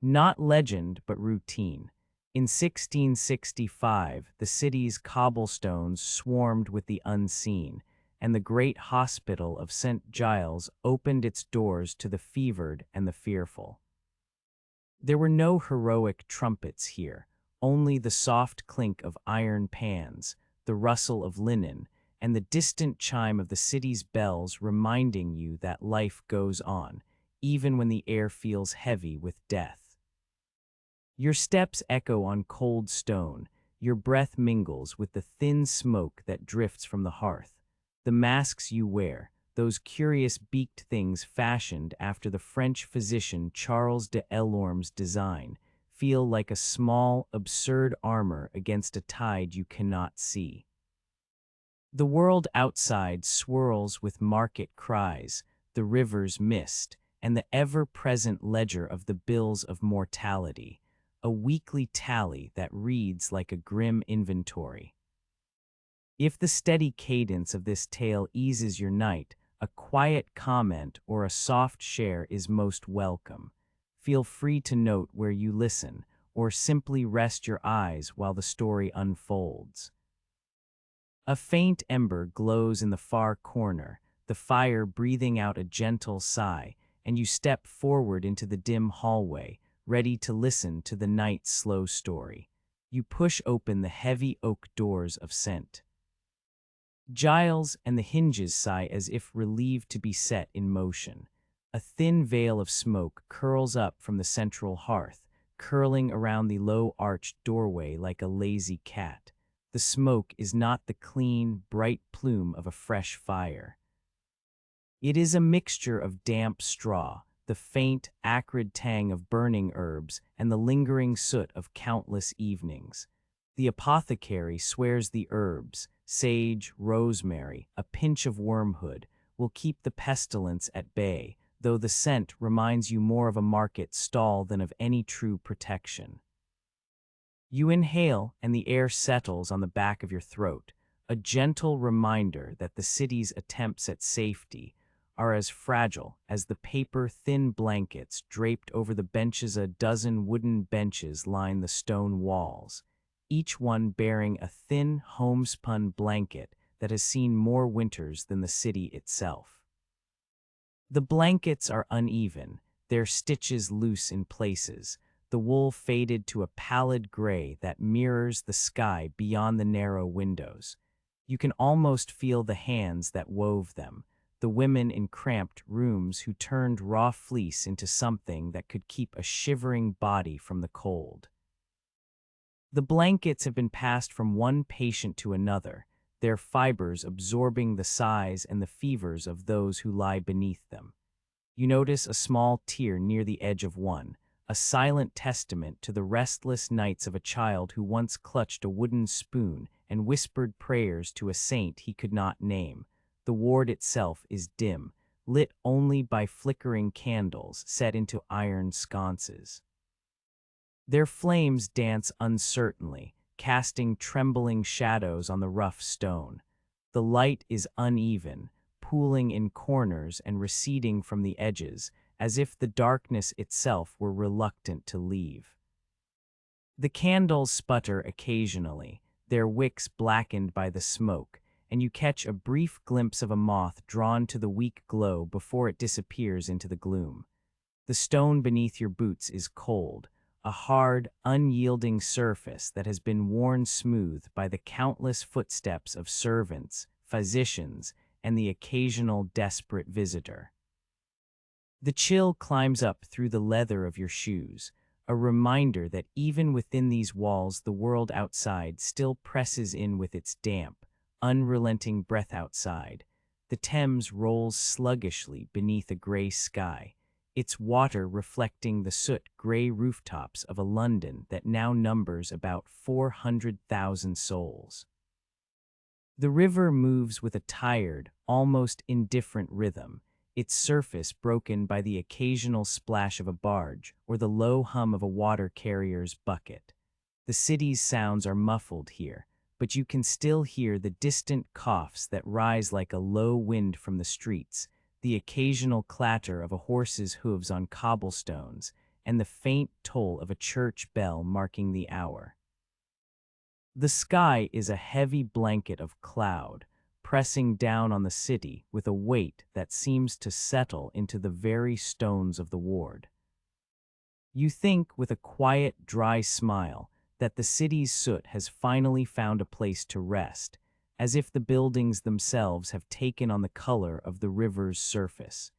Not legend, but routine. In 1665, the city's cobblestones swarmed with the unseen, and the great hospital of St. Giles opened its doors to the fevered and the fearful. There were no heroic trumpets here, only the soft clink of iron pans, the rustle of linen, and the distant chime of the city's bells reminding you that life goes on, even when the air feels heavy with death. Your steps echo on cold stone, your breath mingles with the thin smoke that drifts from the hearth. The masks you wear, those curious beaked things fashioned after the French physician Charles de Elorme's design, feel like a small, absurd armor against a tide you cannot see. The world outside swirls with market cries, the river's mist, and the ever-present ledger of the bills of mortality, a weekly tally that reads like a grim inventory. If the steady cadence of this tale eases your night, a quiet comment or a soft share is most welcome. Feel free to note where you listen, or simply rest your eyes while the story unfolds. A faint ember glows in the far corner, the fire breathing out a gentle sigh, and you step forward into the dim hallway, ready to listen to the night's slow story. You push open the heavy oak doors of St. Giles, and the hinges sigh as if relieved to be set in motion. A thin veil of smoke curls up from the central hearth, curling around the low-arched doorway like a lazy cat. The smoke is not the clean, bright plume of a fresh fire. It is a mixture of damp straw, the faint, acrid tang of burning herbs, and the lingering soot of countless evenings. The apothecary swears the herbs, sage, rosemary, a pinch of wormwood, will keep the pestilence at bay, though the scent reminds you more of a market stall than of any true protection. You inhale, and the air settles on the back of your throat, a gentle reminder that the city's attempts at safety are as fragile as the paper-thin blankets draped over the benches. A dozen wooden benches line the stone walls, each one bearing a thin, homespun blanket that has seen more winters than the city itself. The blankets are uneven, their stitches loose in places, the wool faded to a pallid gray that mirrors the sky beyond the narrow windows. You can almost feel the hands that wove them, the women in cramped rooms who turned raw fleece into something that could keep a shivering body from the cold. The blankets have been passed from one patient to another, their fibers absorbing the sighs and the fevers of those who lie beneath them. You notice a small tear near the edge of one, a silent testament to the restless nights of a child who once clutched a wooden spoon and whispered prayers to a saint he could not name. The ward itself is dim, lit only by flickering candles set into iron sconces. Their flames dance uncertainly, casting trembling shadows on the rough stone. The light is uneven, pooling in corners and receding from the edges, as if the darkness itself were reluctant to leave. The candles sputter occasionally, their wicks blackened by the smoke, and you catch a brief glimpse of a moth drawn to the weak glow before it disappears into the gloom. The stone beneath your boots is cold, a hard, unyielding surface that has been worn smooth by the countless footsteps of servants, physicians, and the occasional desperate visitor. The chill climbs up through the leather of your shoes, a reminder that even within these walls the world outside still presses in with its damp, unrelenting breath outside. The Thames rolls sluggishly beneath a gray sky, its water reflecting the soot-gray rooftops of a London that now numbers about 400,000 souls. The river moves with a tired, almost indifferent rhythm, its surface broken by the occasional splash of a barge or the low hum of a water carrier's bucket. The city's sounds are muffled here, but you can still hear the distant coughs that rise like a low wind from the streets, the occasional clatter of a horse's hooves on cobblestones, and the faint toll of a church bell marking the hour. The sky is a heavy blanket of cloud, pressing down on the city with a weight that seems to settle into the very stones of the ward. You think, with a quiet, dry smile, that the city's soot has finally found a place to rest, as if the buildings themselves have taken on the color of the river's surface.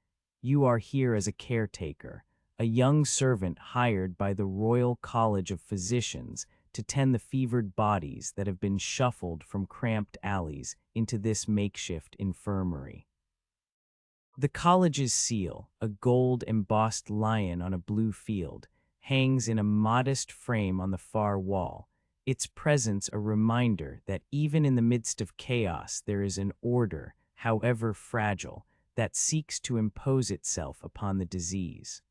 You are here as a caretaker, a young servant hired by the Royal College of Physicians to tend the fevered bodies that have been shuffled from cramped alleys into this makeshift infirmary. The college's seal, a gold-embossed lion on a blue field, hangs in a modest frame on the far wall, its presence a reminder that even in the midst of chaos there is an order, however fragile, that seeks to impose itself upon the disease.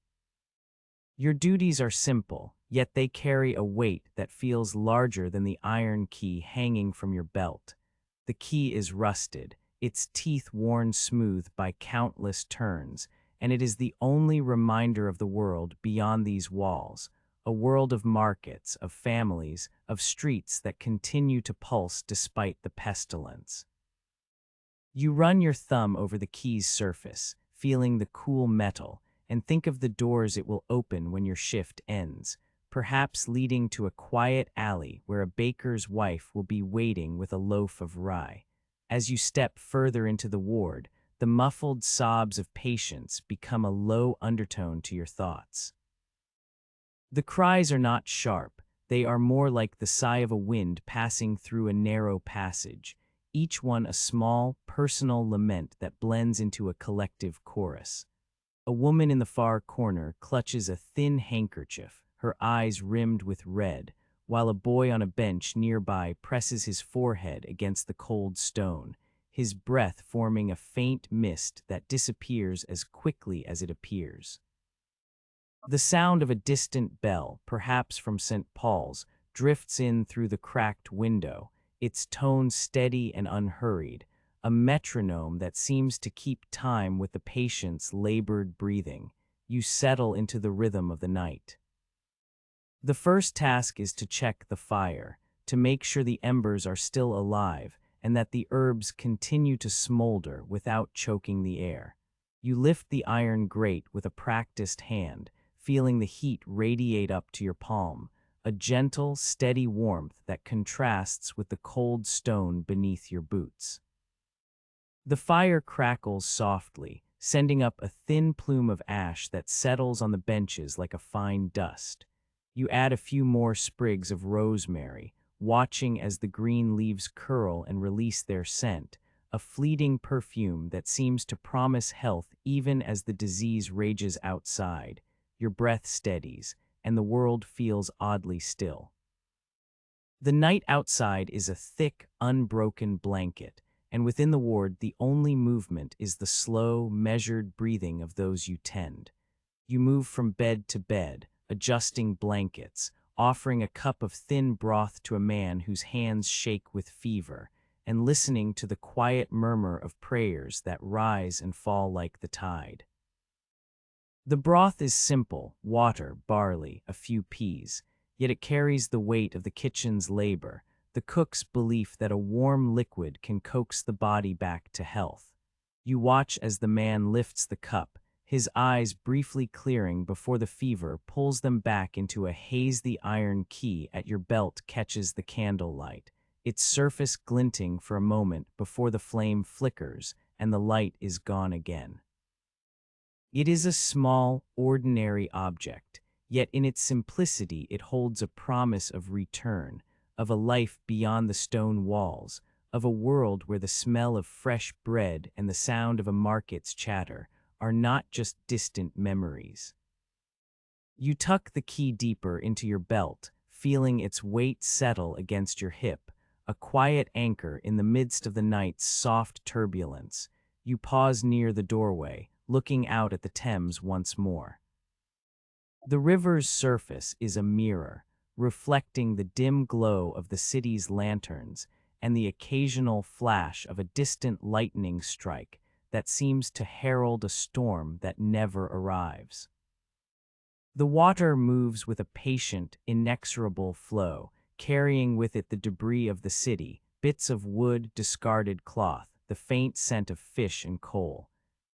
Your duties are simple, yet they carry a weight that feels larger than the iron key hanging from your belt. The key is rusted, its teeth worn smooth by countless turns, and it is the only reminder of the world beyond these walls, a world of markets, of families, of streets that continue to pulse despite the pestilence. You run your thumb over the key's surface, feeling the cool metal, and think of the doors it will open when your shift ends, perhaps leading to a quiet alley where a baker's wife will be waiting with a loaf of rye. As you step further into the ward, the muffled sobs of patients become a low undertone to your thoughts. The cries are not sharp, they are more like the sigh of a wind passing through a narrow passage, each one a small, personal lament that blends into a collective chorus. A woman in the far corner clutches a thin handkerchief, her eyes rimmed with red, while a boy on a bench nearby presses his forehead against the cold stone, his breath forming a faint mist that disappears as quickly as it appears. The sound of a distant bell, perhaps from St. Paul's, drifts in through the cracked window, its tone steady and unhurried, a metronome that seems to keep time with the patient's labored breathing. You settle into the rhythm of the night. The first task is to check the fire, to make sure the embers are still alive and that the herbs continue to smolder without choking the air. You lift the iron grate with a practiced hand, feeling the heat radiate up to your palm, a gentle, steady warmth that contrasts with the cold stone beneath your boots. The fire crackles softly, sending up a thin plume of ash that settles on the benches like a fine dust. You add a few more sprigs of rosemary, watching as the green leaves curl and release their scent, a fleeting perfume that seems to promise health even as the disease rages outside. Your breath steadies, and the world feels oddly still. The night outside is a thick, unbroken blanket, and within the ward the only movement is the slow, measured breathing of those you tend. You move from bed to bed, adjusting blankets, offering a cup of thin broth to a man whose hands shake with fever, and listening to the quiet murmur of prayers that rise and fall like the tide. The broth is simple: water, barley, a few peas, yet it carries the weight of the kitchen's labor, the cook's belief that a warm liquid can coax the body back to health. You watch as the man lifts the cup, his eyes briefly clearing before the fever pulls them back into a haze. The iron key at your belt catches the candlelight, its surface glinting for a moment before the flame flickers and the light is gone again. It is a small, ordinary object, yet in its simplicity it holds a promise of return, of a life beyond the stone walls, of a world where the smell of fresh bread and the sound of a market's chatter are not just distant memories. You tuck the key deeper into your belt, feeling its weight settle against your hip, a quiet anchor in the midst of the night's soft turbulence. You pause near the doorway, looking out at the Thames once more. The river's surface is a mirror, reflecting the dim glow of the city's lanterns and the occasional flash of a distant lightning strike that seems to herald a storm that never arrives. The water moves with a patient, inexorable flow, carrying with it the debris of the city, bits of wood, discarded cloth, the faint scent of fish and coal.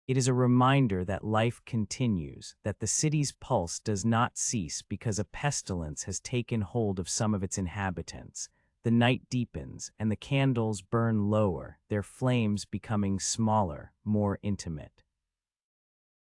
It is a reminder that life continues, that the city's pulse does not cease because a pestilence has taken hold of some of its inhabitants. The night deepens, and the candles burn lower, their flames becoming smaller, more intimate.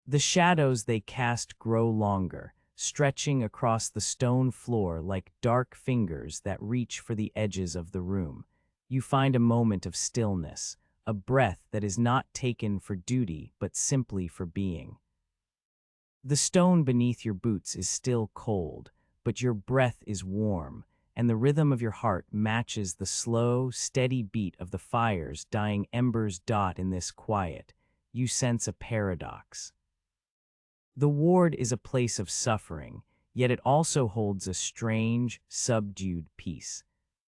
The shadows they cast grow longer, stretching across the stone floor like dark fingers that reach for the edges of the room. You find a moment of stillness, a breath that is not taken for duty but simply for being. The stone beneath your boots is still cold, but your breath is warm, and the rhythm of your heart matches the slow, steady beat of the fire's dying embers. In this quiet, you sense a paradox. The ward is a place of suffering, yet it also holds a strange, subdued peace.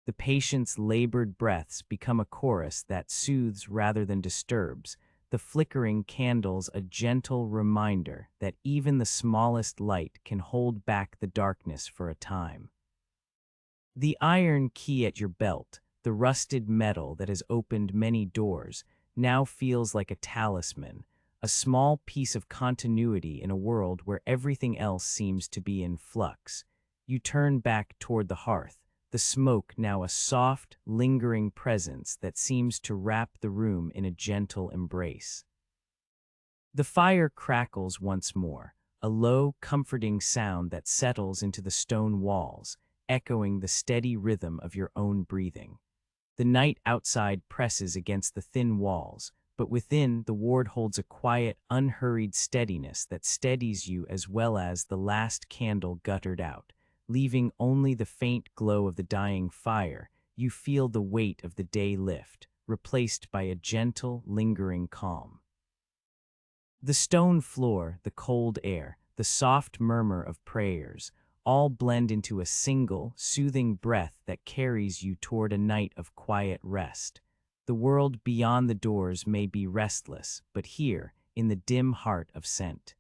The patient's labored breaths become a chorus that soothes rather than disturbs, the flickering candles a gentle reminder that even the smallest light can hold back the darkness for a time. The iron key at your belt, the rusted metal that has opened many doors, now feels like a talisman, a small piece of continuity in a world where everything else seems to be in flux. You turn back toward the hearth, the smoke now a soft, lingering presence that seems to wrap the room in a gentle embrace. The fire crackles once more, a low, comforting sound that settles into the stone walls, echoing the steady rhythm of your own breathing. The night outside presses against the thin walls, but within, the ward holds a quiet, unhurried steadiness that steadies you as well as the last candle guttered out. Leaving only the faint glow of the dying fire, you feel the weight of the day lift, replaced by a gentle, lingering calm. The stone floor, the cold air, the soft murmur of prayers, all blend into a single, soothing breath that carries you toward a night of quiet rest. The world beyond the doors may be restless, but here, in the dim heart of scent,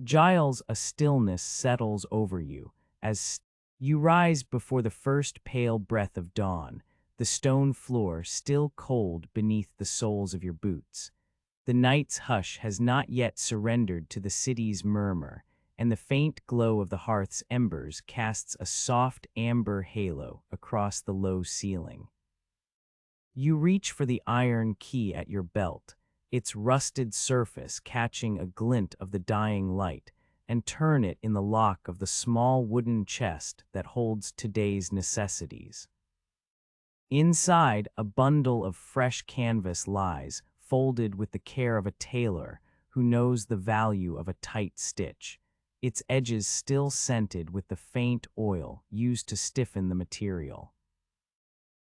Giles, a stillness settles over you, as you rise before the first pale breath of dawn, the stone floor still cold beneath the soles of your boots. The night's hush has not yet surrendered to the city's murmur, and the faint glow of the hearth's embers casts a soft amber halo across the low ceiling. You reach for the iron key at your belt, its rusted surface catching a glint of the dying light, and turn it in the lock of the small wooden chest that holds today's necessities. Inside, a bundle of fresh canvas lies, folded with the care of a tailor who knows the value of a tight stitch, its edges still scented with the faint oil used to stiffen the material.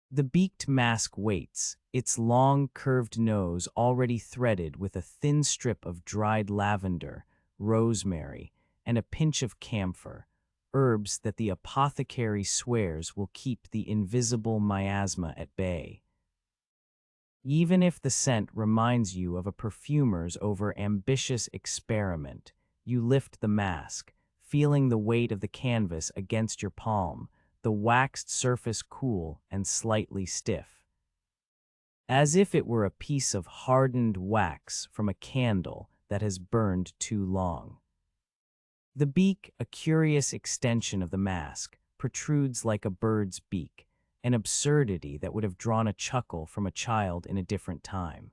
The beaked mask waits, its long, curved nose already threaded with a thin strip of dried lavender, rosemary, and a pinch of camphor, herbs that the apothecary swears will keep the invisible miasma at bay. Even if the scent reminds you of a perfumer's over-ambitious experiment, you lift the mask, feeling the weight of the canvas against your palm, the waxed surface cool and slightly stiff, as if it were a piece of hardened wax from a candle that has burned too long. The beak, a curious extension of the mask, protrudes like a bird's beak, an absurdity that would have drawn a chuckle from a child in a different time.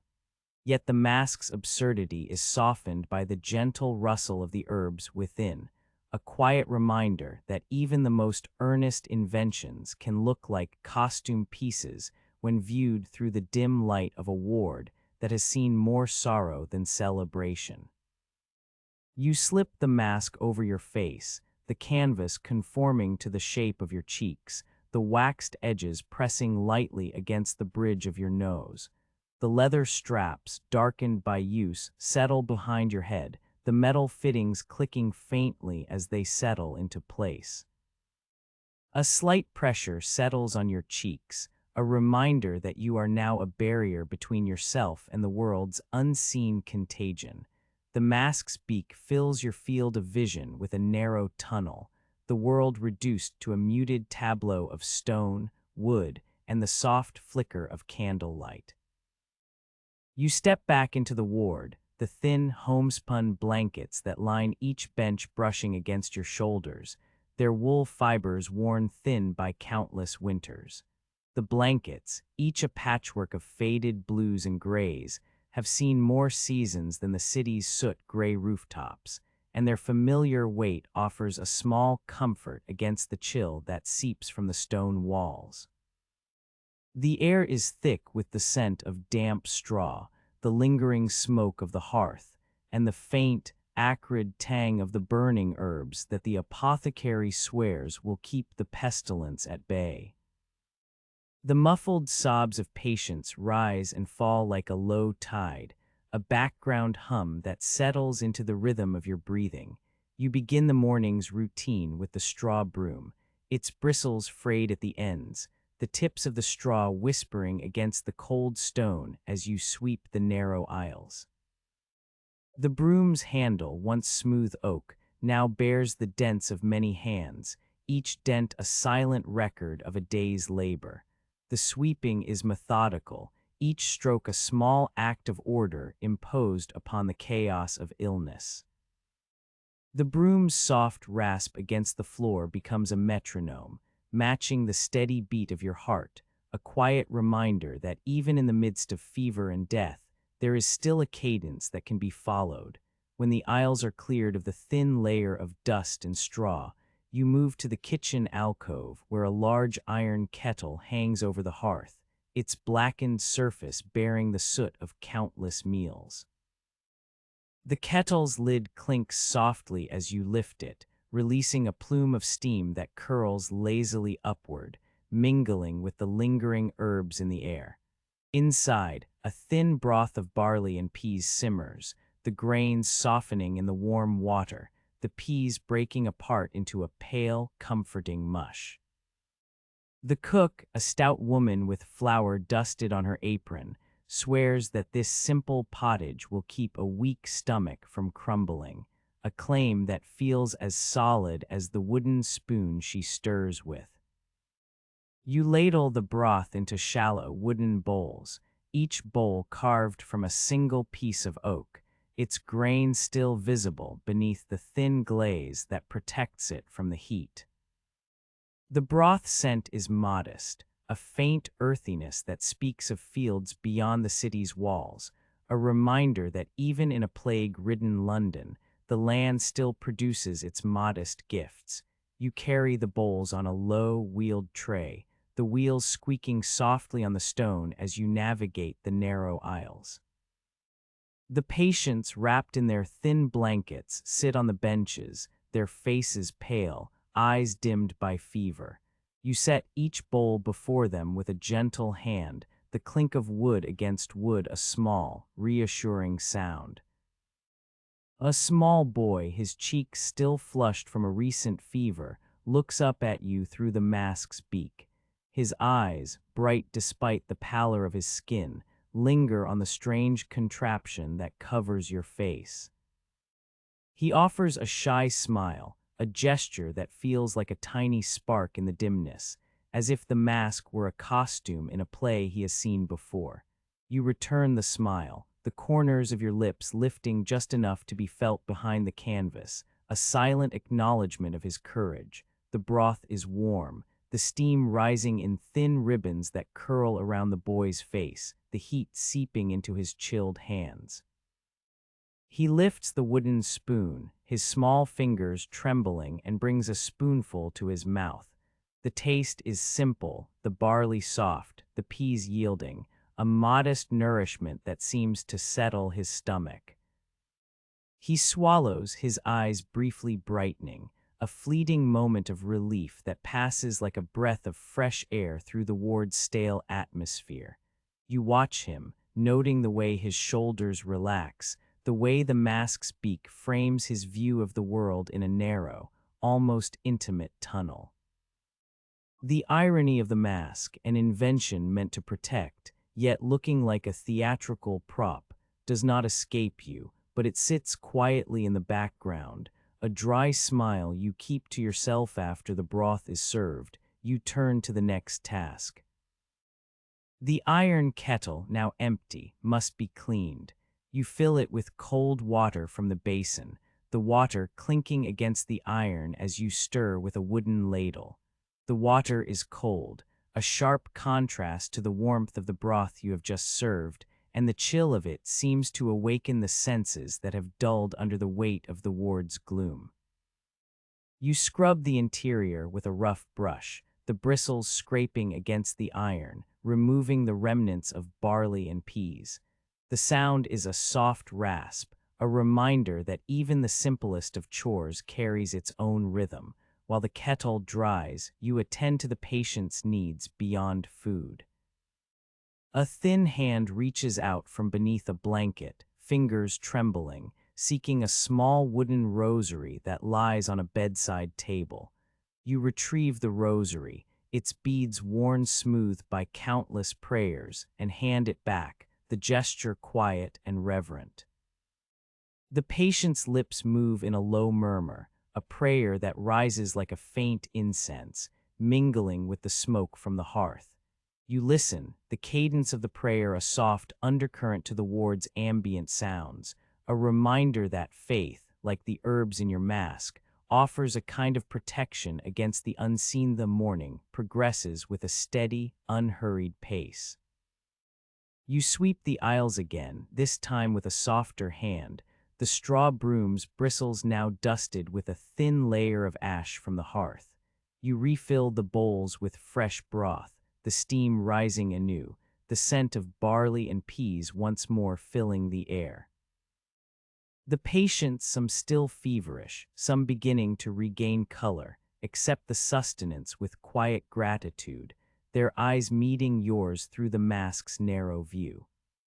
Yet the mask's absurdity is softened by the gentle rustle of the herbs within, a quiet reminder that even the most earnest inventions can look like costume pieces when viewed through the dim light of a ward that has seen more sorrow than celebration. You slip the mask over your face, the canvas conforming to the shape of your cheeks, the waxed edges pressing lightly against the bridge of your nose. The leather straps, darkened by use, settle behind your head, the metal fittings clicking faintly as they settle into place. A slight pressure settles on your cheeks, a reminder that you are now a barrier between yourself and the world's unseen contagion. The mask's beak fills your field of vision with a narrow tunnel, the world reduced to a muted tableau of stone, wood, and the soft flicker of candlelight. You step back into the ward, the thin, homespun blankets that line each bench brushing against your shoulders, their wool fibers worn thin by countless winters. The blankets, each a patchwork of faded blues and grays, have seen more seasons than the city's soot-gray rooftops, and their familiar weight offers a small comfort against the chill that seeps from the stone walls. The air is thick with the scent of damp straw, the lingering smoke of the hearth, and the faint, acrid tang of the burning herbs that the apothecary swears will keep the pestilence at bay. The muffled sobs of patients rise and fall like a low tide, a background hum that settles into the rhythm of your breathing. You begin the morning's routine with the straw broom, its bristles frayed at the ends, the tips of the straw whispering against the cold stone as you sweep the narrow aisles. The broom's handle, once smooth oak, now bears the dents of many hands, each dent a silent record of a day's labor. The sweeping is methodical, each stroke a small act of order imposed upon the chaos of illness. The broom's soft rasp against the floor becomes a metronome, matching the steady beat of your heart, a quiet reminder that even in the midst of fever and death, there is still a cadence that can be followed. When the aisles are cleared of the thin layer of dust and straw, you move to the kitchen alcove where a large iron kettle hangs over the hearth, its blackened surface bearing the soot of countless meals. The kettle's lid clinks softly as you lift it, releasing a plume of steam that curls lazily upward, mingling with the lingering herbs in the air. Inside, a thin broth of barley and peas simmers, the grains softening in the warm water, the peas breaking apart into a pale, comforting mush. The cook, a stout woman with flour dusted on her apron, swears that this simple pottage will keep a weak stomach from crumbling, a claim that feels as solid as the wooden spoon she stirs with. You ladle the broth into shallow wooden bowls, each bowl carved from a single piece of oak, its grain still visible beneath the thin glaze that protects it from the heat. The broth scent is modest, a faint earthiness that speaks of fields beyond the city's walls, a reminder that even in a plague-ridden London, the land still produces its modest gifts. You carry the bowls on a low, wheeled tray, the wheels squeaking softly on the stone as you navigate the narrow aisles. The patients, wrapped in their thin blankets, sit on the benches, their faces pale, eyes dimmed by fever. You set each bowl before them with a gentle hand, the clink of wood against wood a small, reassuring sound. A small boy, his cheeks still flushed from a recent fever, looks up at you through the mask's beak. His eyes, bright despite the pallor of his skin, linger on the strange contraption that covers your face. He offers a shy smile, a gesture that feels like a tiny spark in the dimness, as if the mask were a costume in a play he has seen before. You return the smile, the corners of your lips lifting just enough to be felt behind the canvas, a silent acknowledgement of his courage. The broth is warm, the steam rising in thin ribbons that curl around the boy's face, the heat seeping into his chilled hands. He lifts the wooden spoon, his small fingers trembling, and brings a spoonful to his mouth. The taste is simple, the barley soft, the peas yielding, a modest nourishment that seems to settle his stomach. He swallows, his eyes briefly brightening, a fleeting moment of relief that passes like a breath of fresh air through the ward's stale atmosphere. You watch him, noting the way his shoulders relax, the way the mask's beak frames his view of the world in a narrow, almost intimate tunnel. The irony of the mask, an invention meant to protect, yet looking like a theatrical prop, does not escape you. but it sits quietly in the background, a dry smile you keep to yourself after the broth is served. You turn to the next task. The iron kettle, now empty, must be cleaned. You fill it with cold water from the basin, the water clinking against the iron as you stir with a wooden ladle. The water is cold, a sharp contrast to the warmth of the broth you have just served, and the chill of it seems to awaken the senses that have dulled under the weight of the ward's gloom. You scrub the interior with a rough brush, the bristles scraping against the iron, removing the remnants of barley and peas. The sound is a soft rasp, a reminder that even the simplest of chores carries its own rhythm. While the kettle dries, you attend to the patient's needs beyond food. A thin hand reaches out from beneath a blanket, fingers trembling, seeking a small wooden rosary that lies on a bedside table. You retrieve the rosary, its beads worn smooth by countless prayers, and hand it back, the gesture quiet and reverent. The patient's lips move in a low murmur, a prayer that rises like a faint incense, mingling with the smoke from the hearth. You listen, the cadence of the prayer a soft undercurrent to the ward's ambient sounds, a reminder that faith, like the herbs in your mask, offers a kind of protection against the unseen. The morning progresses with a steady, unhurried pace. You sweep the aisles again, this time with a softer hand, the straw broom's bristles now dusted with a thin layer of ash from the hearth. You refill the bowls with fresh broth, the steam rising anew, the scent of barley and peas once more filling the air. The patients, some still feverish, some beginning to regain color, accept the sustenance with quiet gratitude, their eyes meeting yours through the mask's narrow view.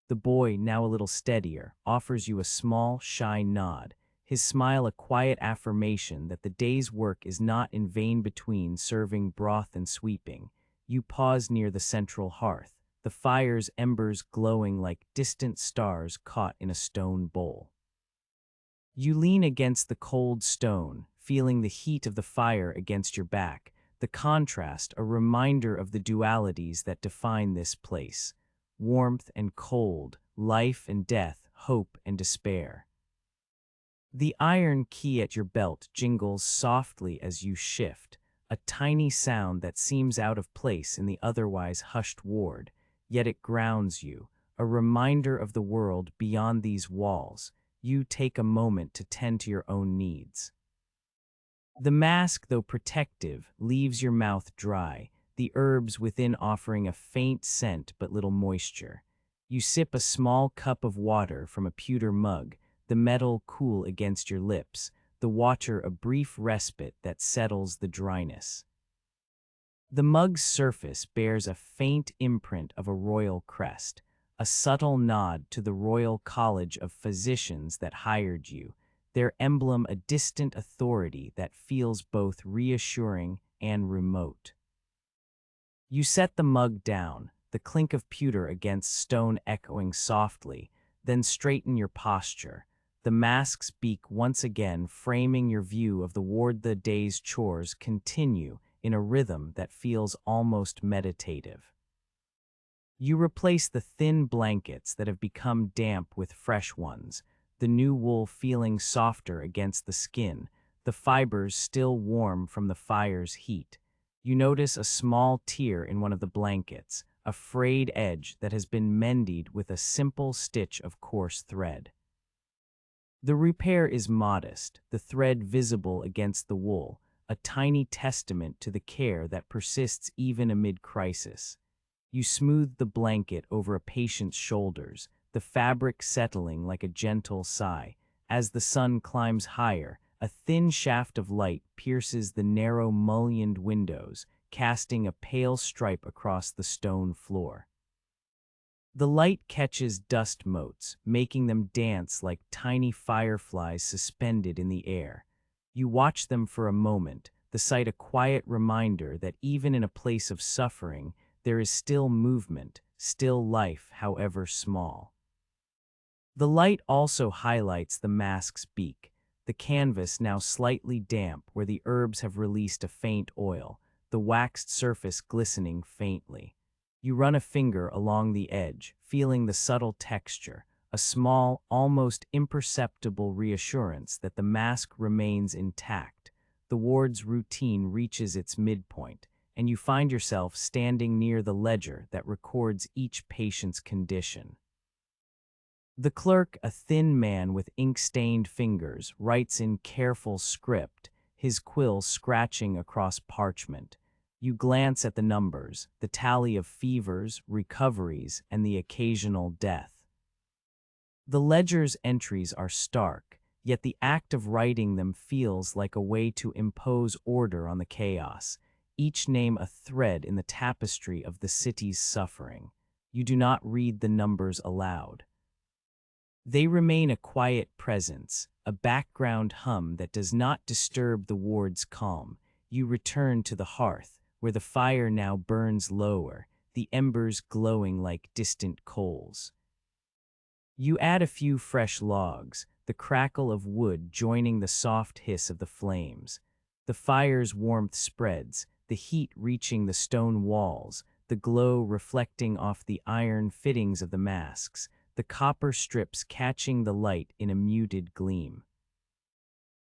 The boy, now a little steadier, offers you a small, shy nod, his smile a quiet affirmation that the day's work is not in vain. Between serving broth and sweeping, you pause near the central hearth, the fire's embers glowing like distant stars caught in a stone bowl. You lean against the cold stone, feeling the heat of the fire against your back, the contrast a reminder of the dualities that define this place: warmth and cold, life and death, hope and despair. The iron key at your belt jingles softly as you shift, a tiny sound that seems out of place in the otherwise hushed ward, yet it grounds you, a reminder of the world beyond these walls. You take a moment to tend to your own needs. The mask, though protective, leaves your mouth dry, the herbs within offering a faint scent but little moisture. You sip a small cup of water from a pewter mug, the metal cool against your lips, the water a brief respite that settles the dryness. The mug's surface bears a faint imprint of a royal crest, a subtle nod to the Royal College of Physicians that hired you, their emblem a distant authority that feels both reassuring and remote. You set the mug down, the clink of pewter against stone echoing softly, then straighten your posture, the mask's beak once again framing your view of the ward. The day's chores continue in a rhythm that feels almost meditative. You replace the thin blankets that have become damp with fresh ones, the new wool feeling softer against the skin, the fibers still warm from the fire's heat. You notice a small tear in one of the blankets, a frayed edge that has been mended with a simple stitch of coarse thread. The repair is modest, the thread visible against the wool, a tiny testament to the care that persists even amid crisis. You smooth the blanket over a patient's shoulders, the fabric settling like a gentle sigh. As the sun climbs higher, a thin shaft of light pierces the narrow mullioned windows, casting a pale stripe across the stone floor. The light catches dust motes, making them dance like tiny fireflies suspended in the air. You watch them for a moment, the sight a quiet reminder that even in a place of suffering, there is still movement, still life, however small. The light also highlights the mask's beak, the canvas now slightly damp where the herbs have released a faint oil, the waxed surface glistening faintly. You run a finger along the edge, feeling the subtle texture, a small, almost imperceptible reassurance that the mask remains intact. The ward's routine reaches its midpoint, and you find yourself standing near the ledger that records each patient's condition. The clerk, a thin man with ink-stained fingers, writes in careful script, his quill scratching across parchment. You glance at the numbers, the tally of fevers, recoveries, and the occasional death. The ledger's entries are stark, yet the act of writing them feels like a way to impose order on the chaos, each name a thread in the tapestry of the city's suffering. You do not read the numbers aloud. They remain a quiet presence, a background hum that does not disturb the ward's calm. You return to the hearth, where the fire now burns lower, the embers glowing like distant coals. You add a few fresh logs, the crackle of wood joining the soft hiss of the flames. The fire's warmth spreads, the heat reaching the stone walls, the glow reflecting off the iron fittings of the masks, the copper strips catching the light in a muted gleam.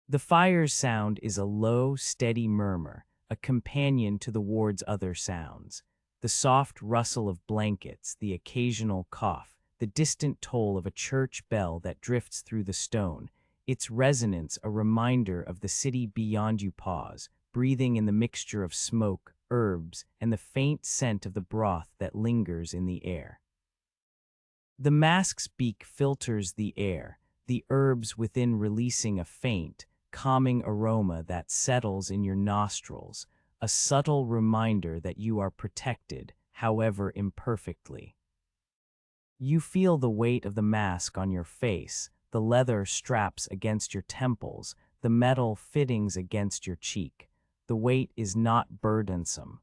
The fire's sound is a low, steady murmur, a companion to the ward's other sounds. The soft rustle of blankets, the occasional cough, the distant toll of a church bell that drifts through the stone, its resonance a reminder of the city beyond you. Pause, breathing in the mixture of smoke, herbs, and the faint scent of the broth that lingers in the air. The mask's beak filters the air, the herbs within releasing a faint, calming aroma that settles in your nostrils, a subtle reminder that you are protected, however imperfectly. You feel the weight of the mask on your face, the leather straps against your temples, the metal fittings against your cheek. The weight is not burdensome.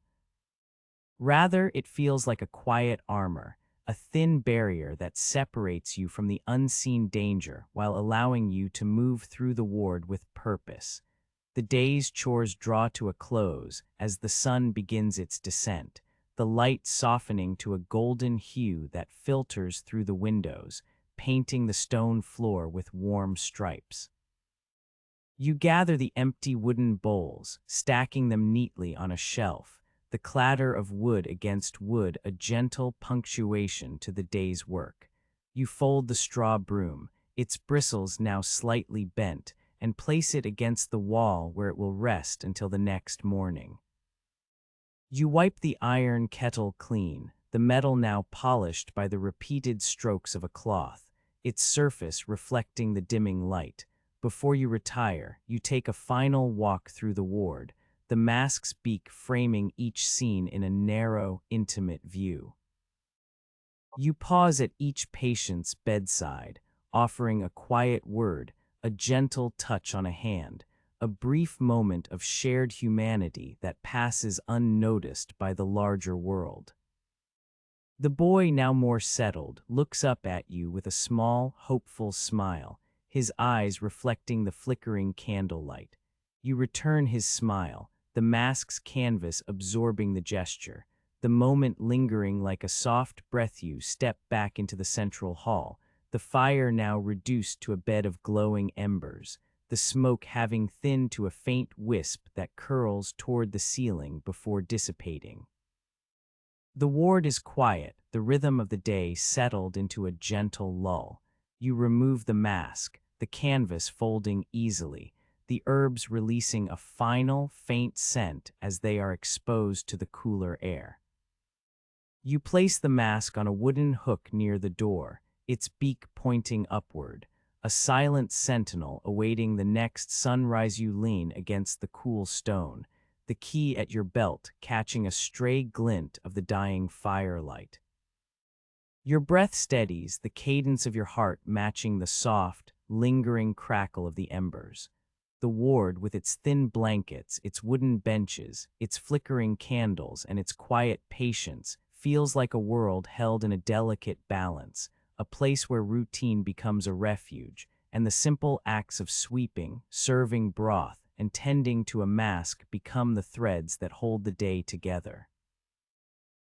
Rather, it feels like a quiet armor, a thin barrier that separates you from the unseen danger while allowing you to move through the ward with purpose. The day's chores draw to a close as the sun begins its descent, the light softening to a golden hue that filters through the windows, painting the stone floor with warm stripes. You gather the empty wooden bowls, stacking them neatly on a shelf, the clatter of wood against wood a gentle punctuation to the day's work. You fold the straw broom, its bristles now slightly bent, and place it against the wall where it will rest until the next morning. You wipe the iron kettle clean, the metal now polished by the repeated strokes of a cloth, its surface reflecting the dimming light. Before you retire, you take a final walk through the ward, the mask's beak framing each scene in a narrow, intimate view. You pause at each patient's bedside, offering a quiet word, a gentle touch on a hand, a brief moment of shared humanity that passes unnoticed by the larger world. The boy, now more settled, looks up at you with a small, hopeful smile, his eyes reflecting the flickering candlelight. You return his smile, the mask's canvas absorbing the gesture, the moment lingering like a soft breath. You step back into the central hall, the fire now reduced to a bed of glowing embers, the smoke having thinned to a faint wisp that curls toward the ceiling before dissipating. The ward is quiet, the rhythm of the day settled into a gentle lull. You remove the mask, the canvas folding easily, the herbs releasing a final, faint scent as they are exposed to the cooler air. You place the mask on a wooden hook near the door, its beak pointing upward, a silent sentinel awaiting the next sunrise. You lean against the cool stone, the key at your belt catching a stray glint of the dying firelight. Your breath steadies, the cadence of your heart matching the soft, lingering crackle of the embers. The ward, with its thin blankets, its wooden benches, its flickering candles, and its quiet patience, feels like a world held in a delicate balance, a place where routine becomes a refuge, and the simple acts of sweeping, serving broth, and tending to a mask become the threads that hold the day together.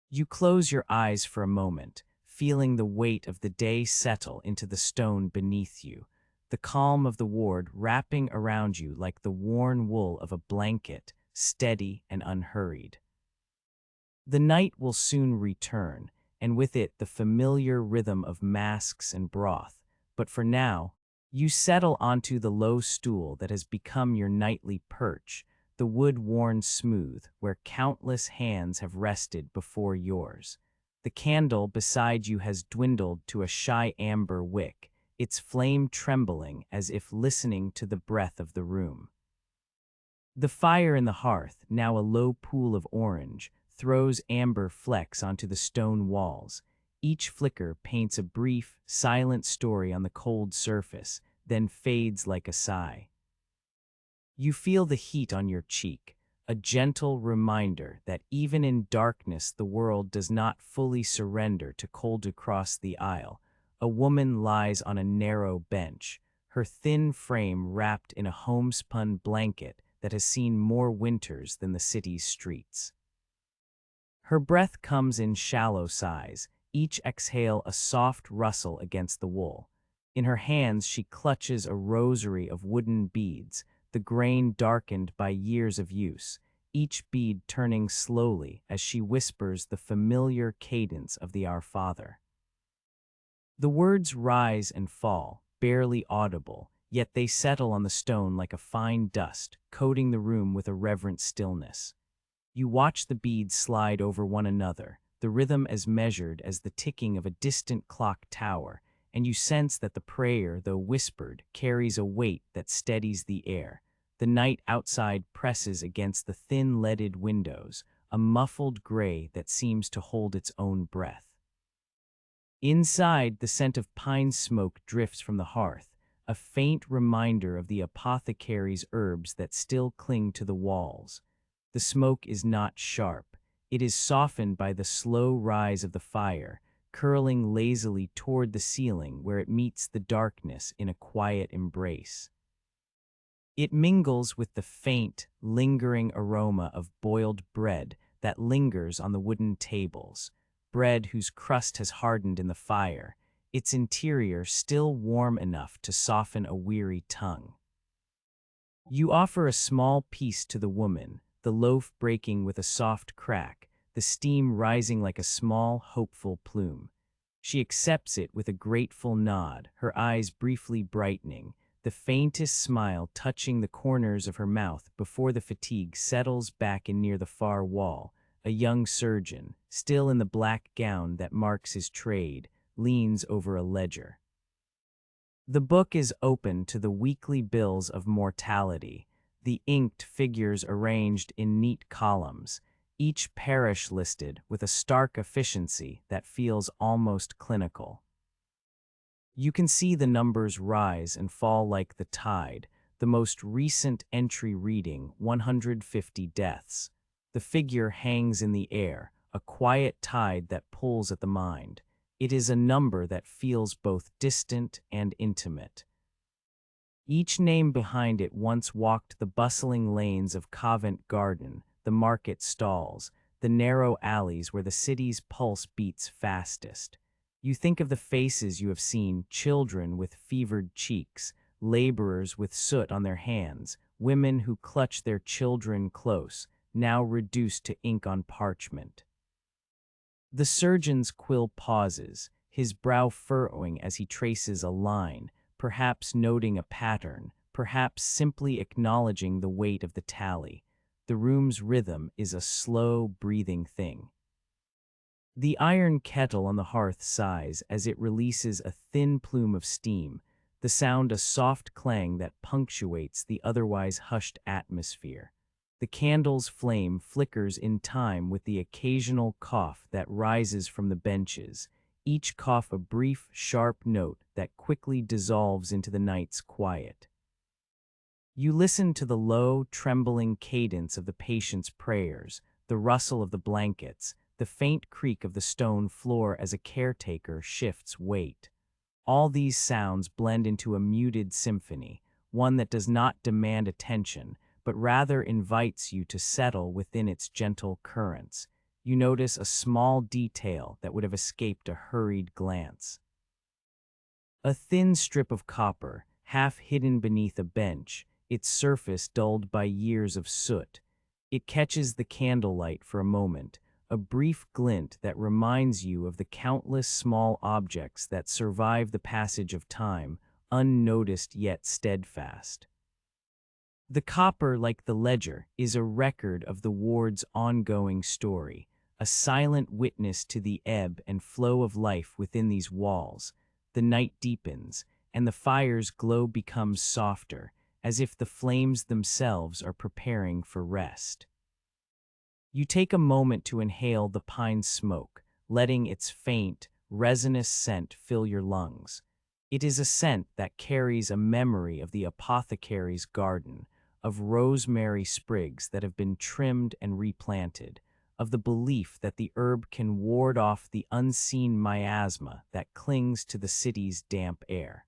You close your eyes for a moment, feeling the weight of the day settle into the stone beneath you, the calm of the ward wrapping around you like the worn wool of a blanket, steady and unhurried. The night will soon return, and with it the familiar rhythm of masks and broth, but for now, you settle onto the low stool that has become your nightly perch, the wood worn smooth, where countless hands have rested before yours. The candle beside you has dwindled to a shy amber wick, its flame trembling as if listening to the breath of the room. The fire in the hearth, now a low pool of orange, throws amber flecks onto the stone walls. Each flicker paints a brief, silent story on the cold surface, then fades like a sigh. You feel the heat on your cheek, a gentle reminder that even in darkness the world does not fully surrender to cold. Across the aisle, a woman lies on a narrow bench, her thin frame wrapped in a homespun blanket that has seen more winters than the city's streets. Her breath comes in shallow sighs, each exhale a soft rustle against the wool. In her hands she clutches a rosary of wooden beads, the grain darkened by years of use, each bead turning slowly as she whispers the familiar cadence of the Our Father. The words rise and fall, barely audible, yet they settle on the stone like a fine dust, coating the room with a reverent stillness. You watch the beads slide over one another, the rhythm as measured as the ticking of a distant clock tower, and you sense that the prayer, though whispered, carries a weight that steadies the air. The night outside presses against the thin leaded windows, a muffled gray that seems to hold its own breath. Inside, the scent of pine smoke drifts from the hearth, a faint reminder of the apothecary's herbs that still cling to the walls. The smoke is not sharp. It is softened by the slow rise of the fire, curling lazily toward the ceiling where it meets the darkness in a quiet embrace. It mingles with the faint, lingering aroma of boiled bread that lingers on the wooden tables, bread whose crust has hardened in the fire, its interior still warm enough to soften a weary tongue. You offer a small piece to the woman, the loaf breaking with a soft crack, the steam rising like a small, hopeful plume. She accepts it with a grateful nod, her eyes briefly brightening, the faintest smile touching the corners of her mouth before the fatigue settles back in near the far wall. A young surgeon, still in the black gown that marks his trade, leans over a ledger. The book is open to the weekly bills of mortality, the inked figures arranged in neat columns, each parish listed with a stark efficiency that feels almost clinical. You can see the numbers rise and fall like the tide, the most recent entry reading 150 deaths. The figure hangs in the air, a quiet tide that pulls at the mind. It is a number that feels both distant and intimate. Each name behind it once walked the bustling lanes of Covent Garden, the market stalls, the narrow alleys where the city's pulse beats fastest. You think of the faces you have seen, children with fevered cheeks, laborers with soot on their hands, women who clutch their children close, now reduced to ink on parchment. The surgeon's quill pauses, his brow furrowing as he traces a line, perhaps noting a pattern, perhaps simply acknowledging the weight of the tally. The room's rhythm is a slow, breathing thing. The iron kettle on the hearth sighs as it releases a thin plume of steam, the sound a soft clang that punctuates the otherwise hushed atmosphere. The candle's flame flickers in time with the occasional cough that rises from the benches, each cough a brief, sharp note that quickly dissolves into the night's quiet. You listen to the low, trembling cadence of the patient's prayers, the rustle of the blankets, the faint creak of the stone floor as a caretaker shifts weight. All these sounds blend into a muted symphony, one that does not demand attention, but rather invites you to settle within its gentle currents. You notice a small detail that would have escaped a hurried glance. A thin strip of copper, half hidden beneath a bench, its surface dulled by years of soot. It catches the candlelight for a moment, a brief glint that reminds you of the countless small objects that survive the passage of time, unnoticed yet steadfast. The copper, like the ledger, is a record of the ward's ongoing story, a silent witness to the ebb and flow of life within these walls. The night deepens, and the fire's glow becomes softer, as if the flames themselves are preparing for rest. You take a moment to inhale the pine smoke, letting its faint, resinous scent fill your lungs. It is a scent that carries a memory of the apothecary's garden, of rosemary sprigs that have been trimmed and replanted, of the belief that the herb can ward off the unseen miasma that clings to the city's damp air.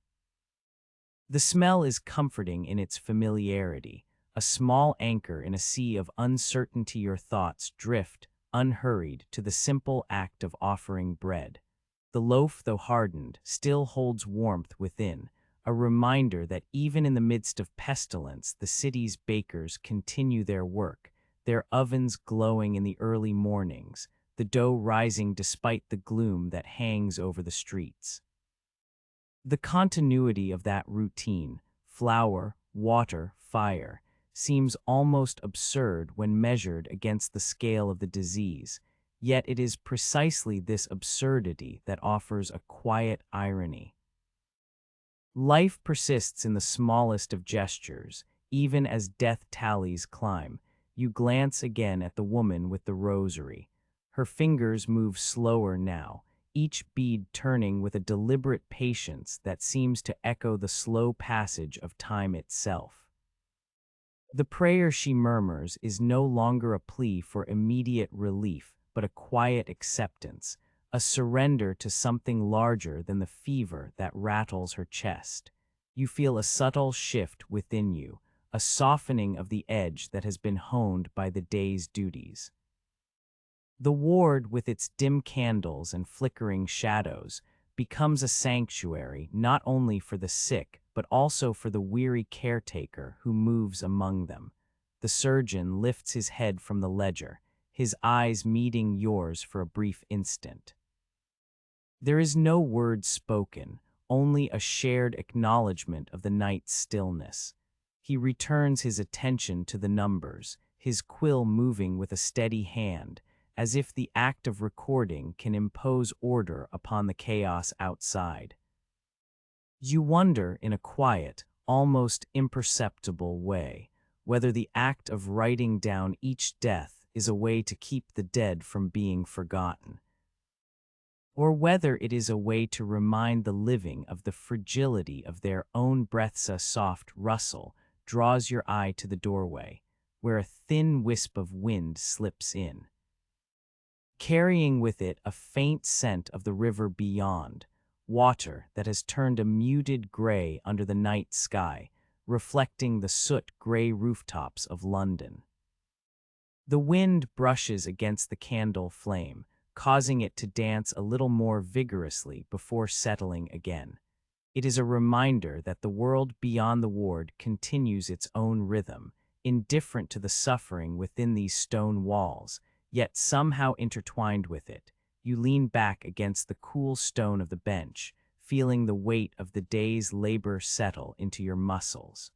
The smell is comforting in its familiarity, a small anchor in a sea of uncertainty. Your thoughts drift, unhurried, to the simple act of offering bread. The loaf, though hardened, still holds warmth within, a reminder that even in the midst of pestilence, the city's bakers continue their work, their ovens glowing in the early mornings, the dough rising despite the gloom that hangs over the streets. The continuity of that routine, flour, water, fire, seems almost absurd when measured against the scale of the disease, yet it is precisely this absurdity that offers a quiet irony. Life persists in the smallest of gestures, even as death tallies climb. You glance again at the woman with the rosary. Her fingers move slower now, each bead turning with a deliberate patience that seems to echo the slow passage of time itself. The prayer she murmurs is no longer a plea for immediate relief, but a quiet acceptance, a surrender to something larger than the fever that rattles her chest. You feel a subtle shift within you, a softening of the edge that has been honed by the day's duties. The ward, with its dim candles and flickering shadows, becomes a sanctuary not only for the sick, but also for the weary caretaker who moves among them. The surgeon lifts his head from the ledger, his eyes meeting yours for a brief instant. There is no word spoken, only a shared acknowledgement of the night's stillness. He returns his attention to the numbers, his quill moving with a steady hand, as if the act of recording can impose order upon the chaos outside. You wonder, in a quiet, almost imperceptible way, whether the act of writing down each death is a way to keep the dead from being forgotten, or whether it is a way to remind the living of the fragility of their own breaths. A soft rustle draws your eye to the doorway, where a thin wisp of wind slips in, carrying with it a faint scent of the river beyond, water that has turned a muted gray under the night sky, reflecting the soot-gray rooftops of London. The wind brushes against the candle flame, causing it to dance a little more vigorously before settling again. It is a reminder that the world beyond the ward continues its own rhythm, indifferent to the suffering within these stone walls, yet somehow intertwined with it. You lean back against the cool stone of the bench, feeling the weight of the day's labor settle into your muscles.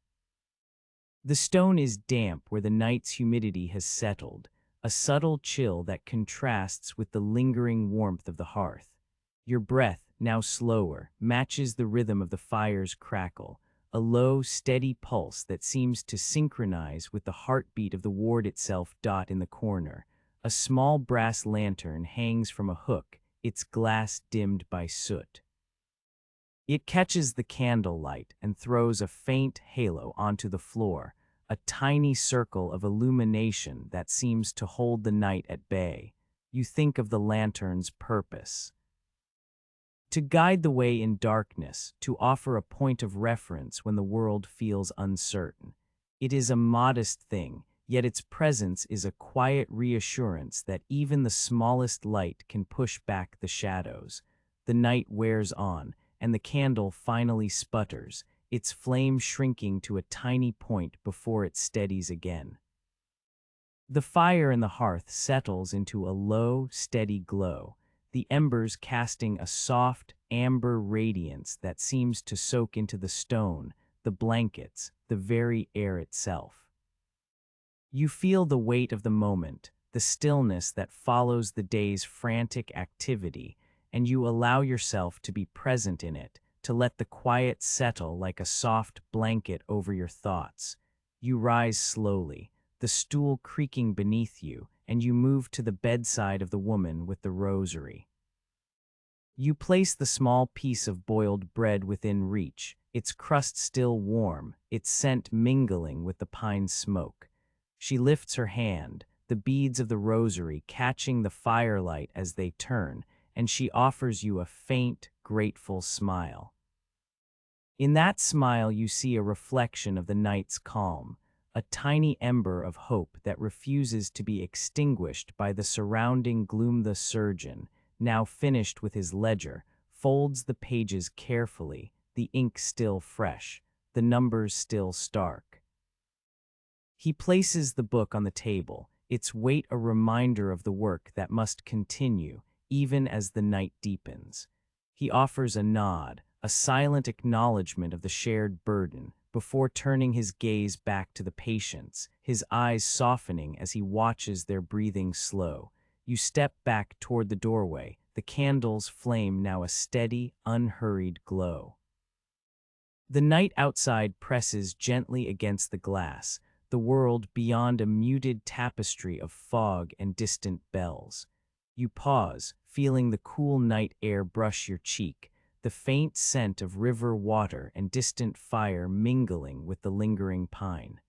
The stone is damp where the night's humidity has settled, a subtle chill that contrasts with the lingering warmth of the hearth. Your breath, now slower, matches the rhythm of the fire's crackle, a low, steady pulse that seems to synchronize with the heartbeat of the ward itself. In the corner, a small brass lantern hangs from a hook, its glass dimmed by soot. It catches the candlelight and throws a faint halo onto the floor, a tiny circle of illumination that seems to hold the night at bay. you think of the lantern's purpose. To guide the way in darkness, to offer a point of reference when the world feels uncertain. It is a modest thing, yet its presence is a quiet reassurance that even the smallest light can push back the shadows. The night wears on, and the candle finally sputters, its flame shrinking to a tiny point before it steadies again. The fire in the hearth settles into a low, steady glow, the embers casting a soft, amber radiance that seems to soak into the stone, the blankets, the very air itself. You feel the weight of the moment, the stillness that follows the day's frantic activity, and you allow yourself to be present in it, to let the quiet settle like a soft blanket over your thoughts. You rise slowly, the stool creaking beneath you, and you move to the bedside of the woman with the rosary. You place the small piece of boiled bread within reach, its crust still warm, its scent mingling with the pine smoke. She lifts her hand, the beads of the rosary catching the firelight as they turn, and she offers you a faint, grateful smile. In that smile you see a reflection of the night's calm, a tiny ember of hope that refuses to be extinguished by the surrounding gloom. The surgeon, now finished with his ledger, folds the pages carefully, the ink still fresh, the numbers still stark. He places the book on the table, its weight a reminder of the work that must continue, even as the night deepens. He offers a nod, a silent acknowledgement of the shared burden, before turning his gaze back to the patients, his eyes softening as he watches their breathing slow. You step back toward the doorway, the candle's flame now a steady, unhurried glow. The night outside presses gently against the glass, the world beyond a muted tapestry of fog and distant bells. You pause, feeling the cool night air brush your cheek, the faint scent of river water and distant fire mingling with the lingering pine.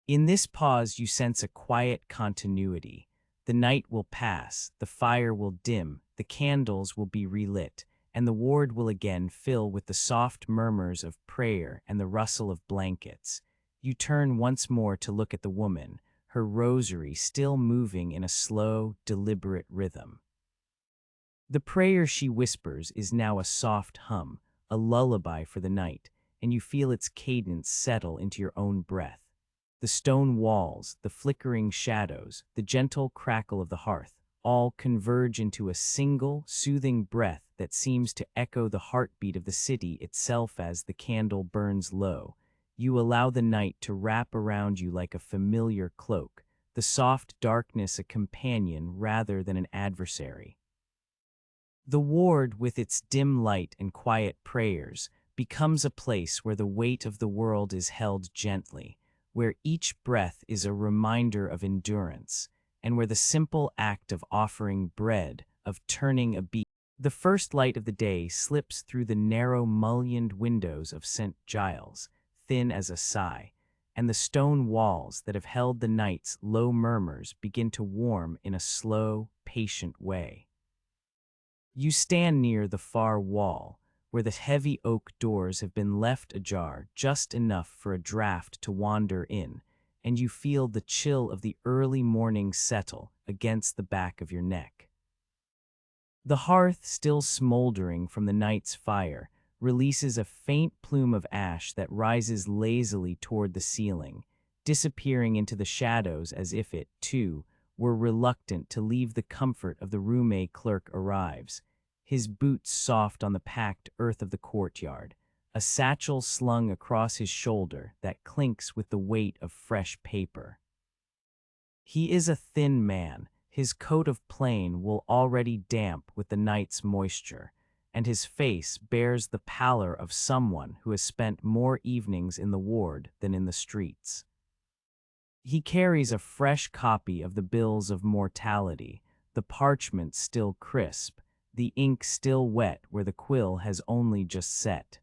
In this pause you sense a quiet continuity. The night will pass, the fire will dim, the candles will be relit, and the ward will again fill with the soft murmurs of prayer and the rustle of blankets. You turn once more to look at the woman, her rosary still moving in a slow, deliberate rhythm. The prayer she whispers is now a soft hum, a lullaby for the night, and you feel its cadence settle into your own breath. The stone walls, the flickering shadows, the gentle crackle of the hearth, all converge into a single, soothing breath that seems to echo the heartbeat of the city itself. As the candle burns low, you allow the night to wrap around you like a familiar cloak, the soft darkness a companion rather than an adversary. The ward, with its dim light and quiet prayers, becomes a place where the weight of the world is held gently, where each breath is a reminder of endurance, and where the simple act of offering bread, of turning a bead. The first light of the day slips through the narrow mullioned windows of St. Giles, thin as a sigh, and the stone walls that have held the night's low murmurs begin to warm in a slow, patient way. You stand near the far wall, where the heavy oak doors have been left ajar just enough for a draught to wander in, and you feel the chill of the early morning settle against the back of your neck. The hearth, still smoldering from the night's fire, releases a faint plume of ash that rises lazily toward the ceiling, disappearing into the shadows as if it, too, were reluctant to leave the comfort of the room. A clerk arrives, his boots soft on the packed earth of the courtyard, a satchel slung across his shoulder that clinks with the weight of fresh paper. He is a thin man, his coat of plain wool already damp with the night's moisture, and his face bears the pallor of someone who has spent more evenings in the ward than in the streets. He carries a fresh copy of the Bills of Mortality, the parchment still crisp, the ink still wet where the quill has only just set.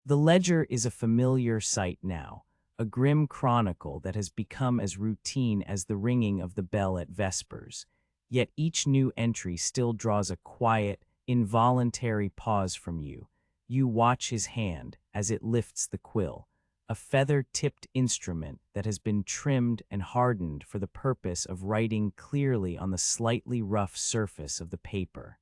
The ledger is a familiar sight now, a grim chronicle that has become as routine as the ringing of the bell at vespers. Yet each new entry still draws a quiet, involuntary pause from you. You watch his hand as it lifts the quill, a feather-tipped instrument that has been trimmed and hardened for the purpose of writing clearly on the slightly rough surface of the paper.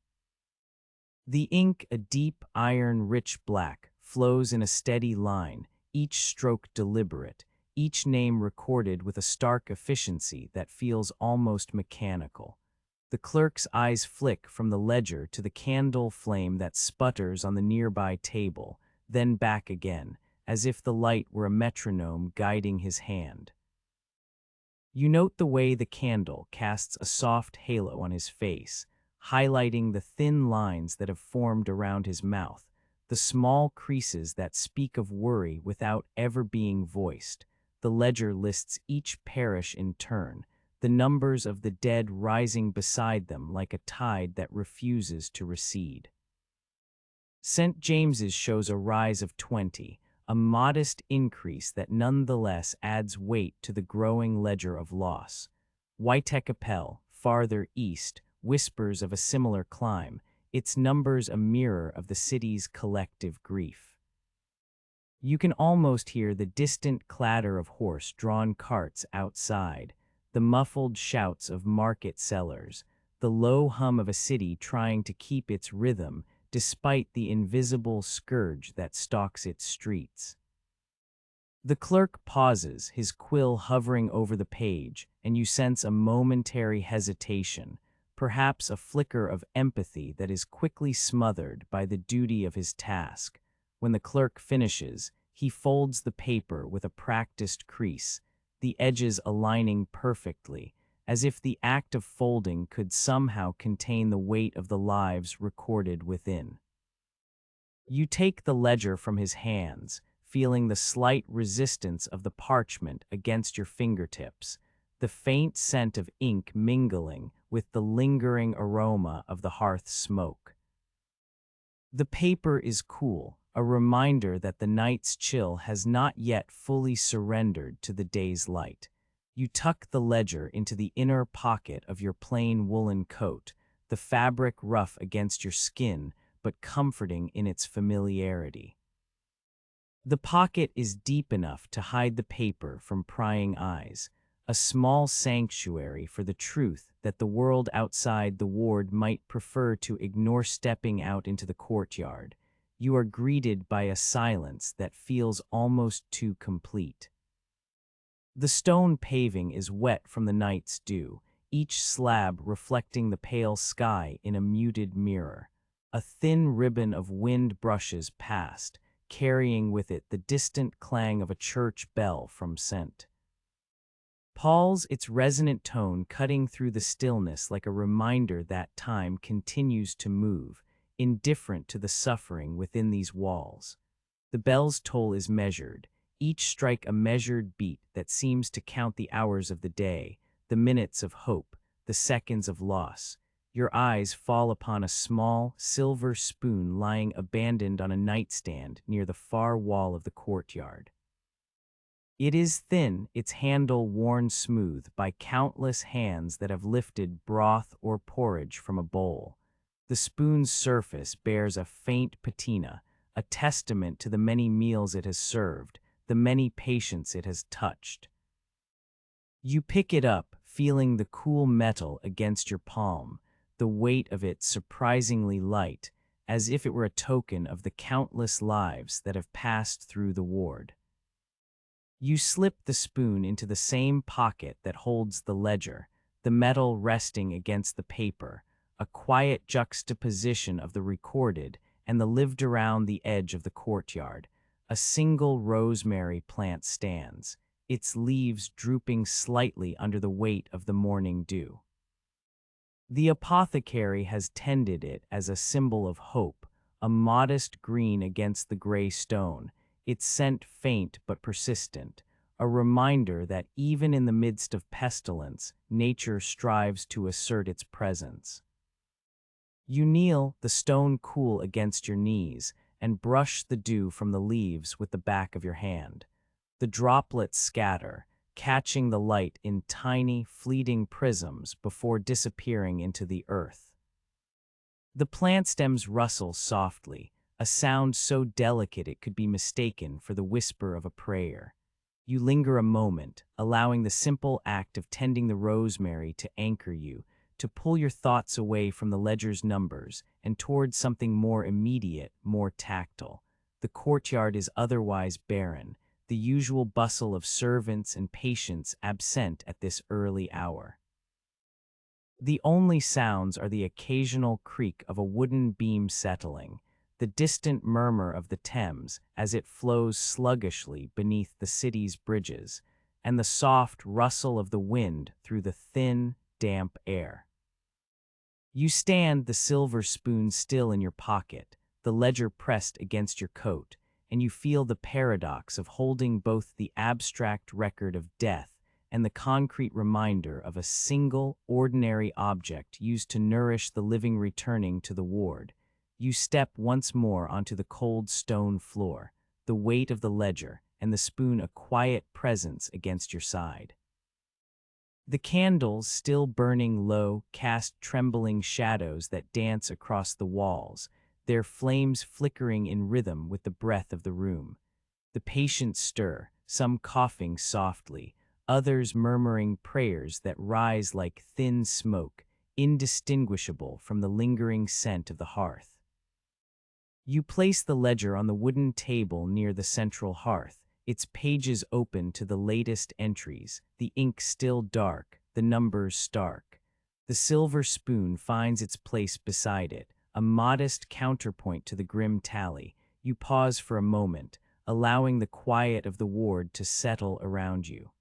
The ink, a deep, iron-rich black, flows in a steady line, each stroke deliberate, each name recorded with a stark efficiency that feels almost mechanical. The clerk's eyes flick from the ledger to the candle flame that sputters on the nearby table, then back again, as if the light were a metronome guiding his hand. You note the way the candle casts a soft halo on his face, highlighting the thin lines that have formed around his mouth, the small creases that speak of worry without ever being voiced. The ledger lists each parish in turn, the numbers of the dead rising beside them like a tide that refuses to recede. St. James's shows a rise of 20, a modest increase that nonetheless adds weight to the growing ledger of loss. Whitekapelle, farther east, whispers of a similar climb, its numbers a mirror of the city's collective grief. You can almost hear the distant clatter of horse-drawn carts outside, the muffled shouts of market sellers, the low hum of a city trying to keep its rhythm despite the invisible scourge that stalks its streets. The clerk pauses, his quill hovering over the page, and you sense a momentary hesitation, perhaps a flicker of empathy that is quickly smothered by the duty of his task. When the clerk finishes, he folds the paper with a practiced crease, the edges aligning perfectly, as if the act of folding could somehow contain the weight of the lives recorded within. You take the ledger from his hands, feeling the slight resistance of the parchment against your fingertips, the faint scent of ink mingling with the lingering aroma of the hearth smoke. The paper is cool, a reminder that the night's chill has not yet fully surrendered to the day's light. You tuck the ledger into the inner pocket of your plain woolen coat, the fabric rough against your skin, but comforting in its familiarity. The pocket is deep enough to hide the paper from prying eyes, a small sanctuary for the truth that the world outside the ward might prefer to ignore. Stepping out into the courtyard, you are greeted by a silence that feels almost too complete. The stone paving is wet from the night's dew, each slab reflecting the pale sky in a muted mirror. A thin ribbon of wind brushes past, carrying with it the distant clang of a church bell from St. Paul's, its resonant tone cutting through the stillness like a reminder that time continues to move, indifferent to the suffering within these walls. The bell's toll is measured, each strike a measured beat that seems to count the hours of the day, the minutes of hope, the seconds of loss. Your eyes fall upon a small, silver spoon lying abandoned on a nightstand near the far wall of the courtyard. It is thin, its handle worn smooth by countless hands that have lifted broth or porridge from a bowl. The spoon's surface bears a faint patina, a testament to the many meals it has served, the many patients it has touched. You pick it up, feeling the cool metal against your palm, the weight of it surprisingly light, as if it were a token of the countless lives that have passed through the ward. You slip the spoon into the same pocket that holds the ledger, the metal resting against the paper, a quiet juxtaposition of the recorded and the lived around the edge of the courtyard. A single rosemary plant stands, its leaves drooping slightly under the weight of the morning dew. The apothecary has tended it as a symbol of hope, a modest green against the gray stone, its scent faint but persistent, a reminder that even in the midst of pestilence, nature strives to assert its presence. You kneel, the stone cool against your knees, and brush the dew from the leaves with the back of your hand. The droplets scatter, catching the light in tiny, fleeting prisms before disappearing into the earth. The plant stems rustle softly, a sound so delicate it could be mistaken for the whisper of a prayer. You linger a moment, allowing the simple act of tending the rosemary to anchor you, to pull your thoughts away from the ledger's numbers and towards something more immediate, more tactile. The courtyard is otherwise barren, the usual bustle of servants and patients absent at this early hour. The only sounds are the occasional creak of a wooden beam settling, the distant murmur of the Thames as it flows sluggishly beneath the city's bridges, and the soft rustle of the wind through the thin, damp air. You stand, the silver spoon still in your pocket, the ledger pressed against your coat, and you feel the paradox of holding both the abstract record of death and the concrete reminder of a single, ordinary object used to nourish the living returning to the ward. You step once more onto the cold stone floor, the weight of the ledger and the spoon a quiet presence against your side. The candles, still burning low, cast trembling shadows that dance across the walls, their flames flickering in rhythm with the breath of the room. The patients stir, some coughing softly, others murmuring prayers that rise like thin smoke, indistinguishable from the lingering scent of the hearth. You place the ledger on the wooden table near the central hearth, its pages open to the latest entries, the ink still dark, the numbers stark. The silver spoon finds its place beside it, a modest counterpoint to the grim tally. You pause for a moment, allowing the quiet of the ward to settle around you.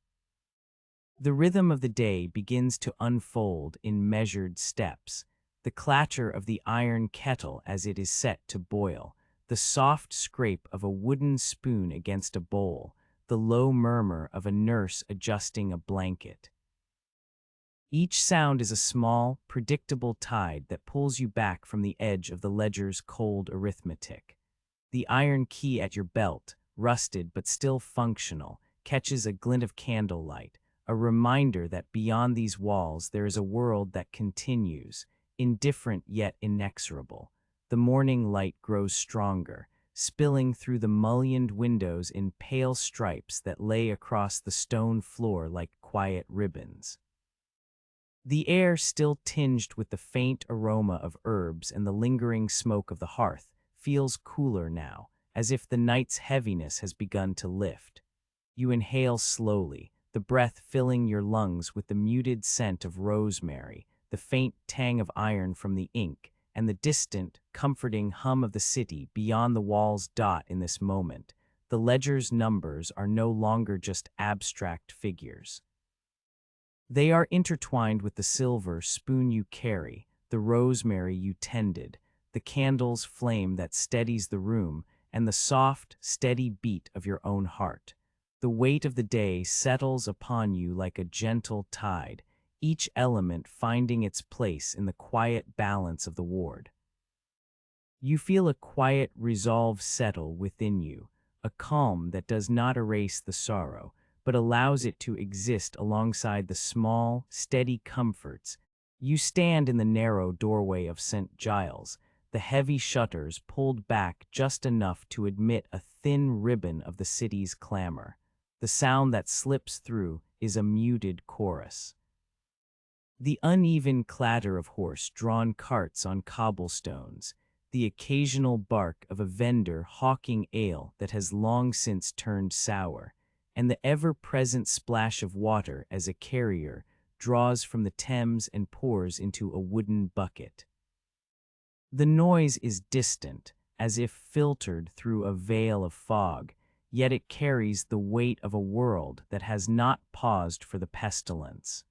The rhythm of the day begins to unfold in measured steps, the clatter of the iron kettle as it is set to boil, the soft scrape of a wooden spoon against a bowl, the low murmur of a nurse adjusting a blanket. Each sound is a small, predictable tide that pulls you back from the edge of the ledger's cold arithmetic. The iron key at your belt, rusted but still functional, catches a glint of candlelight, a reminder that beyond these walls there is a world that continues, indifferent yet inexorable. The morning light grows stronger, spilling through the mullioned windows in pale stripes that lay across the stone floor like quiet ribbons. The air, still tinged with the faint aroma of herbs and the lingering smoke of the hearth, feels cooler now, as if the night's heaviness has begun to lift. You inhale slowly, the breath filling your lungs with the muted scent of rosemary, the faint tang of iron from the ink, and the distant, comforting hum of the city beyond the walls. In this moment, the ledger's numbers are no longer just abstract figures. They are intertwined with the silver spoon you carry, the rosemary you tended, the candle's flame that steadies the room, and the soft, steady beat of your own heart. The weight of the day settles upon you like a gentle tide, each element finding its place in the quiet balance of the ward. You feel a quiet resolve settle within you, a calm that does not erase the sorrow, but allows it to exist alongside the small, steady comforts. You stand in the narrow doorway of St. Giles, the heavy shutters pulled back just enough to admit a thin ribbon of the city's clamor. The sound that slips through is a muted chorus. The uneven clatter of horse-drawn carts on cobblestones, the occasional bark of a vendor hawking ale that has long since turned sour, and the ever-present splash of water as a carrier draws from the Thames and pours into a wooden bucket. The noise is distant, as if filtered through a veil of fog, yet it carries the weight of a world that has not paused for the pestilence.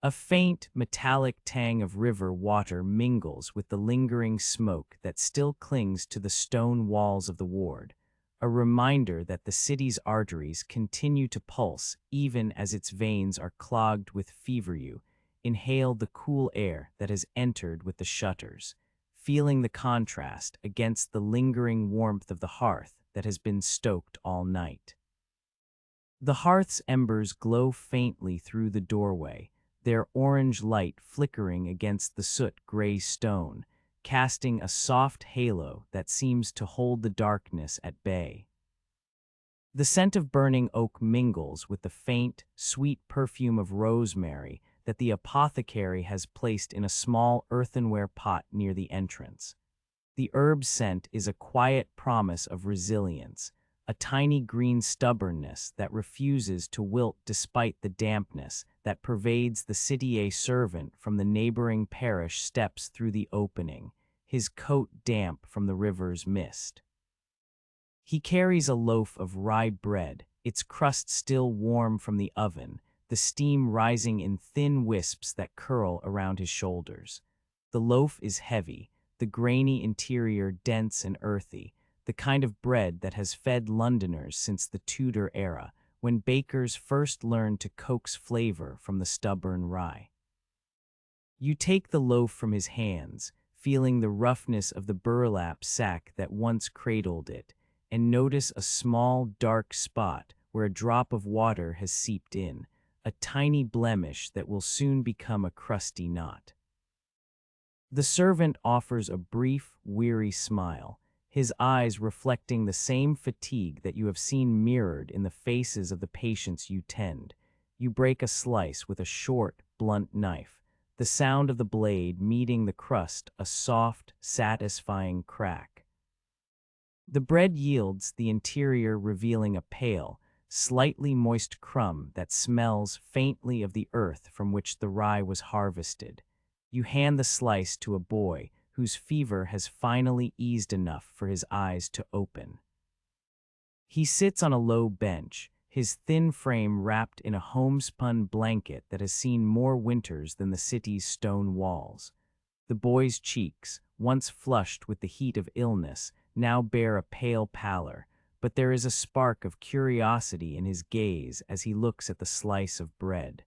A faint, metallic tang of river water mingles with the lingering smoke that still clings to the stone walls of the ward, a reminder that the city's arteries continue to pulse even as its veins are clogged with fever. You inhale the cool air that has entered with the shutters, feeling the contrast against the lingering warmth of the hearth that has been stoked all night. The hearth's embers glow faintly through the doorway, their orange light flickering against the soot-gray stone, casting a soft halo that seems to hold the darkness at bay. The scent of burning oak mingles with the faint, sweet perfume of rosemary that the apothecary has placed in a small earthenware pot near the entrance. The herb scent is a quiet promise of resilience, a tiny green stubbornness that refuses to wilt despite the dampness that pervades the city. A servant from the neighboring parish steps through the opening, his coat damp from the river's mist. He carries a loaf of rye bread, its crust still warm from the oven, the steam rising in thin wisps that curl around his shoulders. The loaf is heavy, the grainy interior dense and earthy, the kind of bread that has fed Londoners since the Tudor era, when bakers first learned to coax flavor from the stubborn rye. You take the loaf from his hands, feeling the roughness of the burlap sack that once cradled it, and notice a small, dark spot where a drop of water has seeped in, a tiny blemish that will soon become a crusty knot. The servant offers a brief, weary smile, his eyes reflecting the same fatigue that you have seen mirrored in the faces of the patients you tend. You break a slice with a short, blunt knife, the sound of the blade meeting the crust a soft, satisfying crack. The bread yields, the interior revealing a pale, slightly moist crumb that smells faintly of the earth from which the rye was harvested. You hand the slice to a boy whose fever has finally eased enough for his eyes to open. He sits on a low bench, his thin frame wrapped in a homespun blanket that has seen more winters than the city's stone walls. The boy's cheeks, once flushed with the heat of illness, now bear a pale pallor, but there is a spark of curiosity in his gaze as he looks at the slice of bread.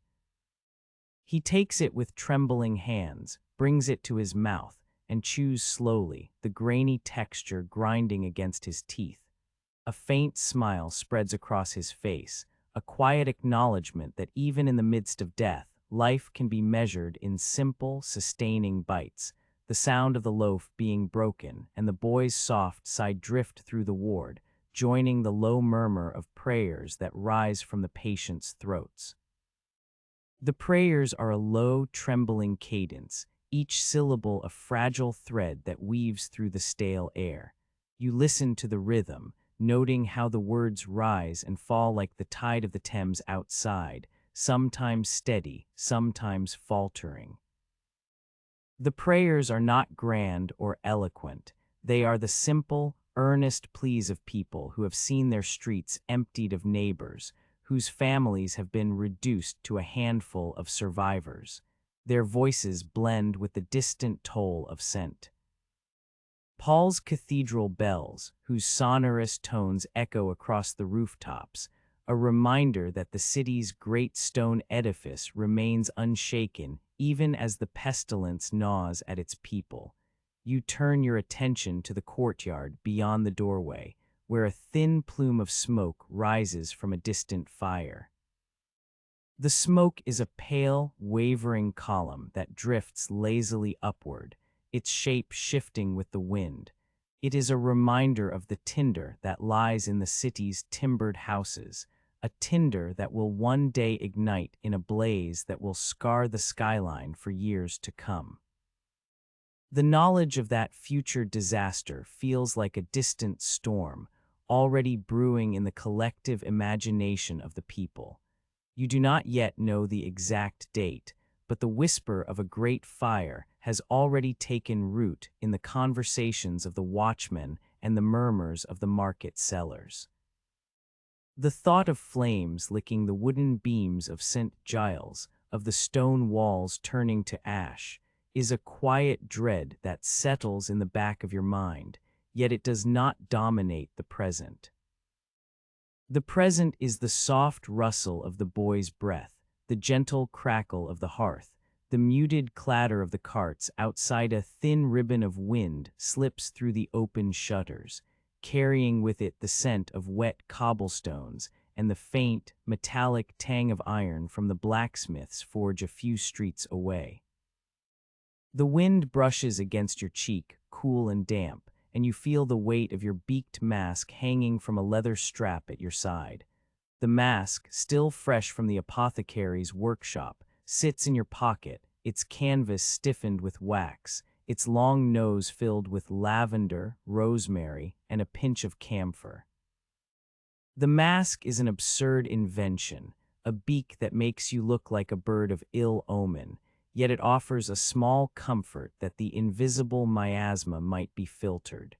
He takes it with trembling hands, brings it to his mouth, and chews slowly, the grainy texture grinding against his teeth. A faint smile spreads across his face, a quiet acknowledgement that even in the midst of death, life can be measured in simple, sustaining bites, the sound of the loaf being broken and the boy's soft sigh drift through the ward, joining the low murmur of prayers that rise from the patients' throats. The prayers are a low, trembling cadence, each syllable a fragile thread that weaves through the stale air. You listen to the rhythm, noting how the words rise and fall like the tide of the Thames outside, sometimes steady, sometimes faltering. The prayers are not grand or eloquent. They are the simple, earnest pleas of people who have seen their streets emptied of neighbors, whose families have been reduced to a handful of survivors. Their voices blend with the distant toll of St. Paul's cathedral bells, whose sonorous tones echo across the rooftops, a reminder that the city's great stone edifice remains unshaken even as the pestilence gnaws at its people. You turn your attention to the courtyard beyond the doorway, where a thin plume of smoke rises from a distant fire. The smoke is a pale, wavering column that drifts lazily upward, its shape shifting with the wind. It is a reminder of the tinder that lies in the city's timbered houses, a tinder that will one day ignite in a blaze that will scar the skyline for years to come. The knowledge of that future disaster feels like a distant storm, already brewing in the collective imagination of the people. You do not yet know the exact date, but the whisper of a great fire has already taken root in the conversations of the watchmen and the murmurs of the market sellers. The thought of flames licking the wooden beams of St. Giles, of the stone walls turning to ash, is a quiet dread that settles in the back of your mind, yet it does not dominate the present. The present is the soft rustle of the boy's breath, the gentle crackle of the hearth, the muted clatter of the carts outside. A thin ribbon of wind slips through the open shutters, carrying with it the scent of wet cobblestones and the faint, metallic tang of iron from the blacksmith's forge a few streets away. The wind brushes against your cheek, cool and damp, and you feel the weight of your beaked mask hanging from a leather strap at your side. The mask, still fresh from the apothecary's workshop, sits in your pocket, its canvas stiffened with wax, its long nose filled with lavender, rosemary, and a pinch of camphor. The mask is an absurd invention, a beak that makes you look like a bird of ill omen, yet it offers a small comfort that the invisible miasma might be filtered.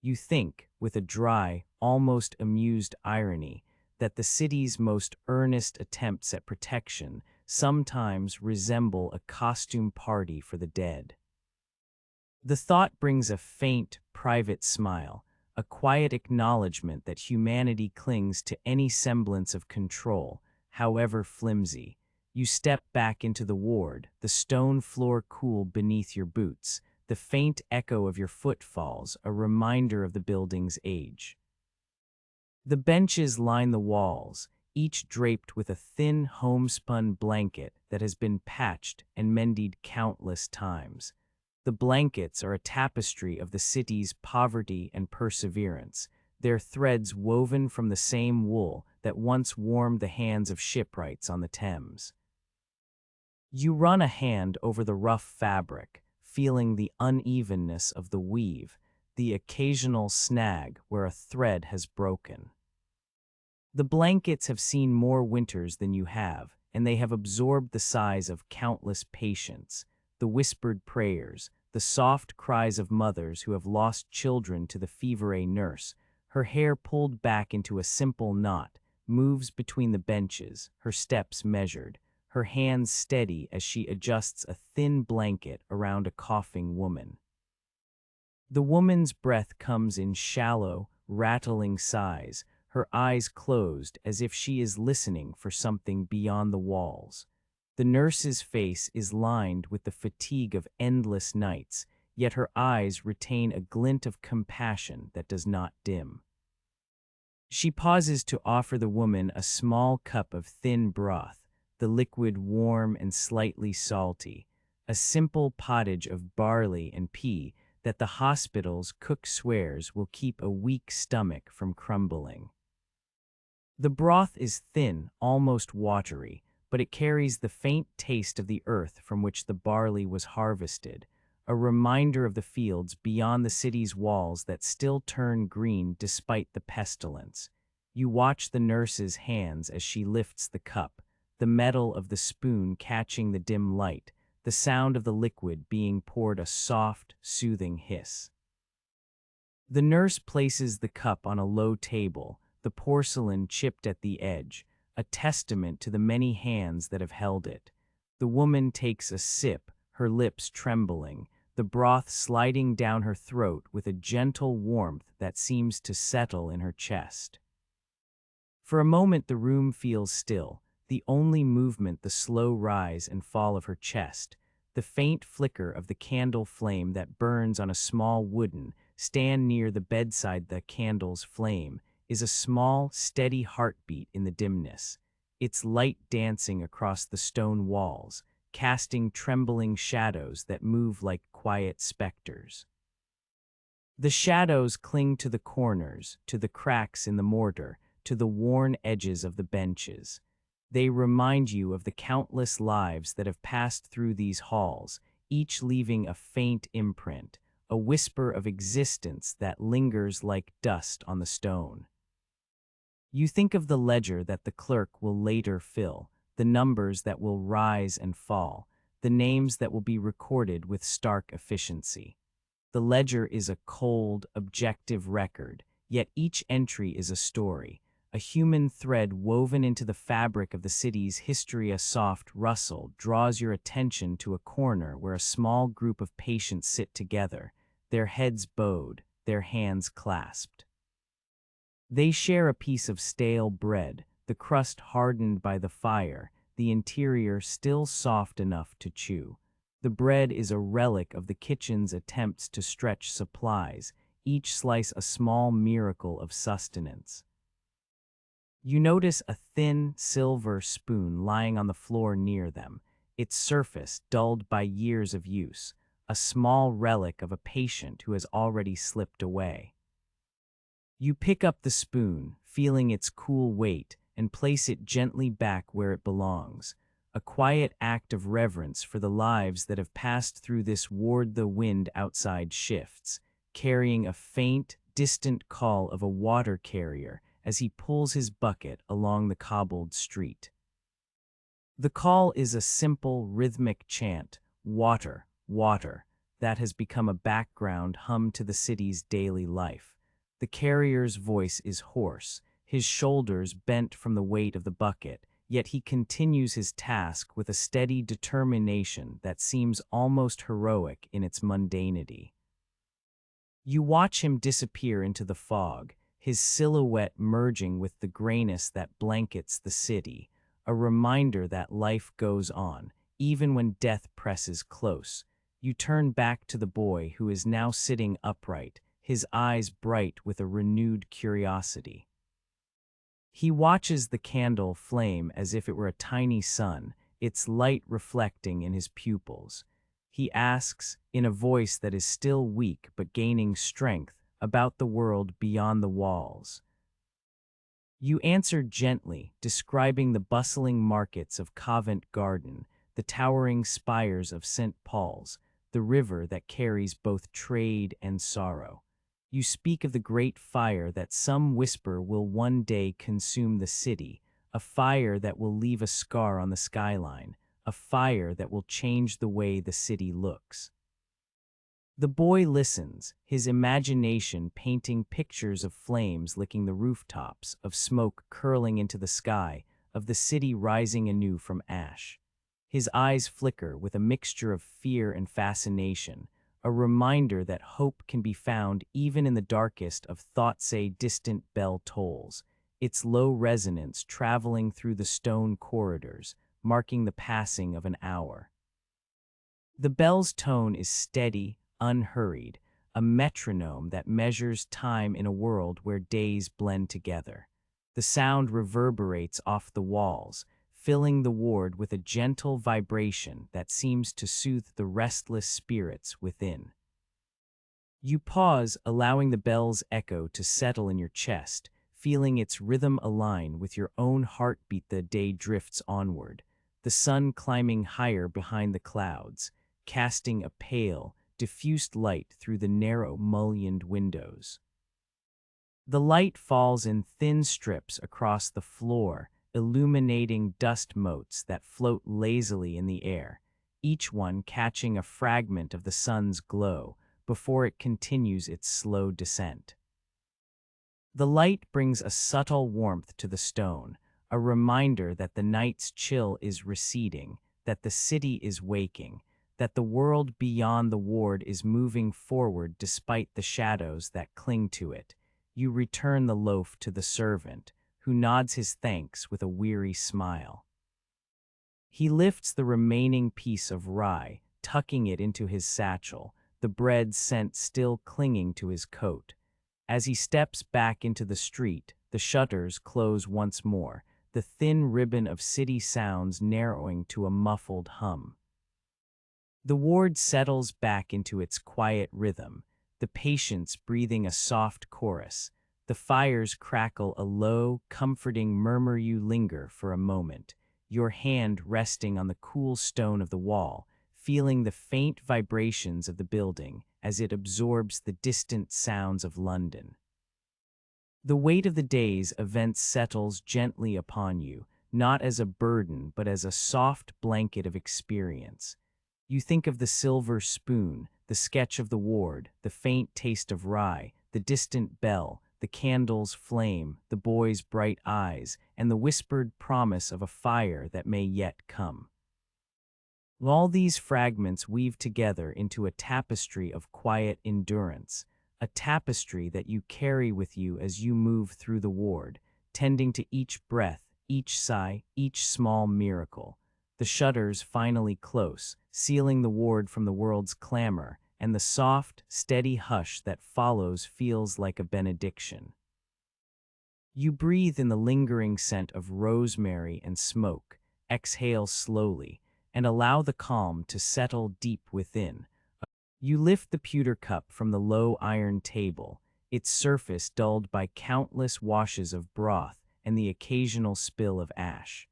You think, with a dry, almost amused irony, that the city's most earnest attempts at protection sometimes resemble a costume party for the dead. The thought brings a faint, private smile, a quiet acknowledgement that humanity clings to any semblance of control, however flimsy. You step back into the ward, the stone floor cool beneath your boots, the faint echo of your footfalls a reminder of the building's age. The benches line the walls, each draped with a thin homespun blanket that has been patched and mended countless times. The blankets are a tapestry of the city's poverty and perseverance, their threads woven from the same wool that once warmed the hands of shipwrights on the Thames. You run a hand over the rough fabric, feeling the unevenness of the weave, the occasional snag where a thread has broken. The blankets have seen more winters than you have, and they have absorbed the sighs of countless patients, the whispered prayers, the soft cries of mothers who have lost children to the fever nurse. Her hair pulled back into a simple knot, moves between the benches, her steps measured, her hands steady as she adjusts a thin blanket around a coughing woman. The woman's breath comes in shallow, rattling sighs, her eyes closed as if she is listening for something beyond the walls. The nurse's face is lined with the fatigue of endless nights, yet her eyes retain a glint of compassion that does not dim. She pauses to offer the woman a small cup of thin broth, the liquid warm and slightly salty, a simple pottage of barley and pea that the hospital's cook swears will keep a weak stomach from crumbling. The broth is thin, almost watery, but it carries the faint taste of the earth from which the barley was harvested, a reminder of the fields beyond the city's walls that still turn green despite the pestilence. You watch the nurse's hands as she lifts the cup, the metal of the spoon catching the dim light, the sound of the liquid being poured a soft, soothing hiss. The nurse places the cup on a low table, the porcelain chipped at the edge, a testament to the many hands that have held it. The woman takes a sip, her lips trembling, the broth sliding down her throat with a gentle warmth that seems to settle in her chest. For a moment the room feels still, the only movement the slow rise and fall of her chest, the faint flicker of the candle flame that burns on a small wooden stand near the bedside. The candle's flame is a small, steady heartbeat in the dimness, its light dancing across the stone walls, casting trembling shadows that move like quiet specters. The shadows cling to the corners, to the cracks in the mortar, to the worn edges of the benches. They remind you of the countless lives that have passed through these halls, each leaving a faint imprint, a whisper of existence that lingers like dust on the stone. You think of the ledger that the clerk will later fill, the numbers that will rise and fall, the names that will be recorded with stark efficiency. The ledger is a cold, objective record, yet each entry is a story, a human thread woven into the fabric of the city's history. A soft rustle draws your attention to a corner where a small group of patients sit together, their heads bowed, their hands clasped. They share a piece of stale bread, the crust hardened by the fire, the interior still soft enough to chew. The bread is a relic of the kitchen's attempts to stretch supplies, each slice a small miracle of sustenance. You notice a thin, silver spoon lying on the floor near them, its surface dulled by years of use, a small relic of a patient who has already slipped away. You pick up the spoon, feeling its cool weight, and place it gently back where it belongs, a quiet act of reverence for the lives that have passed through this ward. The wind outside shifts, carrying a faint, distant call of a water carrier as he pulls his bucket along the cobbled street. The call is a simple, rhythmic chant, water, water, that has become a background hum to the city's daily life. The carrier's voice is hoarse, his shoulders bent from the weight of the bucket, yet he continues his task with a steady determination that seems almost heroic in its mundanity. You watch him disappear into the fog, his silhouette merging with the grayness that blankets the city, a reminder that life goes on, even when death presses close. You turn back to the boy who is now sitting upright, his eyes bright with a renewed curiosity. He watches the candle flame as if it were a tiny sun, its light reflecting in his pupils. He asks, in a voice that is still weak but gaining strength, about the world beyond the walls. You answer gently, describing the bustling markets of Covent Garden, the towering spires of St. Paul's, the river that carries both trade and sorrow. You speak of the great fire that some whisper will one day consume the city, a fire that will leave a scar on the skyline, a fire that will change the way the city looks. The boy listens, his imagination painting pictures of flames licking the rooftops, of smoke curling into the sky, of the city rising anew from ash. His eyes flicker with a mixture of fear and fascination, a reminder that hope can be found even in the darkest of thoughts. A distant bell tolls, its low resonance traveling through the stone corridors, marking the passing of an hour. The bell's tone is steady, unhurried, a metronome that measures time in a world where days blend together. The sound reverberates off the walls, filling the ward with a gentle vibration that seems to soothe the restless spirits within. You pause, allowing the bell's echo to settle in your chest, feeling its rhythm align with your own heartbeat. The day drifts onward, the sun climbing higher behind the clouds, casting a pale, diffused light through the narrow, mullioned windows. The light falls in thin strips across the floor, illuminating dust motes that float lazily in the air, each one catching a fragment of the sun's glow before it continues its slow descent. The light brings a subtle warmth to the stone, a reminder that the night's chill is receding, that the city is waking, that the world beyond the ward is moving forward despite the shadows that cling to it. You return the loaf to the servant, who nods his thanks with a weary smile. He lifts the remaining piece of rye, tucking it into his satchel, the bread scent still clinging to his coat. As he steps back into the street, the shutters close once more, the thin ribbon of city sounds narrowing to a muffled hum. The ward settles back into its quiet rhythm, the patients breathing a soft chorus, the fires crackle a low, comforting murmur. You linger for a moment, your hand resting on the cool stone of the wall, feeling the faint vibrations of the building as it absorbs the distant sounds of London. The weight of the day's events settles gently upon you, not as a burden but as a soft blanket of experience. You think of the silver spoon, the sketch of the ward, the faint taste of rye, the distant bell, the candle's flame, the boy's bright eyes, and the whispered promise of a fire that may yet come. All these fragments weave together into a tapestry of quiet endurance, a tapestry that you carry with you as you move through the ward, tending to each breath, each sigh, each small miracle. The shutters finally close, sealing the ward from the world's clamor, and the soft, steady hush that follows feels like a benediction. You breathe in the lingering scent of rosemary and smoke, exhale slowly, and allow the calm to settle deep within. You lift the pewter cup from the low iron table, its surface dulled by countless washes of broth and the occasional spill of ash.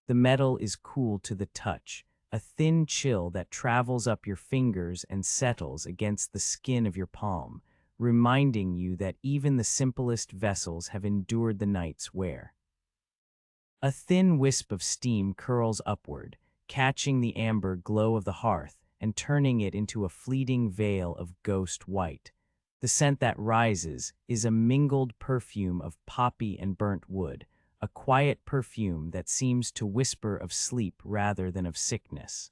The metal is cool to the touch, a thin chill that travels up your fingers and settles against the skin of your palm, reminding you that even the simplest vessels have endured the night's wear. A thin wisp of steam curls upward, catching the amber glow of the hearth and turning it into a fleeting veil of ghost white. The scent that rises is a mingled perfume of poppy and burnt wood, a quiet perfume that seems to whisper of sleep rather than of sickness.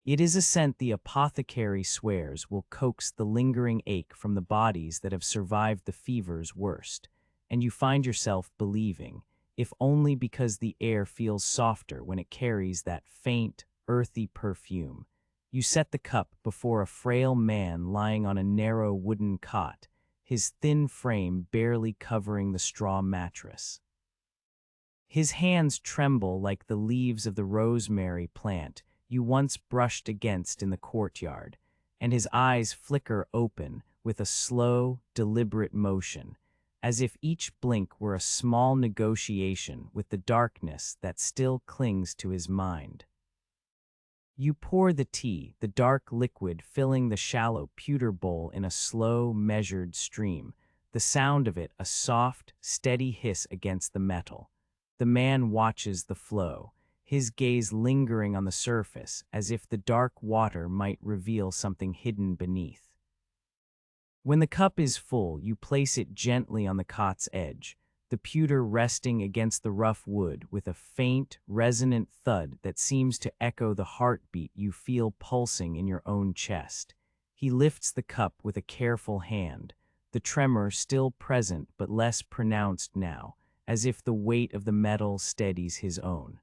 It is a scent the apothecary swears will coax the lingering ache from the bodies that have survived the fever's worst, and you find yourself believing, if only because the air feels softer when it carries that faint, earthy perfume. You set the cup before a frail man lying on a narrow wooden cot, his thin frame barely covering the straw mattress. His hands tremble like the leaves of the rosemary plant you once brushed against in the courtyard, and his eyes flicker open with a slow, deliberate motion, as if each blink were a small negotiation with the darkness that still clings to his mind. You pour the tea, the dark liquid filling the shallow pewter bowl in a slow, measured stream, the sound of it a soft, steady hiss against the metal. The man watches the flow, his gaze lingering on the surface as if the dark water might reveal something hidden beneath. When the cup is full, you place it gently on the cot's edge, the pewter resting against the rough wood with a faint, resonant thud that seems to echo the heartbeat you feel pulsing in your own chest. He lifts the cup with a careful hand, the tremor still present but less pronounced now, as if the weight of the metal steadies his own.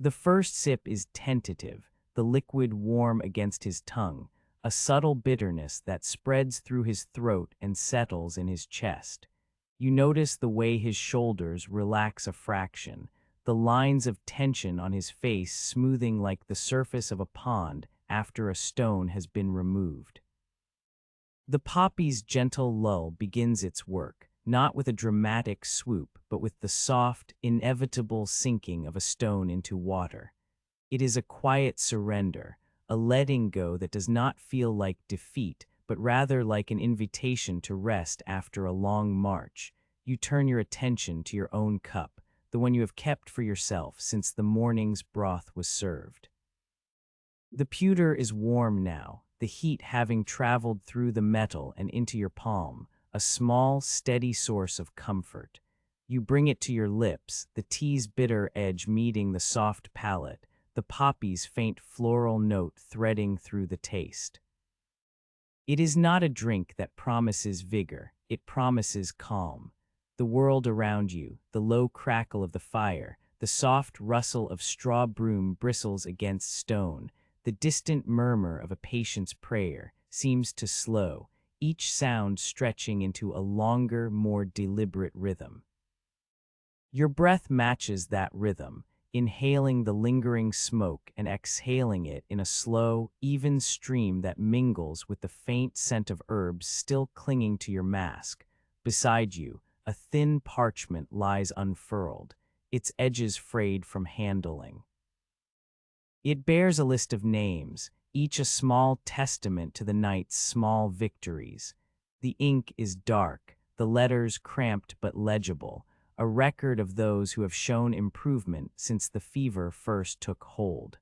The first sip is tentative, the liquid warm against his tongue, a subtle bitterness that spreads through his throat and settles in his chest. You notice the way his shoulders relax a fraction, the lines of tension on his face smoothing like the surface of a pond after a stone has been removed. The poppy's gentle lull begins its work, not with a dramatic swoop, but with the soft, inevitable sinking of a stone into water. It is a quiet surrender, a letting go that does not feel like defeat, but rather like an invitation to rest after a long march. You turn your attention to your own cup, the one you have kept for yourself since the morning's broth was served. The pewter is warm now, the heat having traveled through the metal and into your palm, a small, steady source of comfort. You bring it to your lips, the tea's bitter edge meeting the soft palate, the poppy's faint floral note threading through the taste. It is not a drink that promises vigor, it promises calm. The world around you, the low crackle of the fire, the soft rustle of straw broom bristles against stone, the distant murmur of a patient's prayer, seems to slow, each sound stretching into a longer, more deliberate rhythm. Your breath matches that rhythm, inhaling the lingering smoke and exhaling it in a slow, even stream that mingles with the faint scent of herbs still clinging to your mask. Beside you, a thin parchment lies unfurled, its edges frayed from handling. It bears a list of names, each a small testament to the night's small victories. The ink is dark, the letters cramped but legible, a record of those who have shown improvement since the fever first took hold.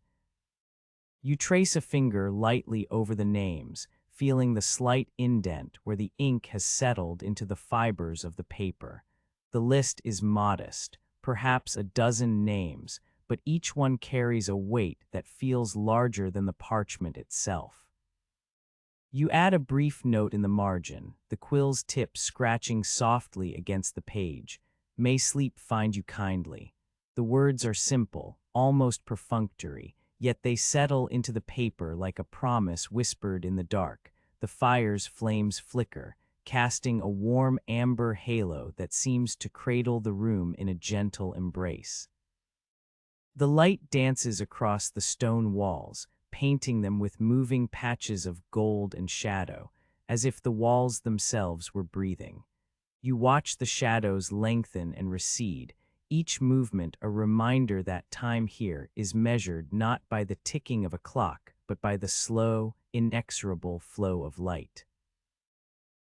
You trace a finger lightly over the names, feeling the slight indent where the ink has settled into the fibers of the paper. The list is modest, perhaps a dozen names, but each one carries a weight that feels larger than the parchment itself. You add a brief note in the margin, the quill's tip scratching softly against the page. May sleep find you kindly. The words are simple, almost perfunctory, yet they settle into the paper like a promise whispered in the dark. The fire's flames flicker, casting a warm amber halo that seems to cradle the room in a gentle embrace. The light dances across the stone walls, painting them with moving patches of gold and shadow, as if the walls themselves were breathing. You watch the shadows lengthen and recede, each movement a reminder that time here is measured not by the ticking of a clock, but by the slow, inexorable flow of light.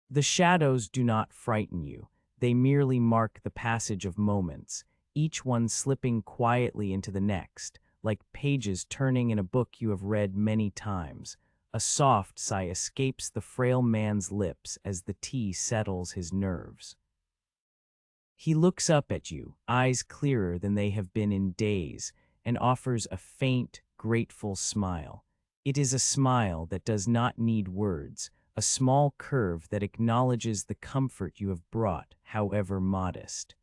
The shadows do not frighten you, they merely mark the passage of moments, each one slipping quietly into the next, like pages turning in a book you have read many times. A soft sigh escapes the frail man's lips as the tea settles his nerves. He looks up at you, eyes clearer than they have been in days, and offers a faint, grateful smile. It is a smile that does not need words, a small curve that acknowledges the comfort you have brought, however modest.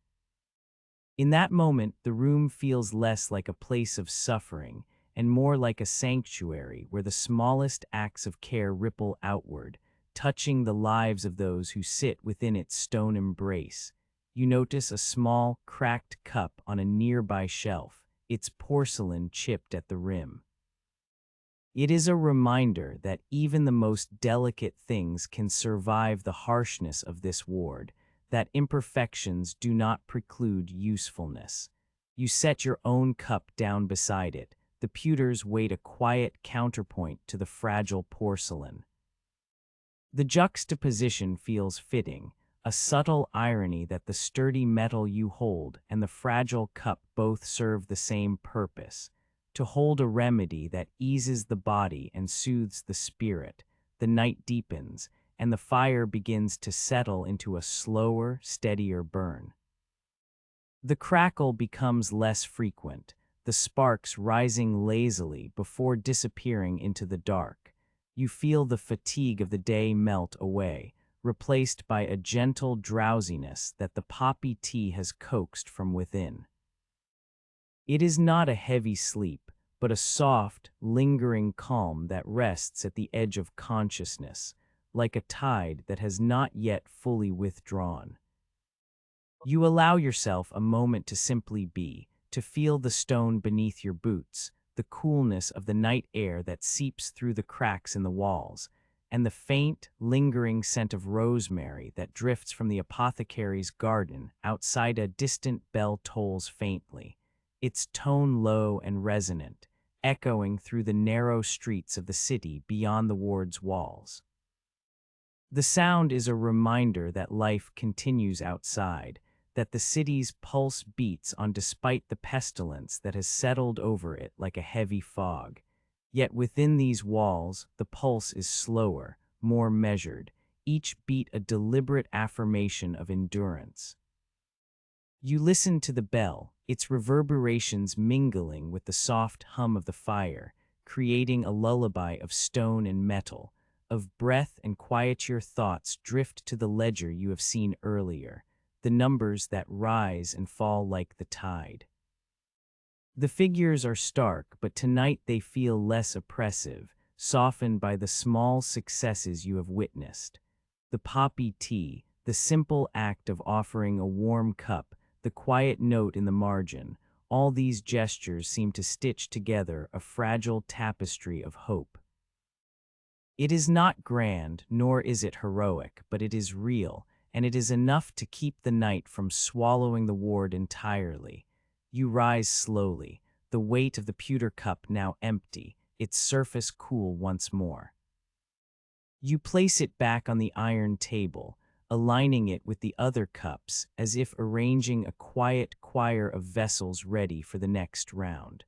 In that moment, the room feels less like a place of suffering and more like a sanctuary where the smallest acts of care ripple outward, touching the lives of those who sit within its stone embrace. You notice a small, cracked cup on a nearby shelf, its porcelain chipped at the rim. It is a reminder that even the most delicate things can survive the harshness of this ward, that imperfections do not preclude usefulness. You set your own cup down beside it. The pewters wait a quiet counterpoint to the fragile porcelain. The juxtaposition feels fitting, a subtle irony that the sturdy metal you hold and the fragile cup both serve the same purpose, to hold a remedy that eases the body and soothes the spirit. The night deepens, and the fire begins to settle into a slower, steadier burn. The crackle becomes less frequent, the sparks rising lazily before disappearing into the dark. You feel the fatigue of the day melt away, replaced by a gentle drowsiness that the poppy tea has coaxed from within. It is not a heavy sleep, but a soft, lingering calm that rests at the edge of consciousness, like a tide that has not yet fully withdrawn. You allow yourself a moment to simply be, to feel the stone beneath your boots, the coolness of the night air that seeps through the cracks in the walls, and the faint, lingering scent of rosemary that drifts from the apothecary's garden outside. A distant bell tolls faintly, its tone low and resonant, echoing through the narrow streets of the city beyond the ward's walls. The sound is a reminder that life continues outside, that the city's pulse beats on despite the pestilence that has settled over it like a heavy fog. Yet within these walls, the pulse is slower, more measured, each beat a deliberate affirmation of endurance. You listen to the bell, its reverberations mingling with the soft hum of the fire, creating a lullaby of stone and metal, of breath and quiet. Your thoughts drift to the ledger you have seen earlier, the numbers that rise and fall like the tide. The figures are stark, but tonight they feel less oppressive, softened by the small successes you have witnessed. The poppy tea, the simple act of offering a warm cup, the quiet note in the margin, all these gestures seem to stitch together a fragile tapestry of hope. It is not grand, nor is it heroic, but it is real, and it is enough to keep the night from swallowing the ward entirely. You rise slowly, the weight of the pewter cup now empty, its surface cool once more. You place it back on the iron table, aligning it with the other cups as if arranging a quiet choir of vessels ready for the next round.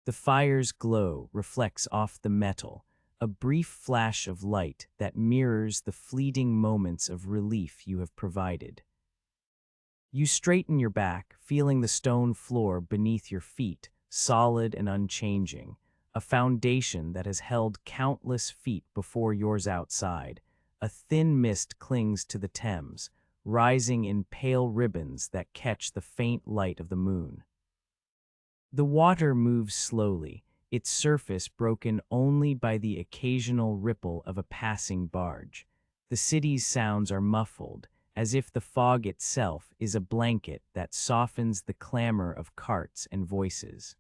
The fire's glow reflects off the metal, a brief flash of light that mirrors the fleeting moments of relief you have provided. You straighten your back, feeling the stone floor beneath your feet, solid and unchanging, a foundation that has held countless feet before yours outside. A thin mist clings to the Thames, rising in pale ribbons that catch the faint light of the moon. The water moves slowly, its surface broken only by the occasional ripple of a passing barge. The city's sounds are muffled, as if the fog itself is a blanket that softens the clamor of carts and voices.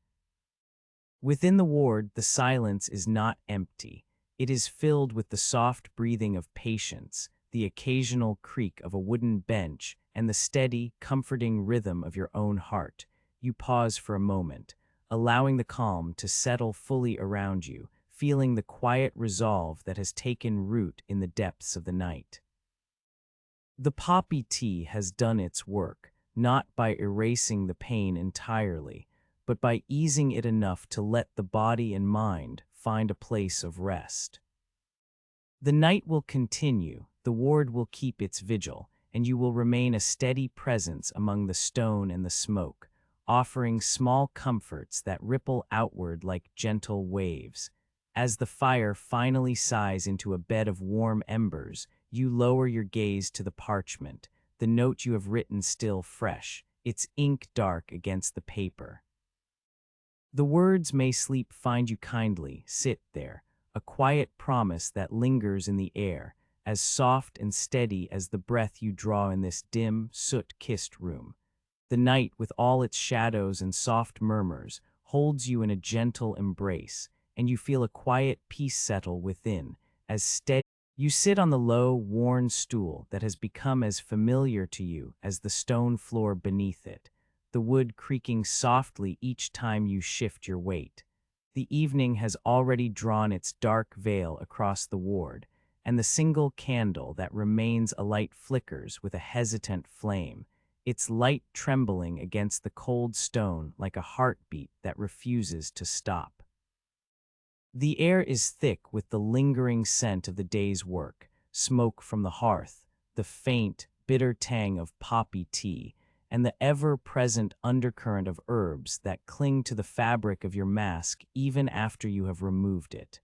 Within the ward, the silence is not empty. It is filled with the soft breathing of patients, the occasional creak of a wooden bench, and the steady, comforting rhythm of your own heart. You pause for a moment, allowing the calm to settle fully around you, feeling the quiet resolve that has taken root in the depths of the night. The poppy tea has done its work, not by erasing the pain entirely, but by easing it enough to let the body and mind find a place of rest. The night will continue, the ward will keep its vigil, and you will remain a steady presence among the stone and the smoke, offering small comforts that ripple outward like gentle waves. As the fire finally sighs into a bed of warm embers, you lower your gaze to the parchment, the note you have written still fresh, its ink dark against the paper. The words "may sleep find you kindly" sit there, a quiet promise that lingers in the air, as soft and steady as the breath you draw in this dim, soot-kissed room. The night, with all its shadows and soft murmurs, holds you in a gentle embrace, and you feel a quiet peace settle within, as steady. You sit on the low, worn stool that has become as familiar to you as the stone floor beneath it, the wood creaking softly each time you shift your weight. The evening has already drawn its dark veil across the ward, and the single candle that remains alight flickers with a hesitant flame, its light trembling against the cold stone like a heartbeat that refuses to stop. The air is thick with the lingering scent of the day's work, smoke from the hearth, the faint, bitter tang of poppy tea, and the ever-present undercurrent of herbs that cling to the fabric of your mask even after you have removed it.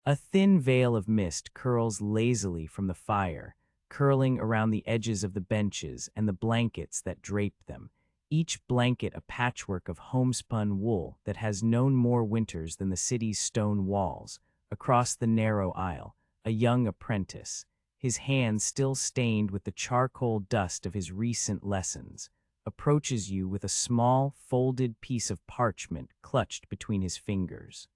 A thin veil of mist curls lazily from the fire, curling around the edges of the benches and the blankets that drape them, each blanket a patchwork of homespun wool that has known more winters than the city's stone walls. Across the narrow aisle, a young apprentice, his hands still stained with the charcoal dust of his recent lessons, approaches you with a small, folded piece of parchment clutched between his fingers.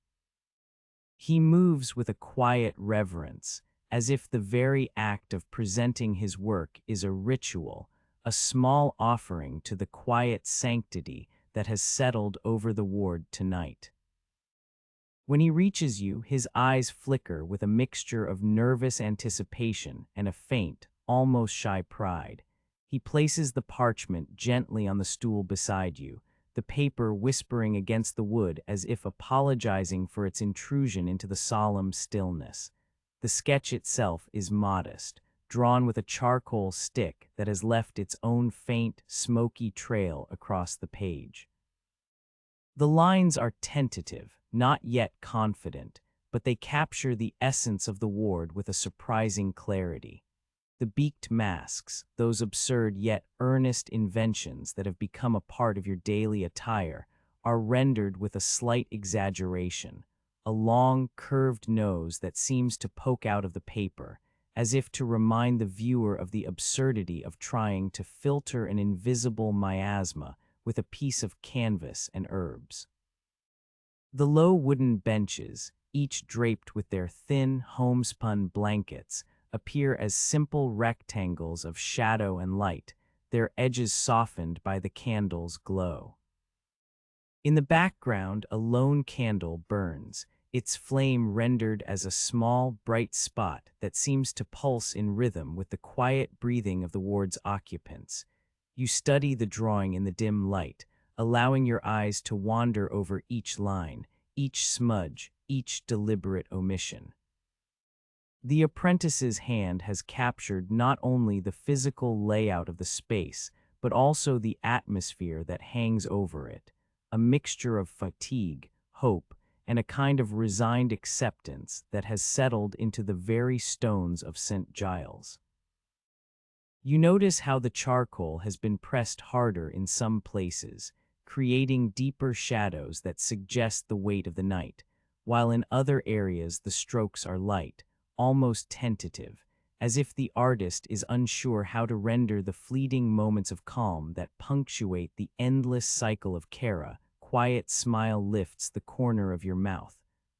He moves with a quiet reverence, as if the very act of presenting his work is a ritual, a small offering to the quiet sanctity that has settled over the ward tonight. When he reaches you, his eyes flicker with a mixture of nervous anticipation and a faint, almost shy pride. He places the parchment gently on the stool beside you, the paper whispering against the wood as if apologizing for its intrusion into the solemn stillness. The sketch itself is modest, drawn with a charcoal stick that has left its own faint, smoky trail across the page. The lines are tentative, not yet confident, but they capture the essence of the ward with a surprising clarity. The beaked masks, those absurd yet earnest inventions that have become a part of your daily attire, are rendered with a slight exaggeration, a long, curved nose that seems to poke out of the paper, as if to remind the viewer of the absurdity of trying to filter an invisible miasma with a piece of canvas and herbs. The low wooden benches, each draped with their thin, homespun blankets, appear as simple rectangles of shadow and light, their edges softened by the candle's glow. In the background, a lone candle burns, its flame rendered as a small, bright spot that seems to pulse in rhythm with the quiet breathing of the ward's occupants. You study the drawing in the dim light, allowing your eyes to wander over each line, each smudge, each deliberate omission. The apprentice's hand has captured not only the physical layout of the space, but also the atmosphere that hangs over it, a mixture of fatigue, hope, and a kind of resigned acceptance that has settled into the very stones of St. Giles. You notice how the charcoal has been pressed harder in some places, creating deeper shadows that suggest the weight of the night, while in other areas the strokes are light, almost tentative, as if the artist is unsure how to render the fleeting moments of calm that punctuate the endless cycle of Kara. Quiet smile lifts the corner of your mouth,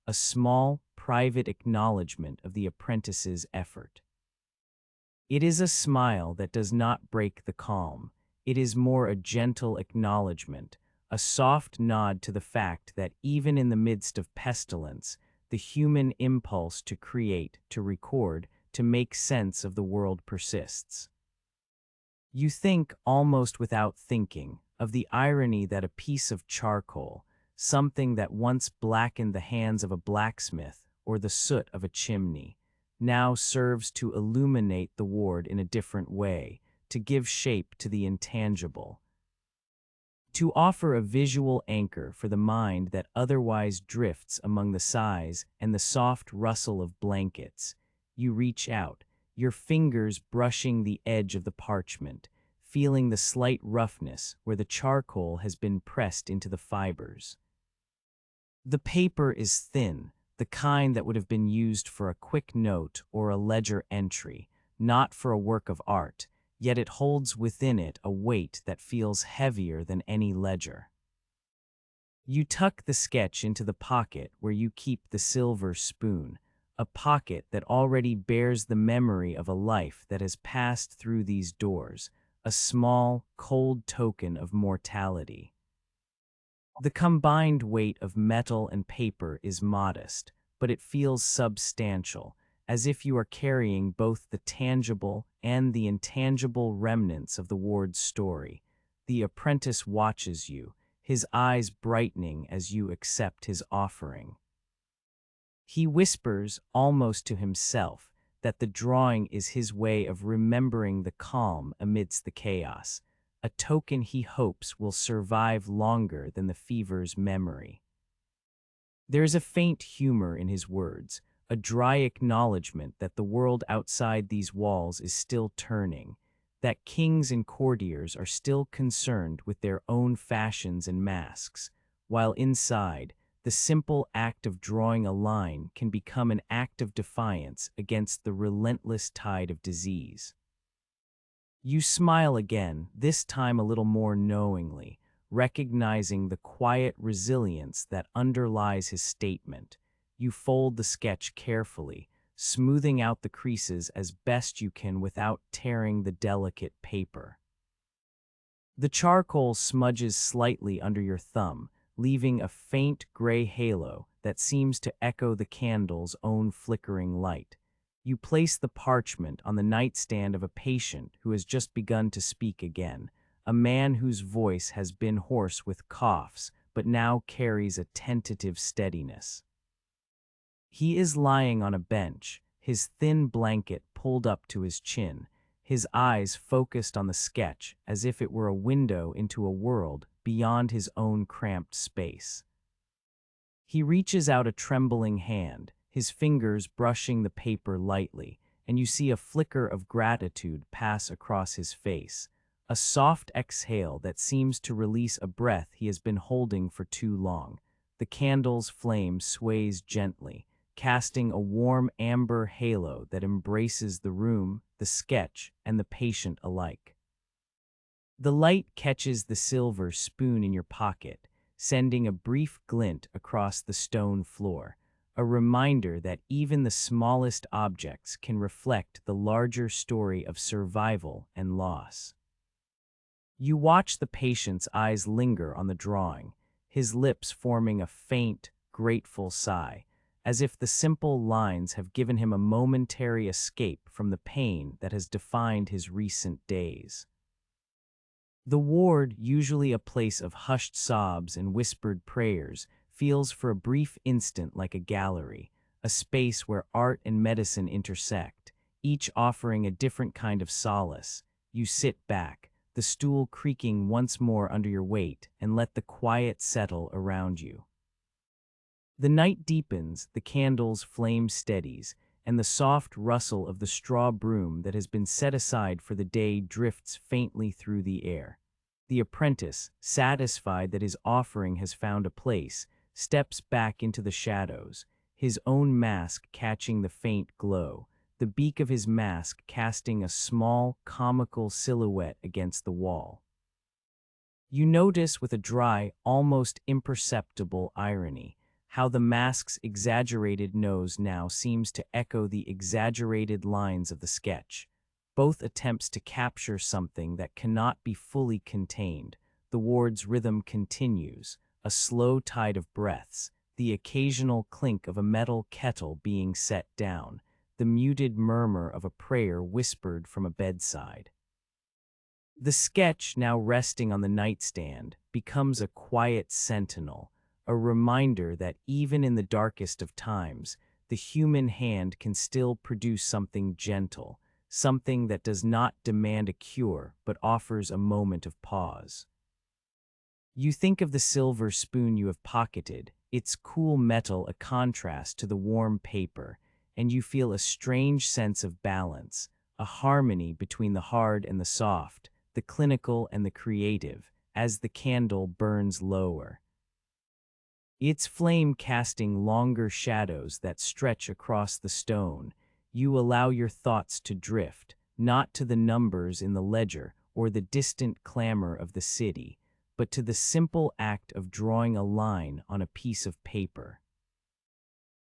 a small, private acknowledgement of the apprentice's effort. It is a smile that does not break the calm. It is more a gentle acknowledgement, a soft nod to the fact that even in the midst of pestilence, the human impulse to create, to record, to make sense of the world persists. You think, almost without thinking, of the irony that a piece of charcoal, something that once blackened the hands of a blacksmith or the soot of a chimney, now serves to illuminate the ward in a different way, to give shape to the intangible, to offer a visual anchor for the mind that otherwise drifts among the sighs and the soft rustle of blankets. You reach out, your fingers brushing the edge of the parchment, feeling the slight roughness where the charcoal has been pressed into the fibers. The paper is thin, the kind that would have been used for a quick note or a ledger entry, not for a work of art, yet it holds within it a weight that feels heavier than any ledger. You tuck the sketch into the pocket where you keep the silver spoon, a pocket that already bears the memory of a life that has passed through these doors, a small, cold token of mortality. The combined weight of metal and paper is modest, but it feels substantial, as if you are carrying both the tangible and the intangible remnants of the ward's story. The apprentice watches you, his eyes brightening as you accept his offering. He whispers, almost to himself, that the drawing is his way of remembering the calm amidst the chaos, a token he hopes will survive longer than the fever's memory. There is a faint humor in his words, a dry acknowledgement that the world outside these walls is still turning, that kings and courtiers are still concerned with their own fashions and masks, while inside, the simple act of drawing a line can become an act of defiance against the relentless tide of disease. You smile again, this time a little more knowingly, recognizing the quiet resilience that underlies his statement. You fold the sketch carefully, smoothing out the creases as best you can without tearing the delicate paper. The charcoal smudges slightly under your thumb, leaving a faint gray halo that seems to echo the candle's own flickering light. You place the parchment on the nightstand of a patient who has just begun to speak again, a man whose voice has been hoarse with coughs, but now carries a tentative steadiness. He is lying on a bench, his thin blanket pulled up to his chin, his eyes focused on the sketch as if it were a window into a world beyond his own cramped space. He reaches out a trembling hand, his fingers brushing the paper lightly, and you see a flicker of gratitude pass across his face, a soft exhale that seems to release a breath he has been holding for too long. The candle's flame sways gently, casting a warm amber halo that embraces the room, the sketch, and the patient alike. The light catches the silver spoon in your pocket, sending a brief glint across the stone floor, a reminder that even the smallest objects can reflect the larger story of survival and loss. You watch the patient's eyes linger on the drawing, his lips forming a faint, grateful sigh, as if the simple lines have given him a momentary escape from the pain that has defined his recent days. The ward, usually a place of hushed sobs and whispered prayers, feels for a brief instant like a gallery, a space where art and medicine intersect, each offering a different kind of solace. You sit back, the stool creaking once more under your weight, and let the quiet settle around you. The night deepens, the candle's flame steadies, and the soft rustle of the straw broom that has been set aside for the day drifts faintly through the air. The apprentice, satisfied that his offering has found a place, steps back into the shadows, his own mask catching the faint glow, the beak of his mask casting a small, comical silhouette against the wall. You notice with a dry, almost imperceptible irony, how the mask's exaggerated nose now seems to echo the exaggerated lines of the sketch. Both attempts to capture something that cannot be fully contained. The ward's rhythm continues, a slow tide of breaths, the occasional clink of a metal kettle being set down, the muted murmur of a prayer whispered from a bedside. The sketch, now resting on the nightstand, becomes a quiet sentinel, a reminder that even in the darkest of times, the human hand can still produce something gentle, something that does not demand a cure but offers a moment of pause. You think of the silver spoon you have pocketed, its cool metal a contrast to the warm paper, and you feel a strange sense of balance, a harmony between the hard and the soft, the clinical and the creative, as the candle burns lower. Its flame casting longer shadows that stretch across the stone, you allow your thoughts to drift, not to the numbers in the ledger or the distant clamor of the city, but to the simple act of drawing a line on a piece of paper.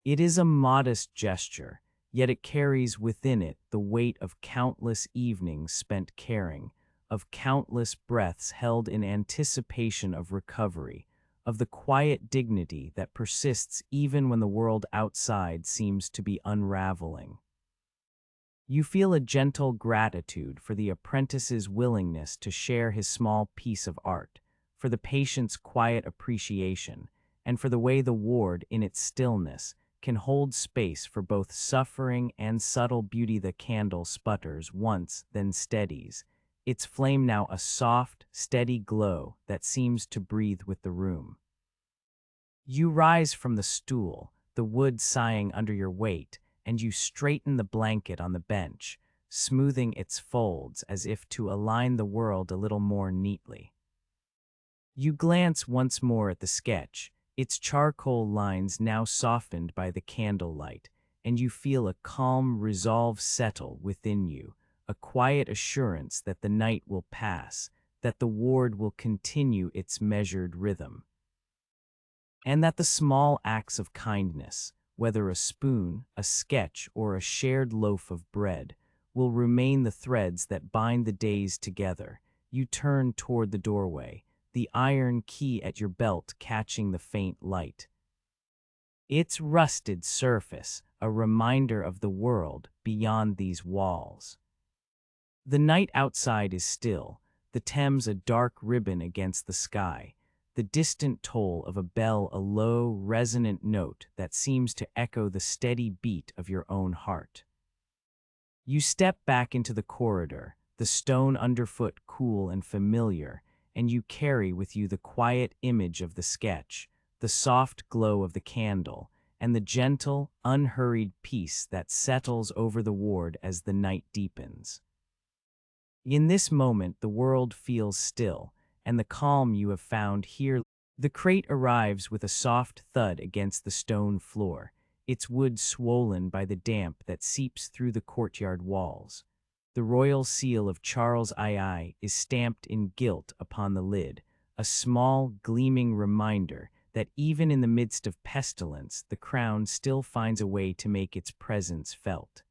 It is a modest gesture, yet it carries within it the weight of countless evenings spent caring, of countless breaths held in anticipation of recovery, of the quiet dignity that persists even when the world outside seems to be unraveling. You feel a gentle gratitude for the apprentice's willingness to share his small piece of art, for the patient's quiet appreciation, and for the way the ward, in its stillness, can hold space for both suffering and subtle beauty. The candle sputters once, then steadies, its flame now a soft, steady glow that seems to breathe with the room. You rise from the stool, the wood sighing under your weight, and you straighten the blanket on the bench, smoothing its folds as if to align the world a little more neatly. You glance once more at the sketch, its charcoal lines now softened by the candlelight, and you feel a calm resolve settle within you, a quiet assurance that the night will pass, that the ward will continue its measured rhythm, and that the small acts of kindness, whether a spoon, a sketch, or a shared loaf of bread, will remain the threads that bind the days together. You turn toward the doorway, the iron key at your belt catching the faint light. Its rusted surface, a reminder of the world beyond these walls. The night outside is still, the Thames a dark ribbon against the sky, the distant toll of a bell a low, resonant note that seems to echo the steady beat of your own heart. You step back into the corridor, the stone underfoot cool and familiar, and you carry with you the quiet image of the sketch, the soft glow of the candle, and the gentle, unhurried peace that settles over the ward as the night deepens. In this moment, the world feels still, and the calm you have found here. The crate arrives with a soft thud against the stone floor, its wood swollen by the damp that seeps through the courtyard walls. The royal seal of Charles II is stamped in gilt upon the lid, a small, gleaming reminder that even in the midst of pestilence, the crown still finds a way to make its presence felt.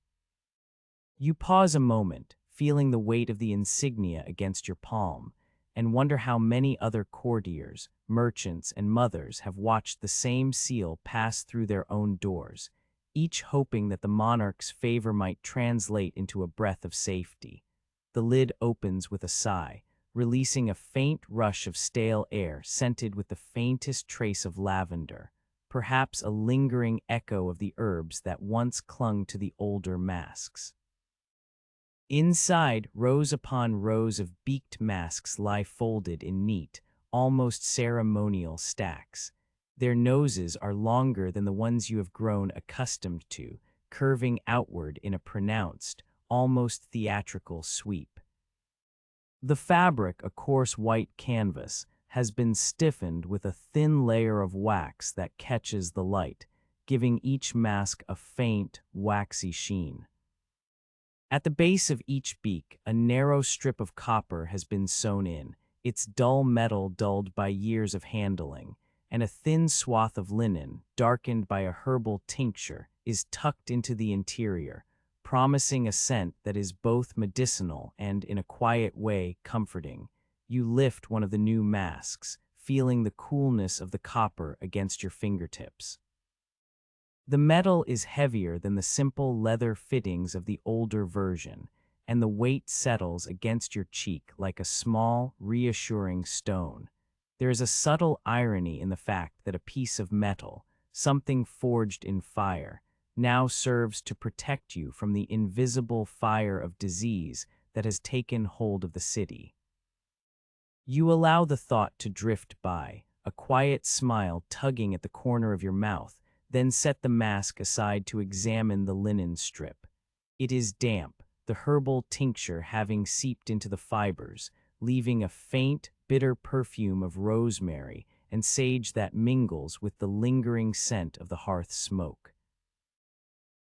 You pause a moment, feeling the weight of the insignia against your palm, and wonder how many other courtiers, merchants, and mothers have watched the same seal pass through their own doors, each hoping that the monarch's favor might translate into a breath of safety. The lid opens with a sigh, releasing a faint rush of stale air scented with the faintest trace of lavender, perhaps a lingering echo of the herbs that once clung to the older masks. Inside, rows upon rows of beaked masks lie folded in neat, almost ceremonial stacks. Their noses are longer than the ones you have grown accustomed to, curving outward in a pronounced, almost theatrical sweep. The fabric, a coarse white canvas, has been stiffened with a thin layer of wax that catches the light, giving each mask a faint, waxy sheen. At the base of each beak, a narrow strip of copper has been sewn in, its dull metal dulled by years of handling, and a thin swath of linen, darkened by a herbal tincture, is tucked into the interior, promising a scent that is both medicinal and, in a quiet way, comforting. You lift one of the new masks, feeling the coolness of the copper against your fingertips. The metal is heavier than the simple leather fittings of the older version, and the weight settles against your cheek like a small, reassuring stone. There is a subtle irony in the fact that a piece of metal, something forged in fire, now serves to protect you from the invisible fire of disease that has taken hold of the city. You allow the thought to drift by, a quiet smile tugging at the corner of your mouth, then set the mask aside to examine the linen strip. It is damp, the herbal tincture having seeped into the fibers, leaving a faint, bitter perfume of rosemary and sage that mingles with the lingering scent of the hearth smoke.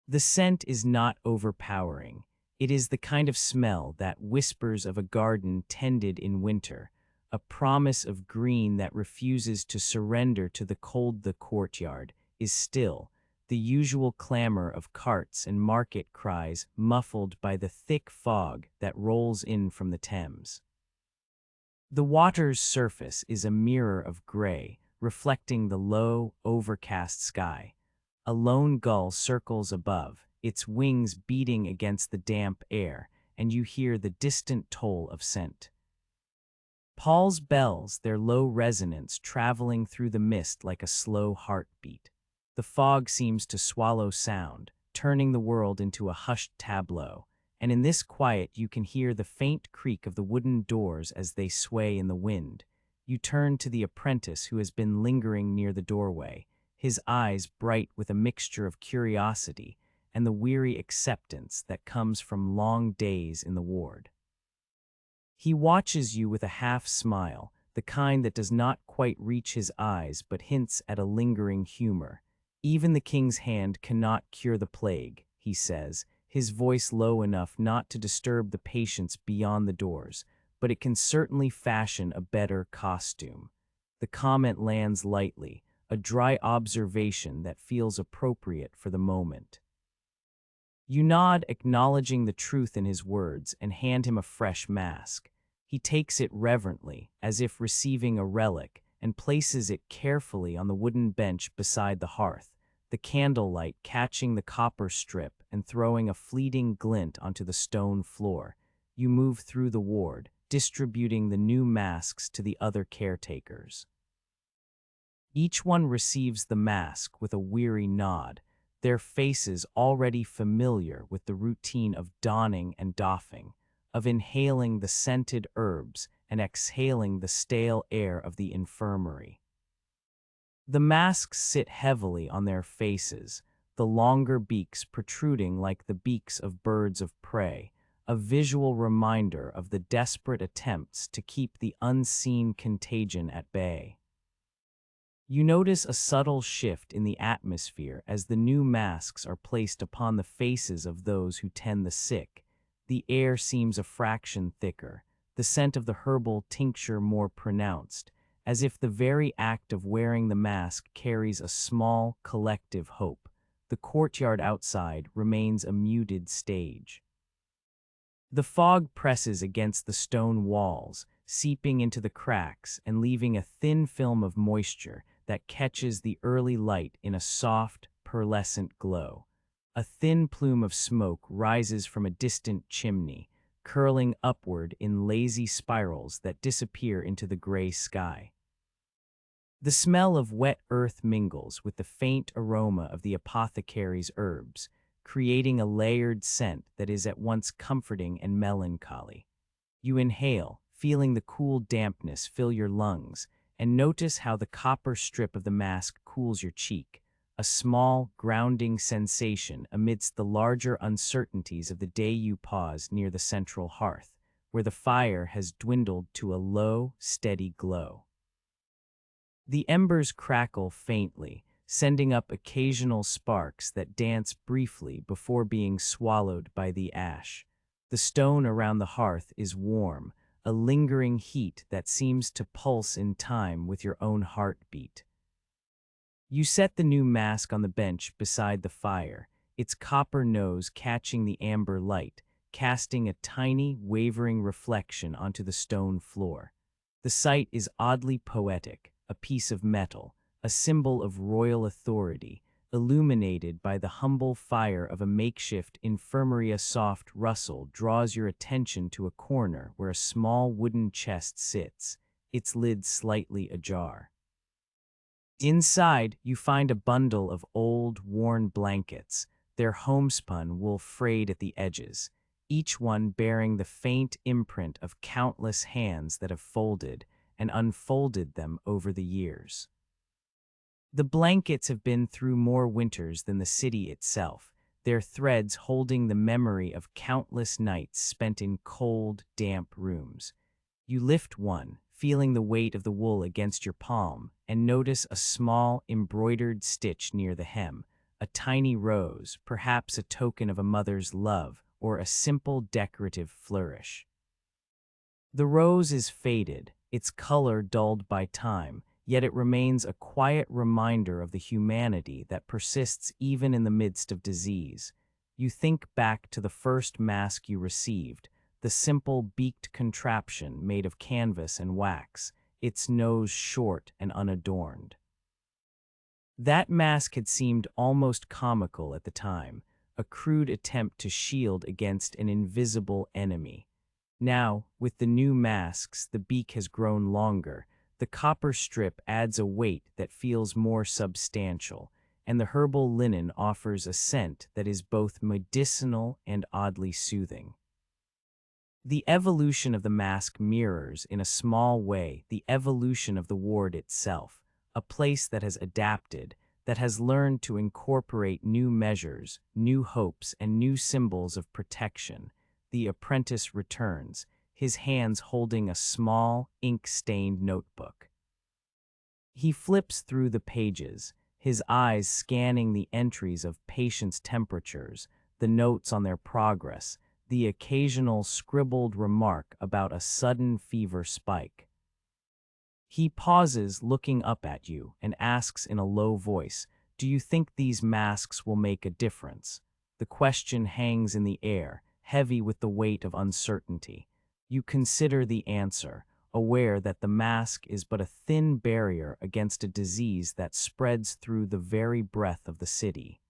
The scent is not overpowering. It is the kind of smell that whispers of a garden tended in winter, a promise of green that refuses to surrender to the cold. The courtyard is still, the usual clamor of carts and market cries muffled by the thick fog that rolls in from the Thames. The water's surface is a mirror of gray, reflecting the low, overcast sky. A lone gull circles above, its wings beating against the damp air, and you hear the distant toll of scent. Paul's bells, their low resonance traveling through the mist like a slow heartbeat. The fog seems to swallow sound, turning the world into a hushed tableau, and in this quiet you can hear the faint creak of the wooden doors as they sway in the wind. You turn to the apprentice who has been lingering near the doorway, his eyes bright with a mixture of curiosity and the weary acceptance that comes from long days in the ward. He watches you with a half-smile, the kind that does not quite reach his eyes but hints at a lingering humor. Even the king's hand cannot cure the plague, he says, his voice low enough not to disturb the patients beyond the doors, but it can certainly fashion a better costume. The comment lands lightly, a dry observation that feels appropriate for the moment. You nod, acknowledging the truth in his words, and hand him a fresh mask. He takes it reverently, as if receiving a relic, and places it carefully on the wooden bench beside the hearth, the candlelight catching the copper strip and throwing a fleeting glint onto the stone floor. You move through the ward, distributing the new masks to the other caretakers. Each one receives the mask with a weary nod, their faces already familiar with the routine of donning and doffing, of inhaling the scented herbs and exhaling the stale air of the infirmary. The masks sit heavily on their faces, the longer beaks protruding like the beaks of birds of prey, a visual reminder of the desperate attempts to keep the unseen contagion at bay. You notice a subtle shift in the atmosphere as the new masks are placed upon the faces of those who tend the sick. The air seems a fraction thicker, the scent of the herbal tincture more pronounced, as if the very act of wearing the mask carries a small, collective hope. The courtyard outside remains a muted stage. The fog presses against the stone walls, seeping into the cracks and leaving a thin film of moisture that catches the early light in a soft, pearlescent glow. A thin plume of smoke rises from a distant chimney, curling upward in lazy spirals that disappear into the gray sky. The smell of wet earth mingles with the faint aroma of the apothecary's herbs, creating a layered scent that is at once comforting and melancholy. You inhale, feeling the cool dampness fill your lungs, and notice how the copper strip of the mask cools your cheek, a small, grounding sensation amidst the larger uncertainties of the day. You pause near the central hearth, where the fire has dwindled to a low, steady glow. The embers crackle faintly, sending up occasional sparks that dance briefly before being swallowed by the ash. The stone around the hearth is warm, a lingering heat that seems to pulse in time with your own heartbeat. You set the new mask on the bench beside the fire, its copper nose catching the amber light, casting a tiny, wavering reflection onto the stone floor. The sight is oddly poetic, a piece of metal, a symbol of royal authority, illuminated by the humble fire of a makeshift infirmary. A soft rustle draws your attention to a corner where a small wooden chest sits, its lid slightly ajar. Inside, you find a bundle of old, worn blankets, their homespun wool frayed at the edges, each one bearing the faint imprint of countless hands that have folded and unfolded them over the years. The blankets have been through more winters than the city itself, their threads holding the memory of countless nights spent in cold, damp rooms. You lift one, feeling the weight of the wool against your palm, and notice a small, embroidered stitch near the hem, a tiny rose, perhaps a token of a mother's love or a simple decorative flourish. The rose is faded, its color dulled by time, yet it remains a quiet reminder of the humanity that persists even in the midst of disease. You think back to the first mask you received, the simple beaked contraption made of canvas and wax, its nose short and unadorned. That mask had seemed almost comical at the time, a crude attempt to shield against an invisible enemy. Now, with the new masks, the beak has grown longer, the copper strip adds a weight that feels more substantial, and the herbal linen offers a scent that is both medicinal and oddly soothing. The evolution of the mask mirrors, in a small way, the evolution of the ward itself, a place that has adapted, that has learned to incorporate new measures, new hopes, and new symbols of protection. The apprentice returns, his hands holding a small, ink-stained notebook. He flips through the pages, his eyes scanning the entries of patients' temperatures, the notes on their progress, the occasional scribbled remark about a sudden fever spike. He pauses, looking up at you, and asks in a low voice, "Do you think these masks will make a difference?" The question hangs in the air, heavy with the weight of uncertainty. You consider the answer, aware that the mask is but a thin barrier against a disease that spreads through the very breath of the city.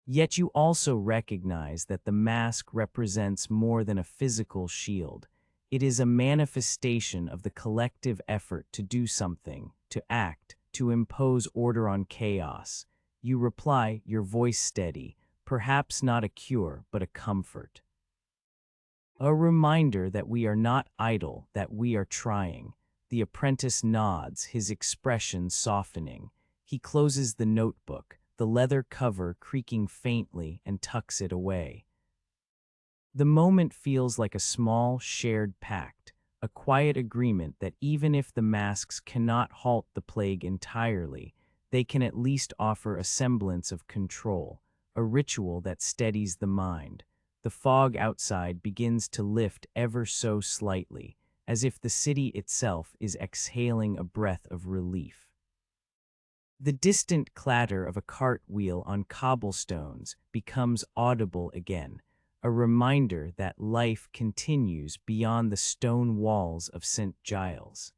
Yet you also recognize that the mask represents more than a physical shield. It is a manifestation of the collective effort to do something, to act, to impose order on chaos. You reply, your voice steady, perhaps not a cure, but a comfort. A reminder that we are not idle, that we are trying. The apprentice nods, his expression softening. He closes the notebook, the leather cover creaking faintly, and tucks it away. The moment feels like a small, shared pact, a quiet agreement that even if the masks cannot halt the plague entirely, they can at least offer a semblance of control, a ritual that steadies the mind. The fog outside begins to lift ever so slightly, as if the city itself is exhaling a breath of relief. The distant clatter of a cartwheel on cobblestones becomes audible again, a reminder that life continues beyond the stone walls of St. Giles.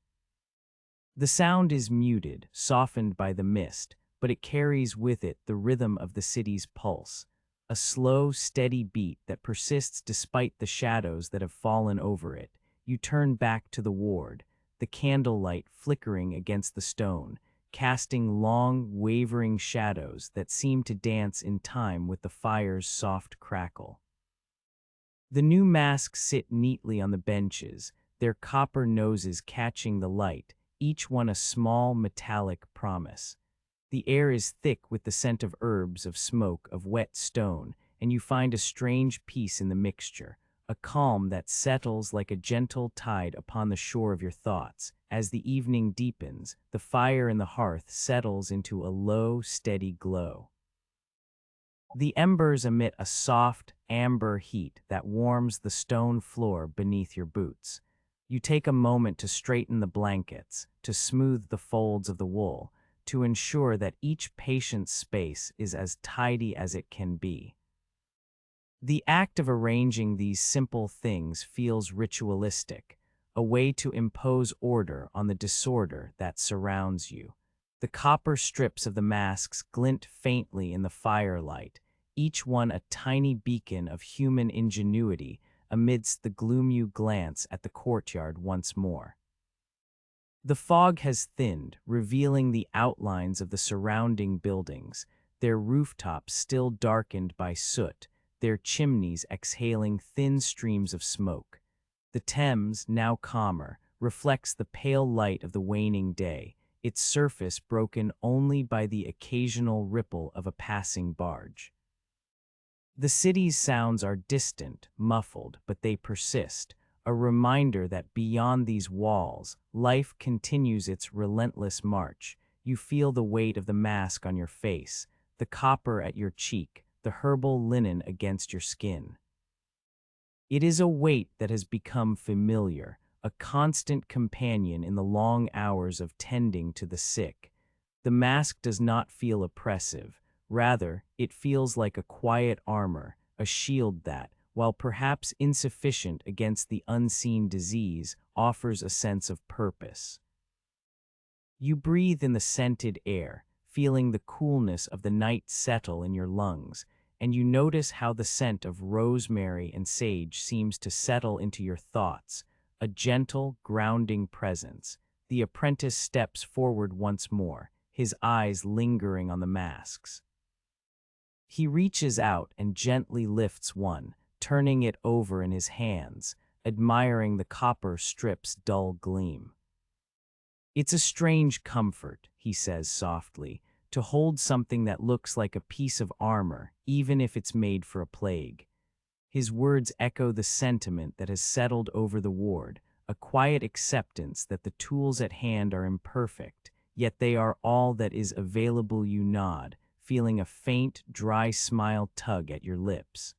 The sound is muted, softened by the mist, but it carries with it the rhythm of the city's pulse, a slow, steady beat that persists despite the shadows that have fallen over it. You turn back to the ward, the candlelight flickering against the stone, casting long, wavering shadows that seem to dance in time with the fire's soft crackle. The new masks sit neatly on the benches, their copper noses catching the light, each one a small metallic promise. The air is thick with the scent of herbs, of smoke, of wet stone, and you find a strange peace in the mixture, a calm that settles like a gentle tide upon the shore of your thoughts. As the evening deepens, the fire in the hearth settles into a low, steady glow. The embers emit a soft, amber heat that warms the stone floor beneath your boots. You take a moment to straighten the blankets, to smooth the folds of the wool, to ensure that each patient's space is as tidy as it can be. The act of arranging these simple things feels ritualistic, a way to impose order on the disorder that surrounds you. The copper strips of the masks glint faintly in the firelight, each one a tiny beacon of human ingenuity amidst the gloom. You glance at the courtyard once more. The fog has thinned, revealing the outlines of the surrounding buildings, their rooftops still darkened by soot, their chimneys exhaling thin streams of smoke. The Thames, now calmer, reflects the pale light of the waning day, its surface broken only by the occasional ripple of a passing barge. The city's sounds are distant, muffled, but they persist, a reminder that beyond these walls, life continues its relentless march. You feel the weight of the mask on your face, the copper at your cheek, the herbal linen against your skin. It is a weight that has become familiar, a constant companion in the long hours of tending to the sick. The mask does not feel oppressive. Rather, it feels like a quiet armor, a shield that, while perhaps insufficient against the unseen disease, offers a sense of purpose. You breathe in the scented air, feeling the coolness of the night settle in your lungs, and you notice how the scent of rosemary and sage seems to settle into your thoughts, a gentle, grounding presence. The apprentice steps forward once more, his eyes lingering on the masks. He reaches out and gently lifts one, turning it over in his hands, admiring the copper strip's dull gleam. "It's a strange comfort," he says softly, "to hold something that looks like a piece of armor, even if it's made for a plague." His words echo the sentiment that has settled over the ward, a quiet acceptance that the tools at hand are imperfect, yet they are all that is available. You nod, feeling a faint, dry smile tug at your lips.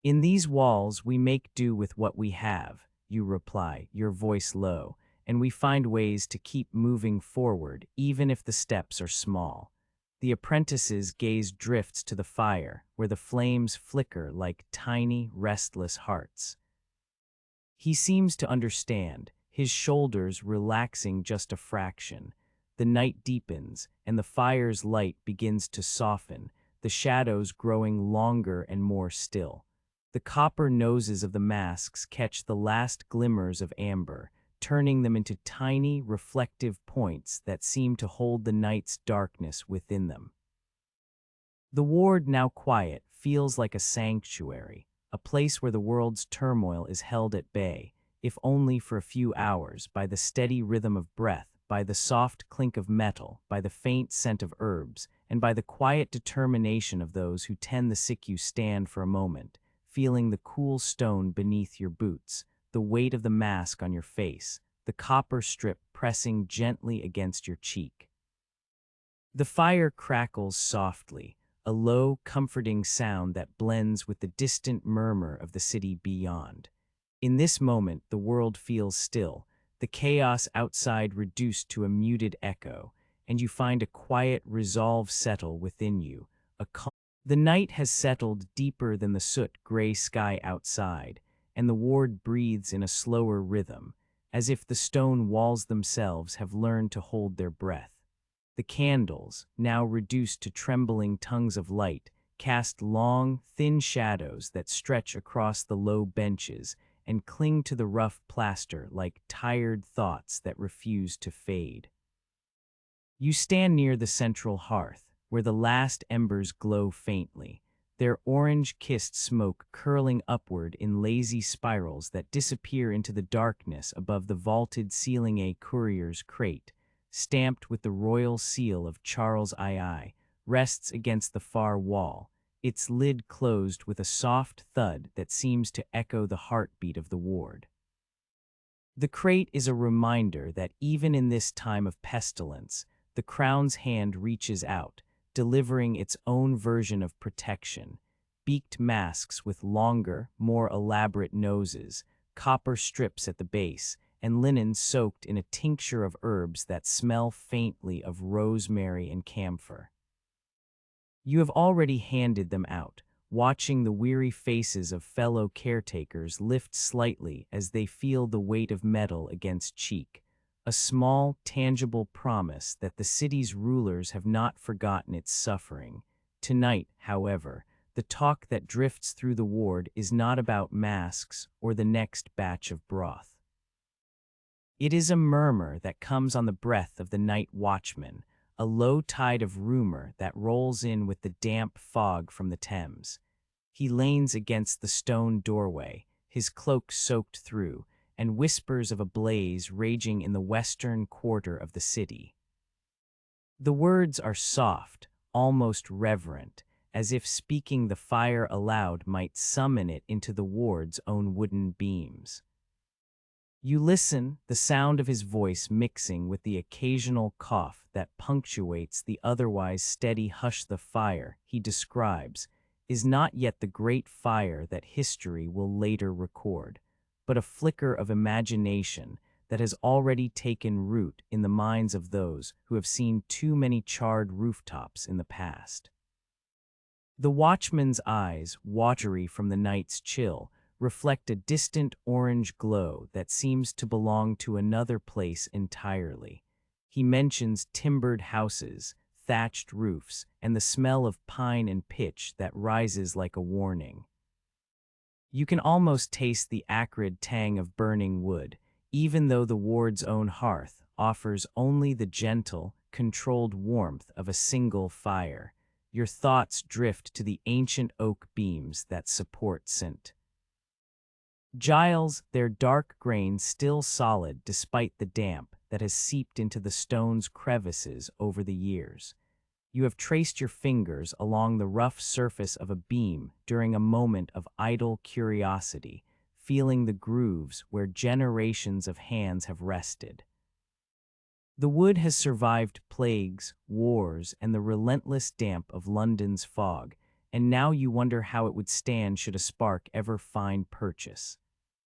"In these walls, we make do with what we have," you reply, your voice low, "and we find ways to keep moving forward, even if the steps are small." The apprentice's gaze drifts to the fire, where the flames flicker like tiny, restless hearts. He seems to understand, his shoulders relaxing just a fraction. The night deepens, and the fire's light begins to soften, the shadows growing longer and more still. The copper noses of the masks catch the last glimmers of amber, turning them into tiny, reflective points that seem to hold the night's darkness within them. The ward, now quiet, feels like a sanctuary, a place where the world's turmoil is held at bay, if only for a few hours, by the steady rhythm of breath, by the soft clink of metal, by the faint scent of herbs, and by the quiet determination of those who tend the sick. You stand for a moment, feeling the cool stone beneath your boots, the weight of the mask on your face, the copper strip pressing gently against your cheek. The fire crackles softly, a low, comforting sound that blends with the distant murmur of the city beyond. In this moment, the world feels still, the chaos outside reduced to a muted echo, and you find a quiet resolve settle within you. The night has settled deeper than the soot-gray sky outside, and the ward breathes in a slower rhythm, as if the stone walls themselves have learned to hold their breath. The candles, now reduced to trembling tongues of light, cast long, thin shadows that stretch across the low benches and cling to the rough plaster like tired thoughts that refuse to fade. You stand near the central hearth, where the last embers glow faintly, their orange-kissed smoke curling upward in lazy spirals that disappear into the darkness above the vaulted ceiling. A courier's crate, stamped with the royal seal of Charles II, rests against the far wall, its lid closed with a soft thud that seems to echo the heartbeat of the ward. The crate is a reminder that even in this time of pestilence, the crown's hand reaches out, delivering its own version of protection. Beaked masks with longer, more elaborate noses, copper strips at the base, and linen soaked in a tincture of herbs that smell faintly of rosemary and camphor. You have already handed them out, watching the weary faces of fellow caretakers lift slightly as they feel the weight of metal against cheek, a small, tangible promise that the city's rulers have not forgotten its suffering. Tonight, however, the talk that drifts through the ward is not about masks or the next batch of broth. It is a murmur that comes on the breath of the night watchman, a low tide of rumor that rolls in with the damp fog from the Thames. He leans against the stone doorway, his cloak soaked through, and whispers of a blaze raging in the western quarter of the city. The words are soft, almost reverent, as if speaking the fire aloud might summon it into the ward's own wooden beams. You listen, the sound of his voice mixing with the occasional cough that punctuates the otherwise steady hush. The fire, he describes, is not yet the great fire that history will later record, but a flicker of imagination that has already taken root in the minds of those who have seen too many charred rooftops in the past. The watchman's eyes, watery from the night's chill, reflect a distant orange glow that seems to belong to another place entirely. He mentions timbered houses, thatched roofs, and the smell of pine and pitch that rises like a warning. You can almost taste the acrid tang of burning wood, even though the ward's own hearth offers only the gentle, controlled warmth of a single fire. Your thoughts drift to the ancient oak beams that support St. Giles, their dark grain still solid despite the damp that has seeped into the stone's crevices over the years. You have traced your fingers along the rough surface of a beam during a moment of idle curiosity, feeling the grooves where generations of hands have rested. The wood has survived plagues, wars, and the relentless damp of London's fog, and now you wonder how it would stand should a spark ever find purchase.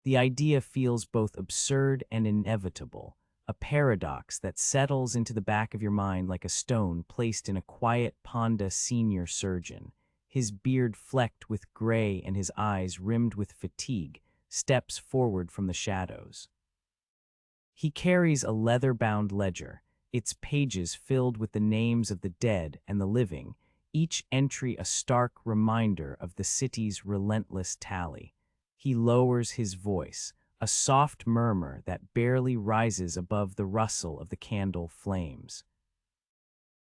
The idea feels both absurd and inevitable, a paradox that settles into the back of your mind like a stone placed in a quiet Ponda senior surgeon, his beard flecked with gray and his eyes rimmed with fatigue, steps forward from the shadows. He carries a leather-bound ledger, its pages filled with the names of the dead and the living, each entry a stark reminder of the city's relentless tally. He lowers his voice, a soft murmur that barely rises above the rustle of the candle flames.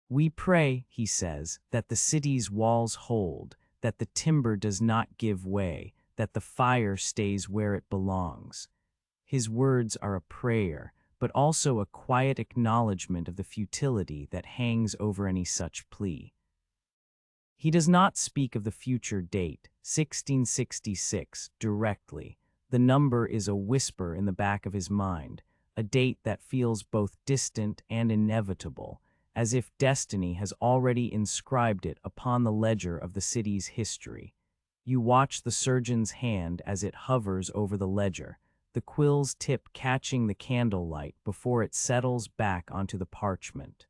We pray, he says, that the city's walls hold, that the timber does not give way, that the fire stays where it belongs. His words are a prayer, but also a quiet acknowledgement of the futility that hangs over any such plea. He does not speak of the future date, 1666, directly. The number is a whisper in the back of his mind, a date that feels both distant and inevitable, as if destiny has already inscribed it upon the ledger of the city's history. You watch the surgeon's hand as it hovers over the ledger, the quill's tip catching the candlelight before it settles back onto the parchment.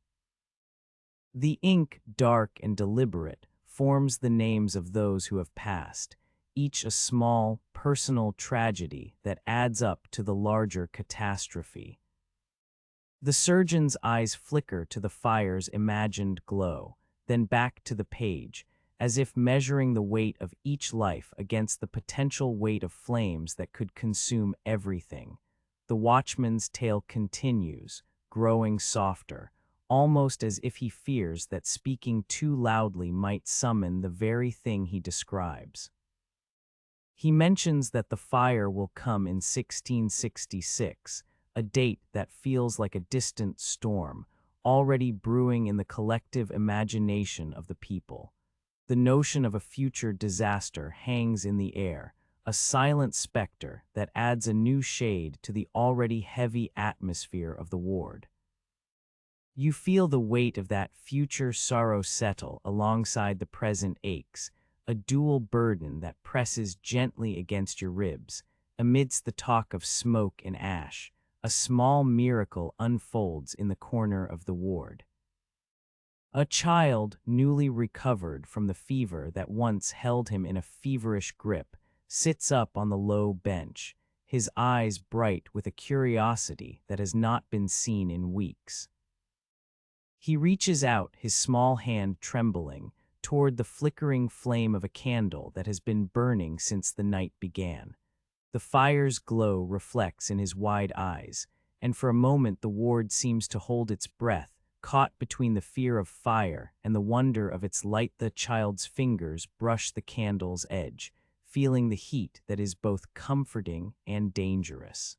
The ink, dark and deliberate, forms the names of those who have passed, each a small, personal tragedy that adds up to the larger catastrophe. The surgeon's eyes flicker to the fire's imagined glow, then back to the page, as if measuring the weight of each life against the potential weight of flames that could consume everything. The watchman's tale continues, growing softer, almost as if he fears that speaking too loudly might summon the very thing he describes. He mentions that the fire will come in 1666, a date that feels like a distant storm, already brewing in the collective imagination of the people. The notion of a future disaster hangs in the air, a silent specter that adds a new shade to the already heavy atmosphere of the ward. You feel the weight of that future sorrow settle alongside the present aches, a dual burden that presses gently against your ribs. Amidst the talk of smoke and ash, a small miracle unfolds in the corner of the ward. A child, newly recovered from the fever that once held him in a feverish grip, sits up on the low bench, his eyes bright with a curiosity that has not been seen in weeks. He reaches out, his small hand trembling, toward the flickering flame of a candle that has been burning since the night began. The fire's glow reflects in his wide eyes, and for a moment the ward seems to hold its breath, caught between the fear of fire and the wonder of its light. The child's fingers brush the candle's edge, feeling the heat that is both comforting and dangerous.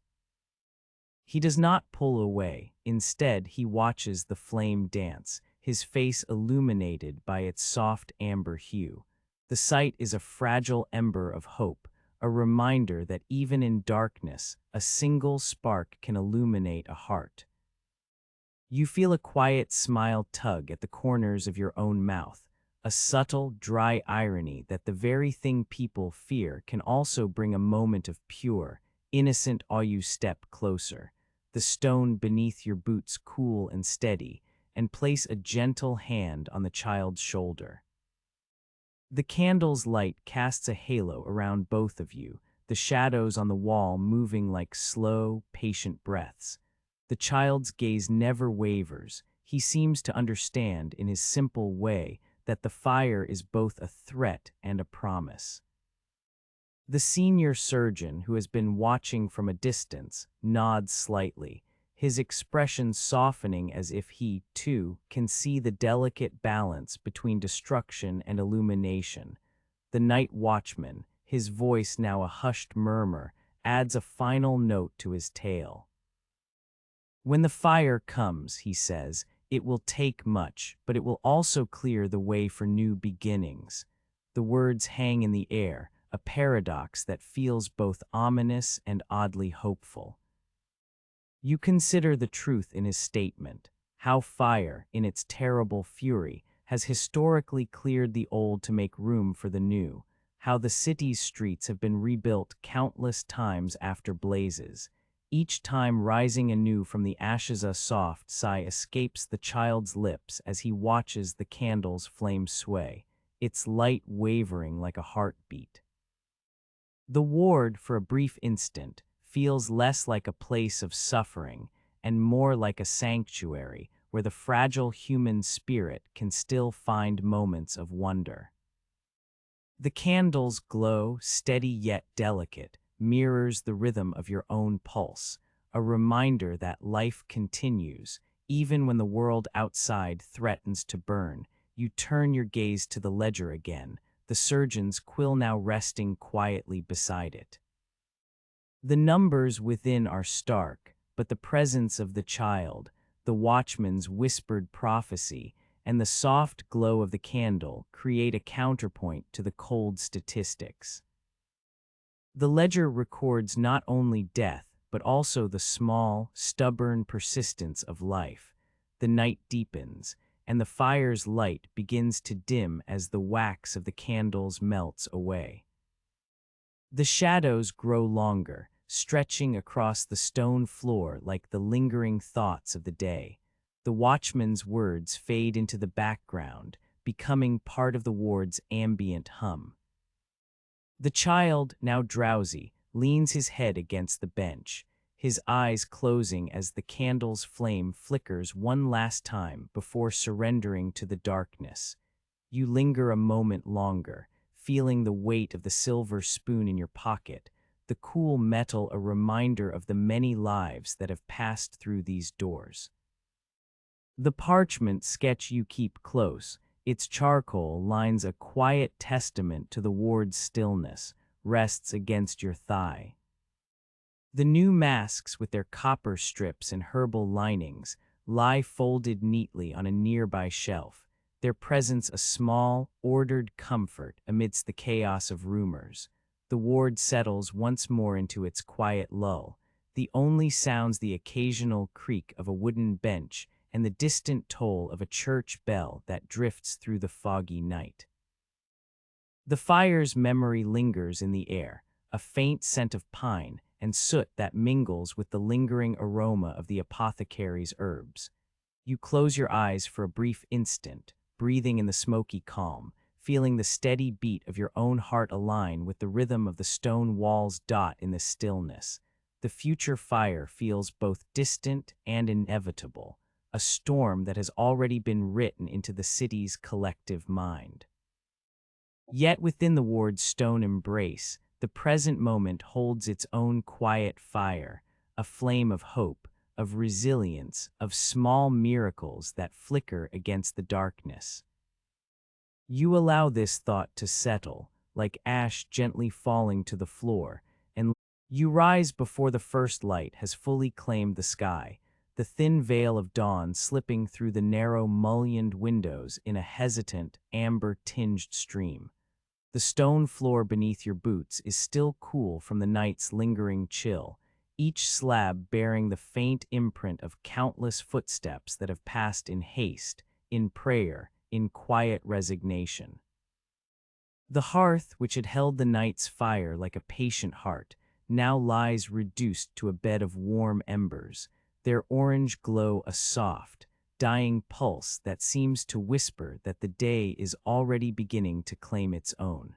He does not pull away. Instead, he watches the flame dance, his face illuminated by its soft amber hue. The sight is a fragile ember of hope, a reminder that even in darkness, a single spark can illuminate a heart. You feel a quiet smile tug at the corners of your own mouth, a subtle, dry irony that the very thing people fear can also bring a moment of pure, innocent awe. You step closer, the stone beneath your boots cool and steady, and place a gentle hand on the child's shoulder. The candle's light casts a halo around both of you, the shadows on the wall moving like slow, patient breaths. The child's gaze never wavers. He seems to understand in his simple way that the fire is both a threat and a promise. The senior surgeon, who has been watching from a distance, nods slightly, his expression softening as if he, too, can see the delicate balance between destruction and illumination. The night watchman, his voice now a hushed murmur, adds a final note to his tale. When the fire comes, he says, it will take much, but it will also clear the way for new beginnings. The words hang in the air, a paradox that feels both ominous and oddly hopeful. You consider the truth in his statement, how fire, in its terrible fury, has historically cleared the old to make room for the new, how the city's streets have been rebuilt countless times after blazes, each time rising anew from the ashes. A soft sigh escapes the child's lips as he watches the candle's flame sway, its light wavering like a heartbeat. The ward, for a brief instant, feels less like a place of suffering and more like a sanctuary where the fragile human spirit can still find moments of wonder. The candle's glow, steady yet delicate, mirrors the rhythm of your own pulse, a reminder that life continues, even when the world outside threatens to burn. You turn your gaze to the ledger again, the surgeon's quill now resting quietly beside it. The numbers within are stark, but the presence of the child, the watchman's whispered prophecy, and the soft glow of the candle create a counterpoint to the cold statistics. The ledger records not only death, but also the small, stubborn persistence of life. The night deepens, and the fire's light begins to dim as the wax of the candles melts away. The shadows grow longer, stretching across the stone floor like the lingering thoughts of the day. The watchman's words fade into the background, becoming part of the ward's ambient hum. The child, now drowsy, leans his head against the bench, his eyes closing as the candle's flame flickers one last time before surrendering to the darkness. You linger a moment longer, feeling the weight of the silver spoon in your pocket, the cool metal a reminder of the many lives that have passed through these doors. The parchment sketch you keep close, its charcoal lines a quiet testament to the ward's stillness, rests against your thigh. The new masks with their copper strips and herbal linings lie folded neatly on a nearby shelf, their presence a small, ordered comfort amidst the chaos of rumors. The ward settles once more into its quiet lull, the only sounds the occasional creak of a wooden bench and the distant toll of a church bell that drifts through the foggy night. The fire's memory lingers in the air, a faint scent of pine and soot that mingles with the lingering aroma of the apothecary's herbs. You close your eyes for a brief instant, breathing in the smoky calm, feeling the steady beat of your own heart align with the rhythm of the stone walls dot in the stillness. The future fire feels both distant and inevitable, a storm that has already been written into the city's collective mind. Yet within the ward's stone embrace, the present moment holds its own quiet fire, a flame of hope, of resilience, of small miracles that flicker against the darkness. You allow this thought to settle, like ash gently falling to the floor, and you rise before the first light has fully claimed the sky, the thin veil of dawn slipping through the narrow mullioned windows in a hesitant, amber-tinged stream. The stone floor beneath your boots is still cool from the night's lingering chill, each slab bearing the faint imprint of countless footsteps that have passed in haste, in prayer, in quiet resignation. The hearth, which had held the night's fire like a patient heart, now lies reduced to a bed of warm embers, their orange glow a soft, dying pulse that seems to whisper that the day is already beginning to claim its own.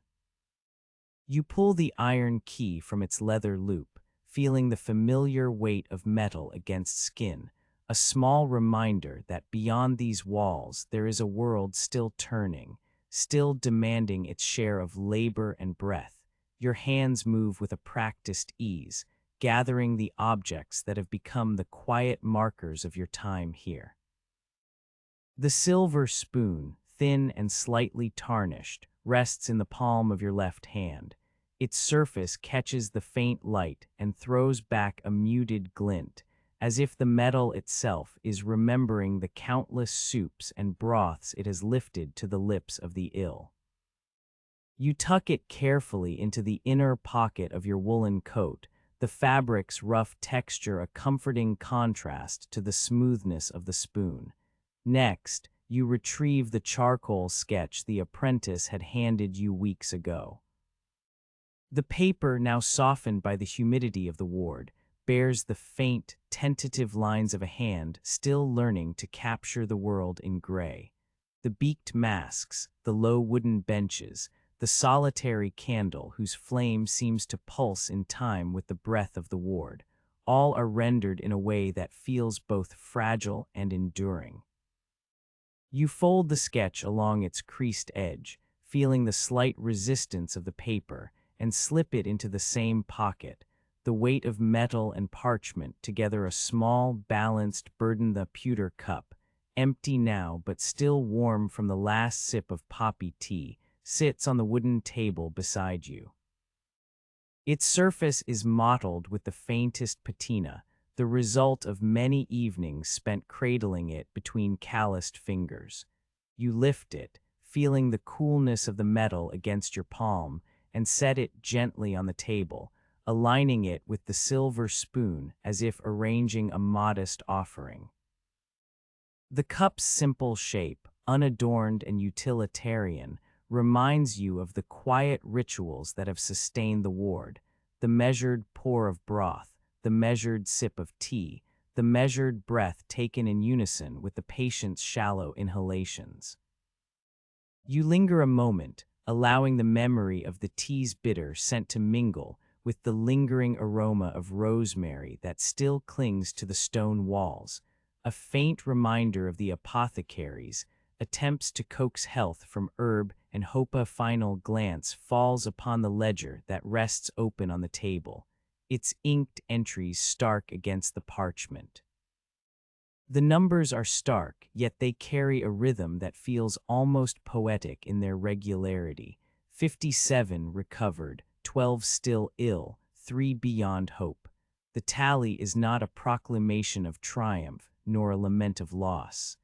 You pull the iron key from its leather loop, feeling the familiar weight of metal against skin, a small reminder that beyond these walls there is a world still turning, still demanding its share of labor and breath. Your hands move with a practiced ease, gathering the objects that have become the quiet markers of your time here. The silver spoon, thin and slightly tarnished, rests in the palm of your left hand. Its surface catches the faint light and throws back a muted glint, as if the metal itself is remembering the countless soups and broths it has lifted to the lips of the ill. You tuck it carefully into the inner pocket of your woolen coat, the fabric's rough texture a comforting contrast to the smoothness of the spoon. Next, you retrieve the charcoal sketch the apprentice had handed you weeks ago. The paper, now softened by the humidity of the ward, bears the faint, tentative lines of a hand still learning to capture the world in gray. The beaked masks, the low wooden benches, the solitary candle whose flame seems to pulse in time with the breath of the ward, all are rendered in a way that feels both fragile and enduring. You fold the sketch along its creased edge, feeling the slight resistance of the paper, and slip it into the same pocket, the weight of metal and parchment together a small, balanced burden. The pewter cup, empty now but still warm from the last sip of poppy tea, sits on the wooden table beside you. Its surface is mottled with the faintest patina, the result of many evenings spent cradling it between calloused fingers. You lift it, feeling the coolness of the metal against your palm, and set it gently on the table, aligning it with the silver spoon as if arranging a modest offering. The cup's simple shape, unadorned and utilitarian, reminds you of the quiet rituals that have sustained the ward, the measured pour of broth, the measured sip of tea, the measured breath taken in unison with the patient's shallow inhalations. You linger a moment, allowing the memory of the tea's bitter scent to mingle with the lingering aroma of rosemary that still clings to the stone walls, a faint reminder of the apothecary's attempts to coax health from herb and hope. A final glance falls upon the ledger that rests open on the table, its inked entries stark against the parchment. The numbers are stark, yet they carry a rhythm that feels almost poetic in their regularity. 57 recovered, 12 still ill, 3 beyond hope. The tally is not a proclamation of triumph, nor a lament of loss.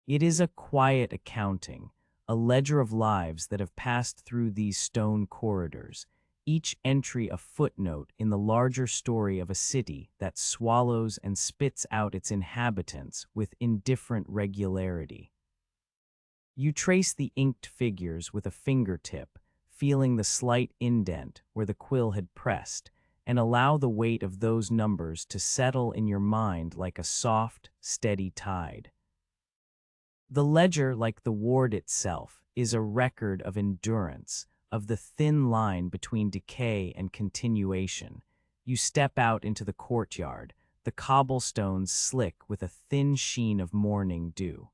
It is a quiet accounting, a ledger of lives that have passed through these stone corridors, each entry a footnote in the larger story of a city that swallows and spits out its inhabitants with indifferent regularity. You trace the inked figures with a fingertip, feeling the slight indent where the quill had pressed, and allow the weight of those numbers to settle in your mind like a soft, steady tide. The ledger, like the ward itself, is a record of endurance, of the thin line between decay and continuation. You step out into the courtyard, the cobblestones slick with a thin sheen of morning dew.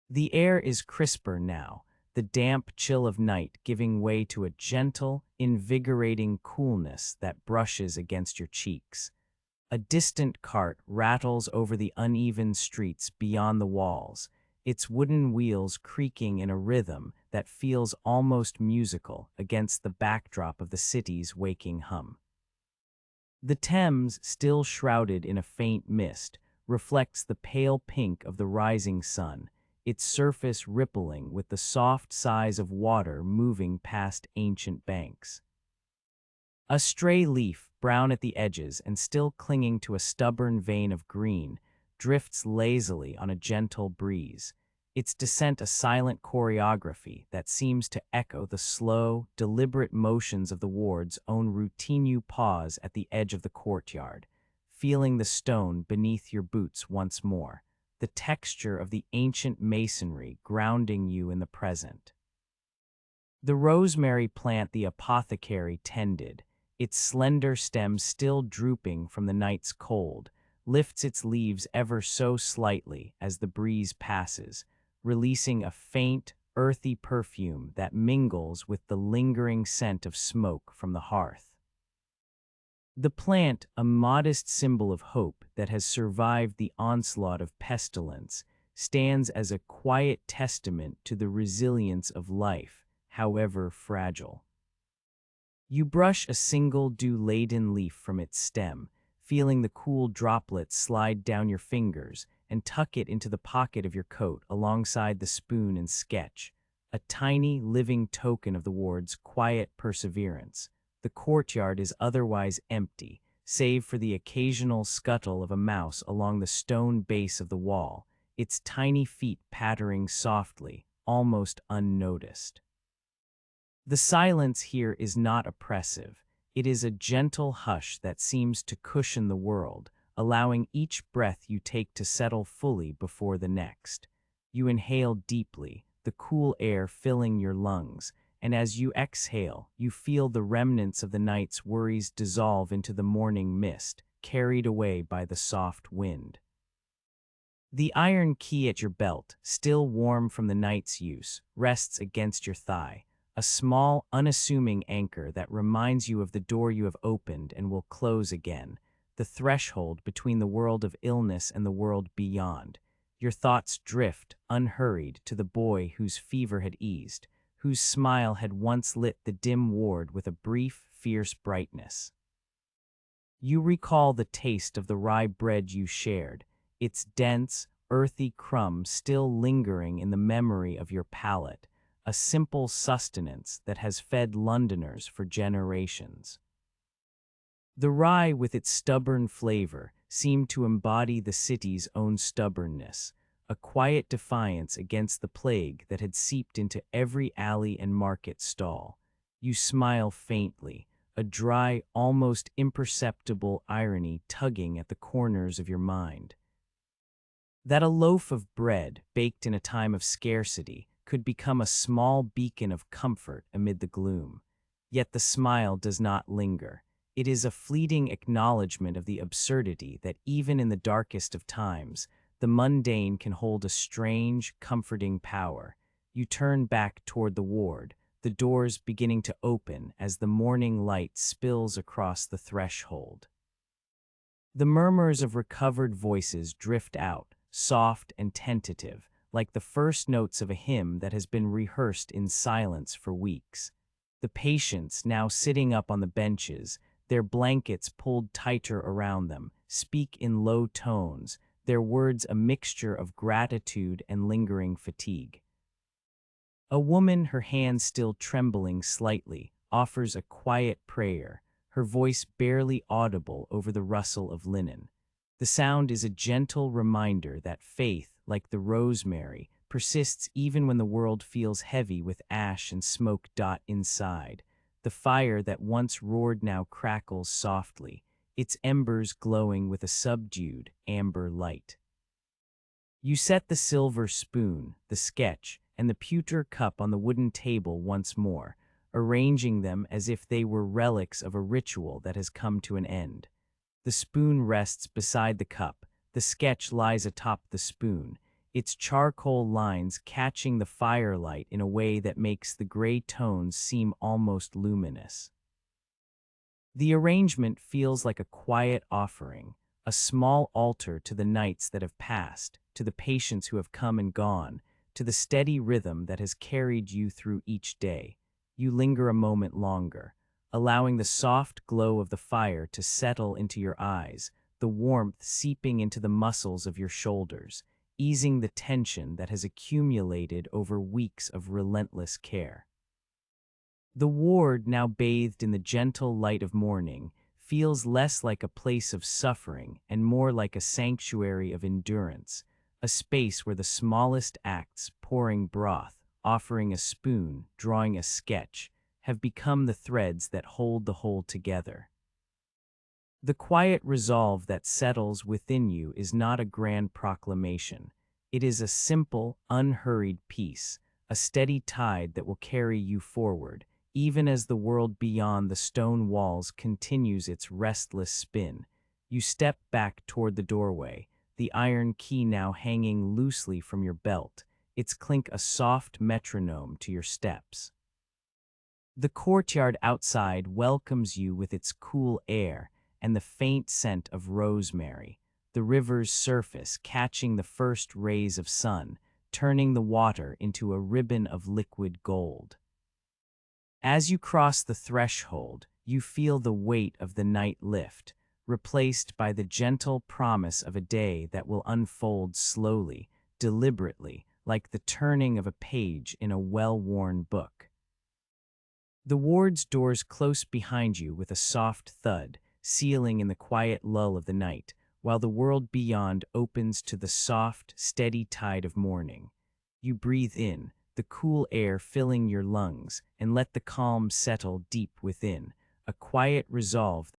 The air is crisper now, the damp chill of night giving way to a gentle, invigorating coolness that brushes against your cheeks. A distant cart rattles over the uneven streets beyond the walls, its wooden wheels creaking in a rhythm that feels almost musical against the backdrop of the city's waking hum. The Thames, still shrouded in a faint mist, reflects the pale pink of the rising sun, its surface rippling with the soft sighs of water moving past ancient banks. A stray leaf, brown at the edges and still clinging to a stubborn vein of green, drifts lazily on a gentle breeze, its descent a silent choreography that seems to echo the slow, deliberate motions of the ward's own routine. You pause at the edge of the courtyard, feeling the stone beneath your boots once more, the texture of the ancient masonry grounding you in the present. The rosemary plant the apothecary tended, its slender stem still drooping from the night's cold, lifts its leaves ever so slightly as the breeze passes, releasing a faint, earthy perfume that mingles with the lingering scent of smoke from the hearth. The plant, a modest symbol of hope that has survived the onslaught of pestilence, stands as a quiet testament to the resilience of life, however fragile. You brush a single dew-laden leaf from its stem, feeling the cool droplets slide down your fingers, and tuck it into the pocket of your coat alongside the spoon and sketch, a tiny, living token of the ward's quiet perseverance. The courtyard is otherwise empty, save for the occasional scuttle of a mouse along the stone base of the wall, its tiny feet pattering softly, almost unnoticed. The silence here is not oppressive. It is a gentle hush that seems to cushion the world, allowing each breath you take to settle fully before the next. You inhale deeply, the cool air filling your lungs, and as you exhale, you feel the remnants of the night's worries dissolve into the morning mist, carried away by the soft wind. The iron key at your belt, still warm from the night's use, rests against your thigh, a small, unassuming anchor that reminds you of the door you have opened and will close again, the threshold between the world of illness and the world beyond. Your thoughts drift, unhurried, to the boy whose fever had eased, whose smile had once lit the dim ward with a brief, fierce brightness. You recall the taste of the rye bread you shared, its dense, earthy crumb still lingering in the memory of your palate, a simple sustenance that has fed Londoners for generations. The rye, with its stubborn flavor, seemed to embody the city's own stubbornness, a quiet defiance against the plague that had seeped into every alley and market stall. You smile faintly, a dry, almost imperceptible irony tugging at the corners of your mind. That a loaf of bread, baked in a time of scarcity, could become a small beacon of comfort amid the gloom. Yet the smile does not linger. It is a fleeting acknowledgement of the absurdity that even in the darkest of times, the mundane can hold a strange, comforting power. You turn back toward the ward, the doors beginning to open as the morning light spills across the threshold. The murmurs of recovered voices drift out, soft and tentative, like the first notes of a hymn that has been rehearsed in silence for weeks. The patients, now sitting up on the benches, their blankets pulled tighter around them, speak in low tones, their words a mixture of gratitude and lingering fatigue. A woman, her hands still trembling slightly, offers a quiet prayer, her voice barely audible over the rustle of linen. The sound is a gentle reminder that faith, like the rosemary, persists even when the world feels heavy with ash and smoke inside. The fire that once roared now crackles softly, its embers glowing with a subdued, amber light. You set the silver spoon, the sketch, and the pewter cup on the wooden table once more, arranging them as if they were relics of a ritual that has come to an end. The spoon rests beside the cup, the sketch lies atop the spoon, its charcoal lines catching the firelight in a way that makes the gray tones seem almost luminous. The arrangement feels like a quiet offering, a small altar to the nights that have passed, to the patients who have come and gone, to the steady rhythm that has carried you through each day. You linger a moment longer, allowing the soft glow of the fire to settle into your eyes, the warmth seeping into the muscles of your shoulders, easing the tension that has accumulated over weeks of relentless care. The ward, now bathed in the gentle light of morning, feels less like a place of suffering and more like a sanctuary of endurance, a space where the smallest acts, pouring broth, offering a spoon, drawing a sketch, have become the threads that hold the whole together. The quiet resolve that settles within you is not a grand proclamation. It is a simple, unhurried peace, a steady tide that will carry you forward, even as the world beyond the stone walls continues its restless spin. You step back toward the doorway, the iron key now hanging loosely from your belt, its clink a soft metronome to your steps. The courtyard outside welcomes you with its cool air and the faint scent of rosemary, the river's surface catching the first rays of sun, turning the water into a ribbon of liquid gold. As you cross the threshold, you feel the weight of the night lift, replaced by the gentle promise of a day that will unfold slowly, deliberately, like the turning of a page in a well-worn book. The ward's doors close behind you with a soft thud, sealing in the quiet lull of the night, while the world beyond opens to the soft, steady tide of morning. You breathe in, the cool air filling your lungs, and let the calm settle deep within, a quiet resolve